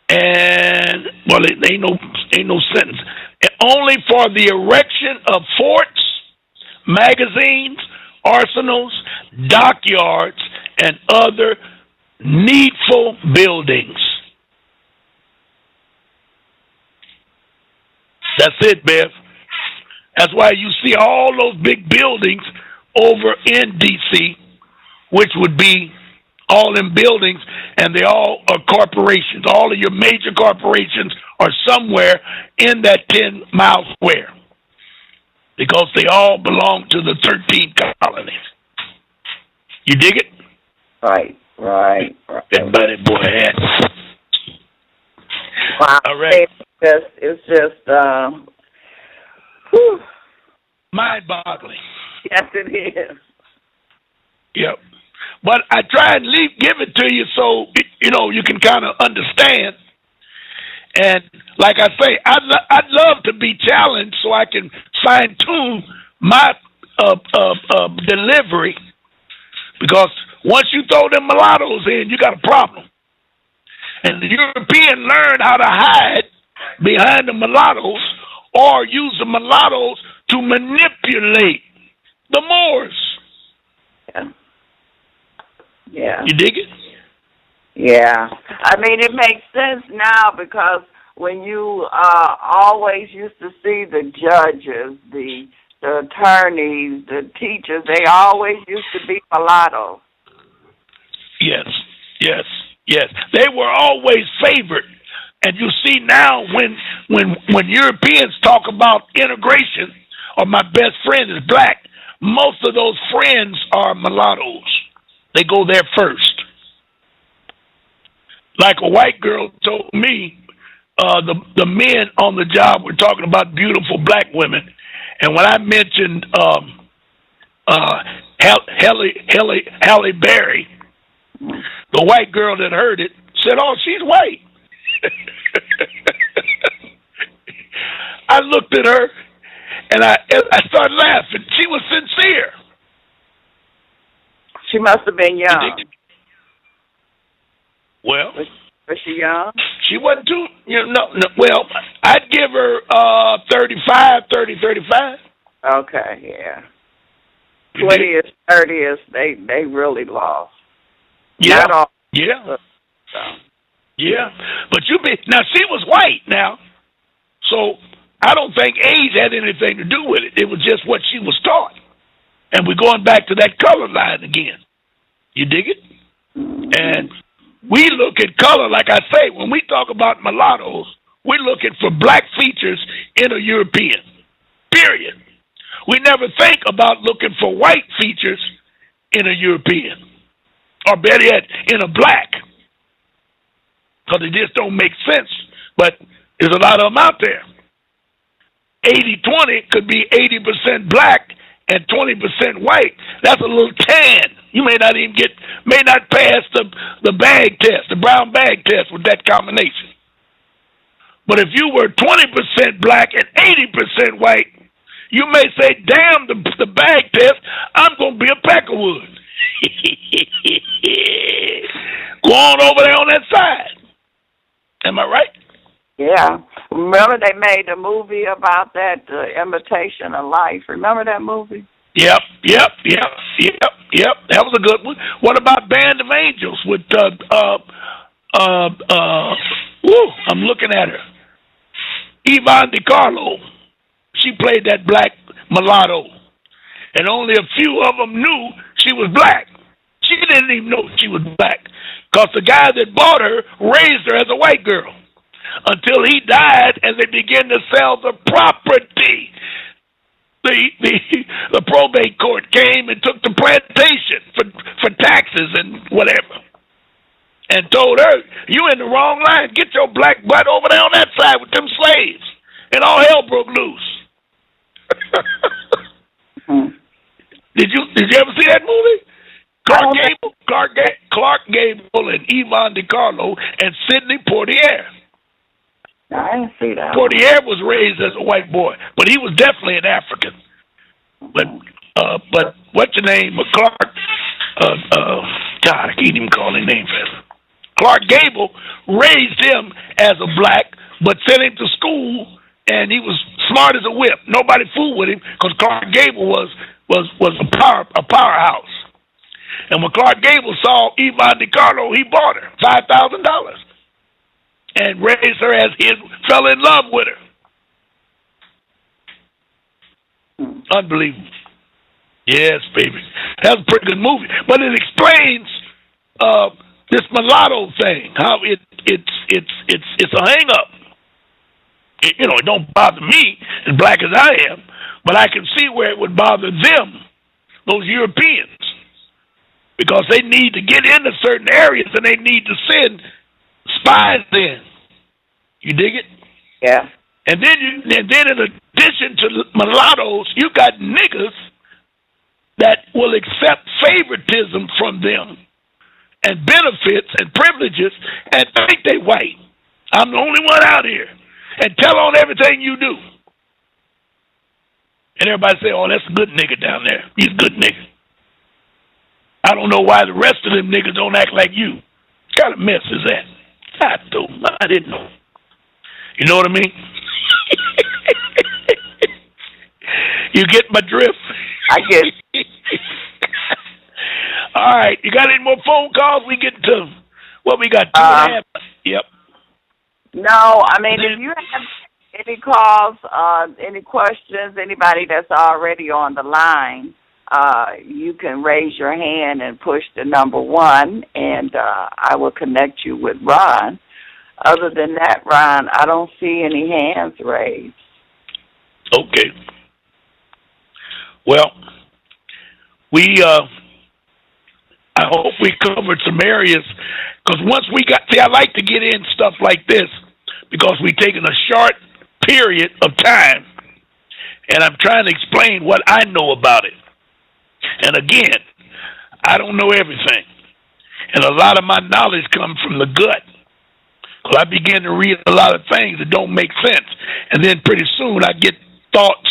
[SPEAKER 1] it ain't no sentence. Only for the erection of forts, magazines, arsenals, dockyards, and other needful buildings. That's it, Bev. That's why you see all those big buildings over in D.C., which would be all in buildings, and they all are corporations. All of your major corporations are somewhere in that 10-mile square because they all belong to the 13 colonies. You dig it?
[SPEAKER 2] Right.
[SPEAKER 1] Everybody, boy, hat.
[SPEAKER 2] Wow.
[SPEAKER 1] All right.
[SPEAKER 2] It's just
[SPEAKER 1] mind-boggling.
[SPEAKER 2] Yes, it is.
[SPEAKER 1] Yep. But I try and give it to you so, you can kind of understand. And like I say, I'd love to be challenged so I can fine-tune my delivery, because once you throw them mulattoes in, you got a problem. And the European learned how to hide behind the mulattoes or use the mulattoes to manipulate the Moors.
[SPEAKER 2] Yeah. Yeah.
[SPEAKER 1] You dig it?
[SPEAKER 2] Yeah. I mean, it makes sense now because when you always used to see the judges, the attorneys, the teachers, they always used to be mulattoes.
[SPEAKER 1] Yes, yes, yes. They were always favored. And you see now when Europeans talk about integration, or my best friend is black, most of those friends are mulattoes. They go there first. Like a white girl told me, the men on the job were talking about beautiful black women. And when I mentioned Halle Berry, the white girl that heard it said, "Oh, she's white." I looked at her and I started laughing. She was sincere.
[SPEAKER 2] She must have been young.
[SPEAKER 1] Well,
[SPEAKER 2] was she young?
[SPEAKER 1] She wasn't too, no, well, I'd give her 35.
[SPEAKER 2] Okay, yeah. 20s, 30s, they really lost.
[SPEAKER 1] Yeah.
[SPEAKER 2] Not all.
[SPEAKER 1] Yeah. So. Yeah. But now she was white now, so I don't think age had anything to do with it. It was just what she was taught. And we're going back to that color line again. You dig it? And we look at color, like I say, when we talk about mulattoes, we're looking for black features in a European, period. We never think about looking for white features in a European, or better yet, in a black, because it just don't make sense. But there's a lot of them out there. 80-20 could be 80% black and 20% white. That's a little tan. You may not pass the bag test, the brown bag test with that combination. But if you were 20% black and 80% white, you may say, "Damn the bag test, I'm going to be a peckerwood." Go on over there on that side. Am I right?
[SPEAKER 2] Yeah. Remember they made a movie about that, Imitation of Life. Remember that movie?
[SPEAKER 1] Yep. That was a good one. What about Band of Angels with I'm looking at her. Yvonne DiCarlo. She played that black mulatto. And only a few of them knew she was black. She didn't even know she was black, because the guy that bought her raised her as a white girl until he died and they began to sell the property. The probate court came and took the plantation for taxes and whatever, and told her, "You in the wrong line. Get your black butt over there on that side with them slaves." And all hell broke loose. Did you ever see that movie? Clark Gable and Yvonne DiCarlo and Sidney Poitier.
[SPEAKER 2] I didn't see that.
[SPEAKER 1] Poitier was raised as a white boy, but he was definitely an African. But what's your name? Clark. God, I can't even call his name fast. Clark Gable raised him as a black, but sent him to school, and he was smart as a whip. Nobody fooled with him because Clark Gable was a powerhouse. And when Clark Gable saw Yvonne DiCarlo, he bought her $5,000 and raised her as his, fell in love with her. Unbelievable. Yes, baby. That's a pretty good movie. But it explains this mulatto thing, how it's a hang up. It don't bother me as black as I am, but I can see where it would bother them, those Europeans, because they need to get into certain areas and they need to send spies in. You dig it?
[SPEAKER 2] Yeah.
[SPEAKER 1] And then in addition to mulattoes, you got niggas that will accept favoritism from them and benefits and privileges and think they white. I'm the only one out here, and tell on everything you do. And everybody say, "Oh, that's a good nigga down there. He's a good nigga." I don't know why the rest of them niggas don't act like you. What kind of mess is that? I didn't know. You know what I mean? You get my drift?
[SPEAKER 2] I get it.
[SPEAKER 1] All right. You got any more phone calls? We get to what we got? 2.5. Yep.
[SPEAKER 2] No, I mean, if you have any calls, any questions, anybody that's already on the line, you can raise your hand and push the number 1, and I will connect you with Ron. Other than that, Ron, I don't see any hands raised.
[SPEAKER 1] Okay. Well, I hope we covered some areas, because once we I like to get in stuff like this because we've taken a short period of time, and I'm trying to explain what I know about it. And again, I don't know everything, and a lot of my knowledge comes from the gut. Well, I begin to read a lot of things that don't make sense, and then pretty soon I get thoughts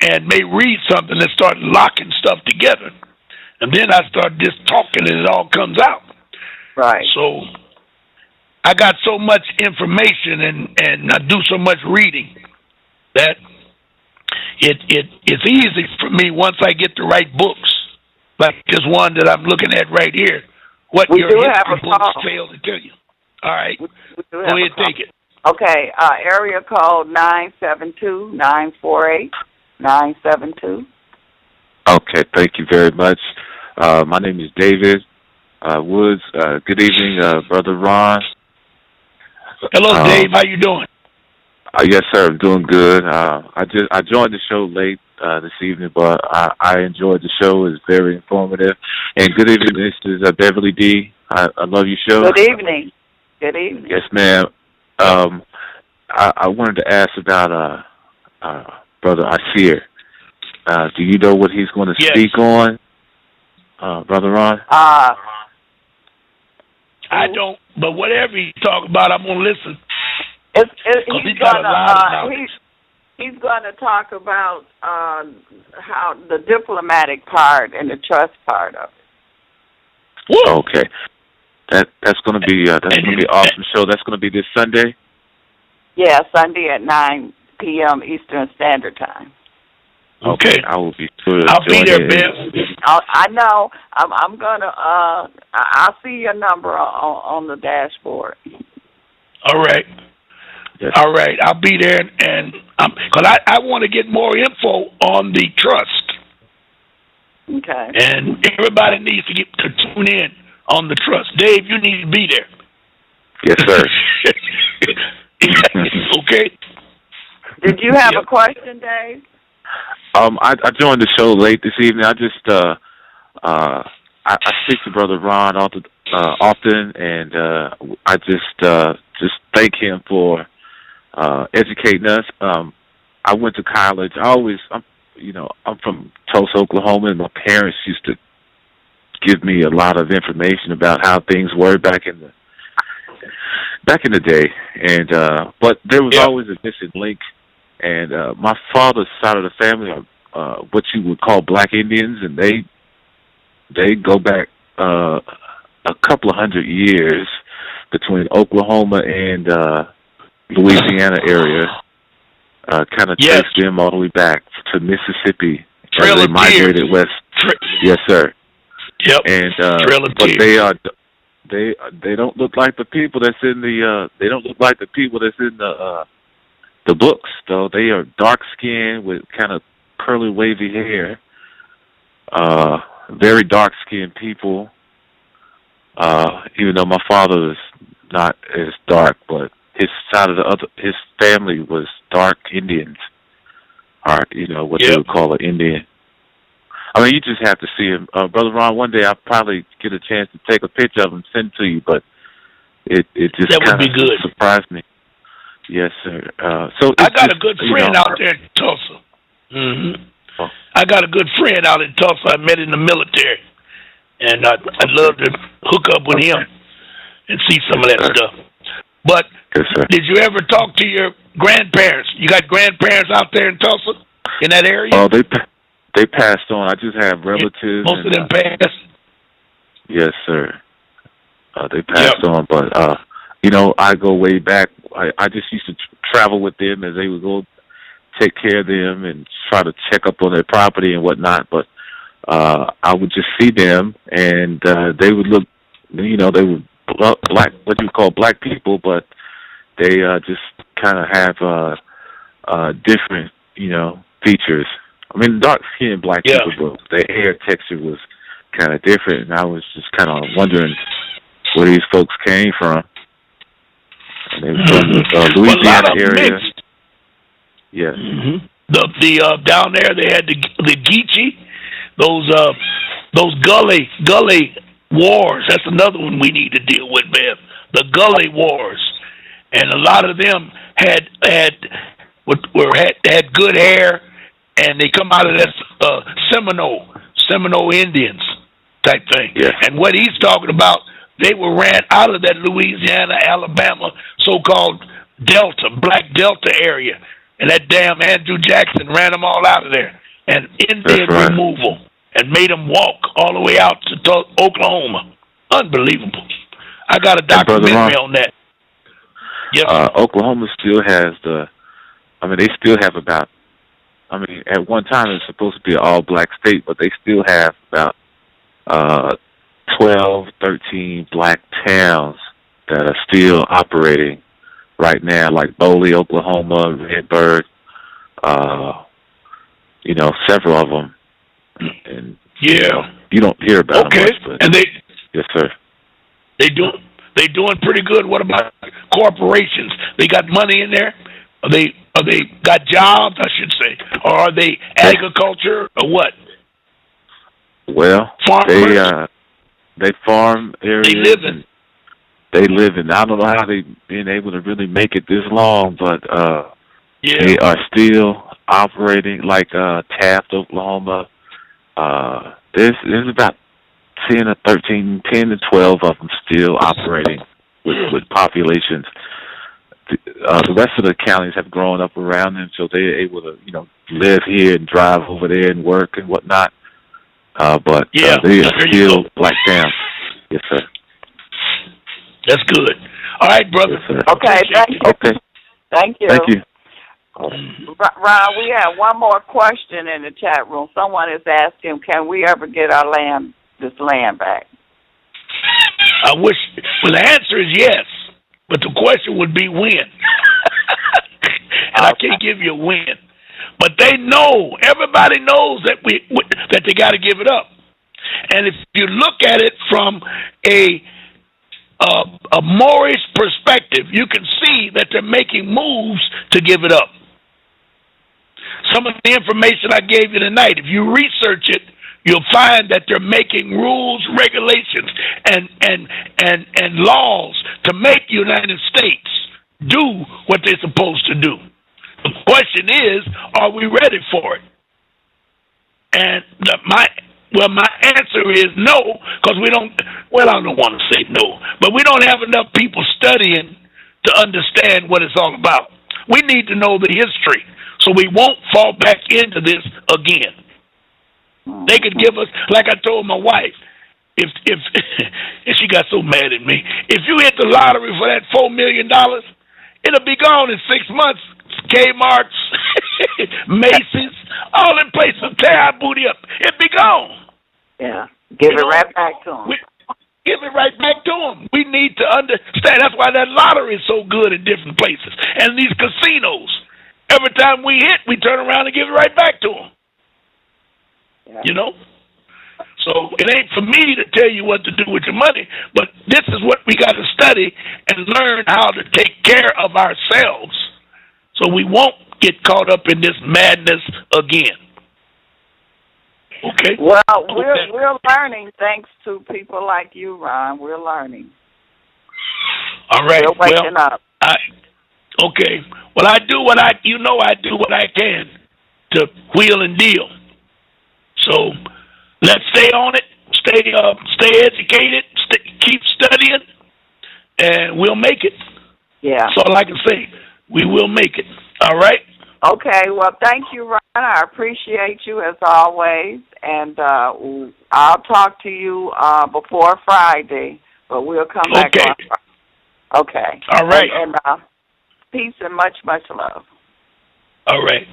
[SPEAKER 1] and may read something and start locking stuff together, and then I start just talking and it all comes out.
[SPEAKER 2] Right.
[SPEAKER 1] So I got so much information and I do so much reading that it's easy for me once I get the right books, like this one that I'm looking at right here. What your history books fail to tell you. All right. Go ahead, take it.
[SPEAKER 2] Okay, area code 972-948-972.
[SPEAKER 4] Okay, thank you very much. My name is David Woods. Good evening, Brother Ron.
[SPEAKER 1] Hello, Dave. How you doing?
[SPEAKER 4] Yes, sir. I'm doing good. I joined the show late this evening, but I enjoyed the show. It's very informative. And good evening, this is Beverly D. I love your show.
[SPEAKER 2] Good evening. Good evening.
[SPEAKER 4] Yes, ma'am. I wanted to ask about Brother Asir. Do you know what he's going to speak on, Brother Ron?
[SPEAKER 1] I don't, but whatever he talk about, I'm going to listen.
[SPEAKER 2] He's going to talk about how the diplomatic part and the trust part of it.
[SPEAKER 1] Whoa.
[SPEAKER 4] Okay. That's going to be awesome show. That's going to be this Sunday?
[SPEAKER 2] Yeah, Sunday at 9 p.m. Eastern Standard Time.
[SPEAKER 1] Okay.
[SPEAKER 4] I will be sure to
[SPEAKER 1] I'll be there, Ben.
[SPEAKER 2] I know. I'm going to, I'll see your number on the dashboard.
[SPEAKER 1] All right.
[SPEAKER 4] Yes.
[SPEAKER 1] All right. I'll be there, and because I want to get more info on the trust.
[SPEAKER 2] Okay.
[SPEAKER 1] And everybody needs to tune in on the trust. Dave, you need to be there.
[SPEAKER 4] Yes, sir.
[SPEAKER 1] Okay.
[SPEAKER 2] Did you have a question, Dave?
[SPEAKER 4] I joined the show late this evening. I just I speak to Brother Ron often, and I just thank him for educating us. I went to college. I'm from Tulsa, Oklahoma, and my parents used to give me a lot of information about how things were back in the day, and but there was always a missing link. And my father's side of the family are what you would call Black Indians, and they go back a couple of hundred years between Oklahoma and Louisiana area. Kind of trace them all the way back to Mississippi. They migrated west. Yes, sir.
[SPEAKER 1] Yep.
[SPEAKER 4] And but they don't look like the people that's in the the books, though. They are dark skinned with kind of curly, wavy hair. Very dark skinned people. Even though my father is not as dark, but his side of his family was dark Indians, or what they would call an Indian. I mean, you just have to see him, Brother Ron. One day I'll probably get a chance to take a picture of him and send it to you, but it just kind of surprised me. Yes, sir. So
[SPEAKER 1] I got a good friend out there in Tulsa. Mm-hmm. Oh. I got a good friend out in Tulsa. I met in the military, and I'd love to hook up with him and see some of that stuff. But did you ever talk to your grandparents? You got grandparents out there in Tulsa? in that area?
[SPEAKER 4] Oh, they passed on. I just have relatives.
[SPEAKER 1] Most of them passed.
[SPEAKER 4] Yes, sir. They passed on, but I go way back. I just used to travel with them as they would go take care of them and try to check up on their property and whatnot. But I would just see them, and they would look, they were black, what you call black people, but they just kind of have different, features. I mean, dark-skinned black people, but their hair texture was kind of different, and I was just kind of wondering where these folks came from. And they were from the Louisiana area. Mixed. Yes.
[SPEAKER 1] Mm-hmm. The down there they had the Geechee, those gully wars. That's another one we need to deal with, Bev. The gully wars, and a lot of them had good hair, and they come out of that Seminole Indians type thing.
[SPEAKER 4] Yeah.
[SPEAKER 1] And what he's talking about, they were ran out of that Louisiana, Alabama, so-called Delta, Black Delta area. And that damn Andrew Jackson ran them all out of there. And Indian removal. And made them walk all the way out to Oklahoma. Unbelievable. I got a documentary on that. Yes.
[SPEAKER 4] Oklahoma still has they still have about, at one time it was supposed to be an all-black state, but they still have about 12, 13 black towns that are still operating right now, like Boley, Oklahoma, Redbird, several of them. And you don't hear about them much, but
[SPEAKER 1] and
[SPEAKER 4] yes, sir.
[SPEAKER 1] They doing pretty good. What about corporations? They got money in there? Are they got jobs, I should say, or are they agriculture or what?
[SPEAKER 4] Well,
[SPEAKER 1] farmers?
[SPEAKER 4] They farm areas.
[SPEAKER 1] They live
[SPEAKER 4] in. I don't know how they've been able to really make it this long, but they are still operating like Taft, Oklahoma. There's about 10 to 12 of them still operating with populations. The rest of the counties have grown up around them, so they're able to, live here and drive over there and work and whatnot. But they are still black towns. Yes, sir.
[SPEAKER 1] That's good. All right, brother.
[SPEAKER 4] Yes, sir.
[SPEAKER 2] Okay, thank you.
[SPEAKER 4] Okay.
[SPEAKER 2] Thank you.
[SPEAKER 4] Thank you.
[SPEAKER 2] Ron, we have one more question in the chat room. Someone is asking, can we ever get this land back?
[SPEAKER 1] I wish. Well, the answer is yes, but the question would be when. And I can't give you a when. But they know, everybody knows that that they got to give it up. And if you look at it from a Moorish perspective, you can see that they're making moves to give it up. Some of the information I gave you tonight, if you research it, you'll find that they're making rules, regulations, and laws to make the United States do what they're supposed to do. The question is, are we ready for it? And my answer is no, because we don't, I don't want to say no, but we don't have enough people studying to understand what it's all about. We need to know the history so we won't fall back into this again. They could give us, like I told my wife, if and she got so mad at me, if you hit the lottery for that $4 million, it'll be gone in 6 months. Kmart's, Macy's, all in places tear our booty up. It'll be gone.
[SPEAKER 2] Yeah, give it right back to them.
[SPEAKER 1] Give it right back to them. We need to understand. That's why that lottery is so good in different places. And these casinos, every time we hit, we turn around and give it right back to them. Yeah. So it ain't for me to tell you what to do with your money, but this is what we got to study and learn how to take care of ourselves so we won't get caught up in this madness again. Okay?
[SPEAKER 2] Well, we're learning thanks to people like you, Ron. We're learning.
[SPEAKER 1] All right.
[SPEAKER 2] We're waking up.
[SPEAKER 1] Okay. Well, I do what I do what I can to wheel and deal. So let's stay on it. Stay educated. Keep studying, and we'll make it.
[SPEAKER 2] Yeah.
[SPEAKER 1] That's all I can say. We will make it. All right?
[SPEAKER 2] Okay. Well, thank you, Ron. I appreciate you as always, and I'll talk to you before Friday, but we'll come back on Friday. Okay.
[SPEAKER 1] All right.
[SPEAKER 2] And peace and much, much love.
[SPEAKER 1] All right.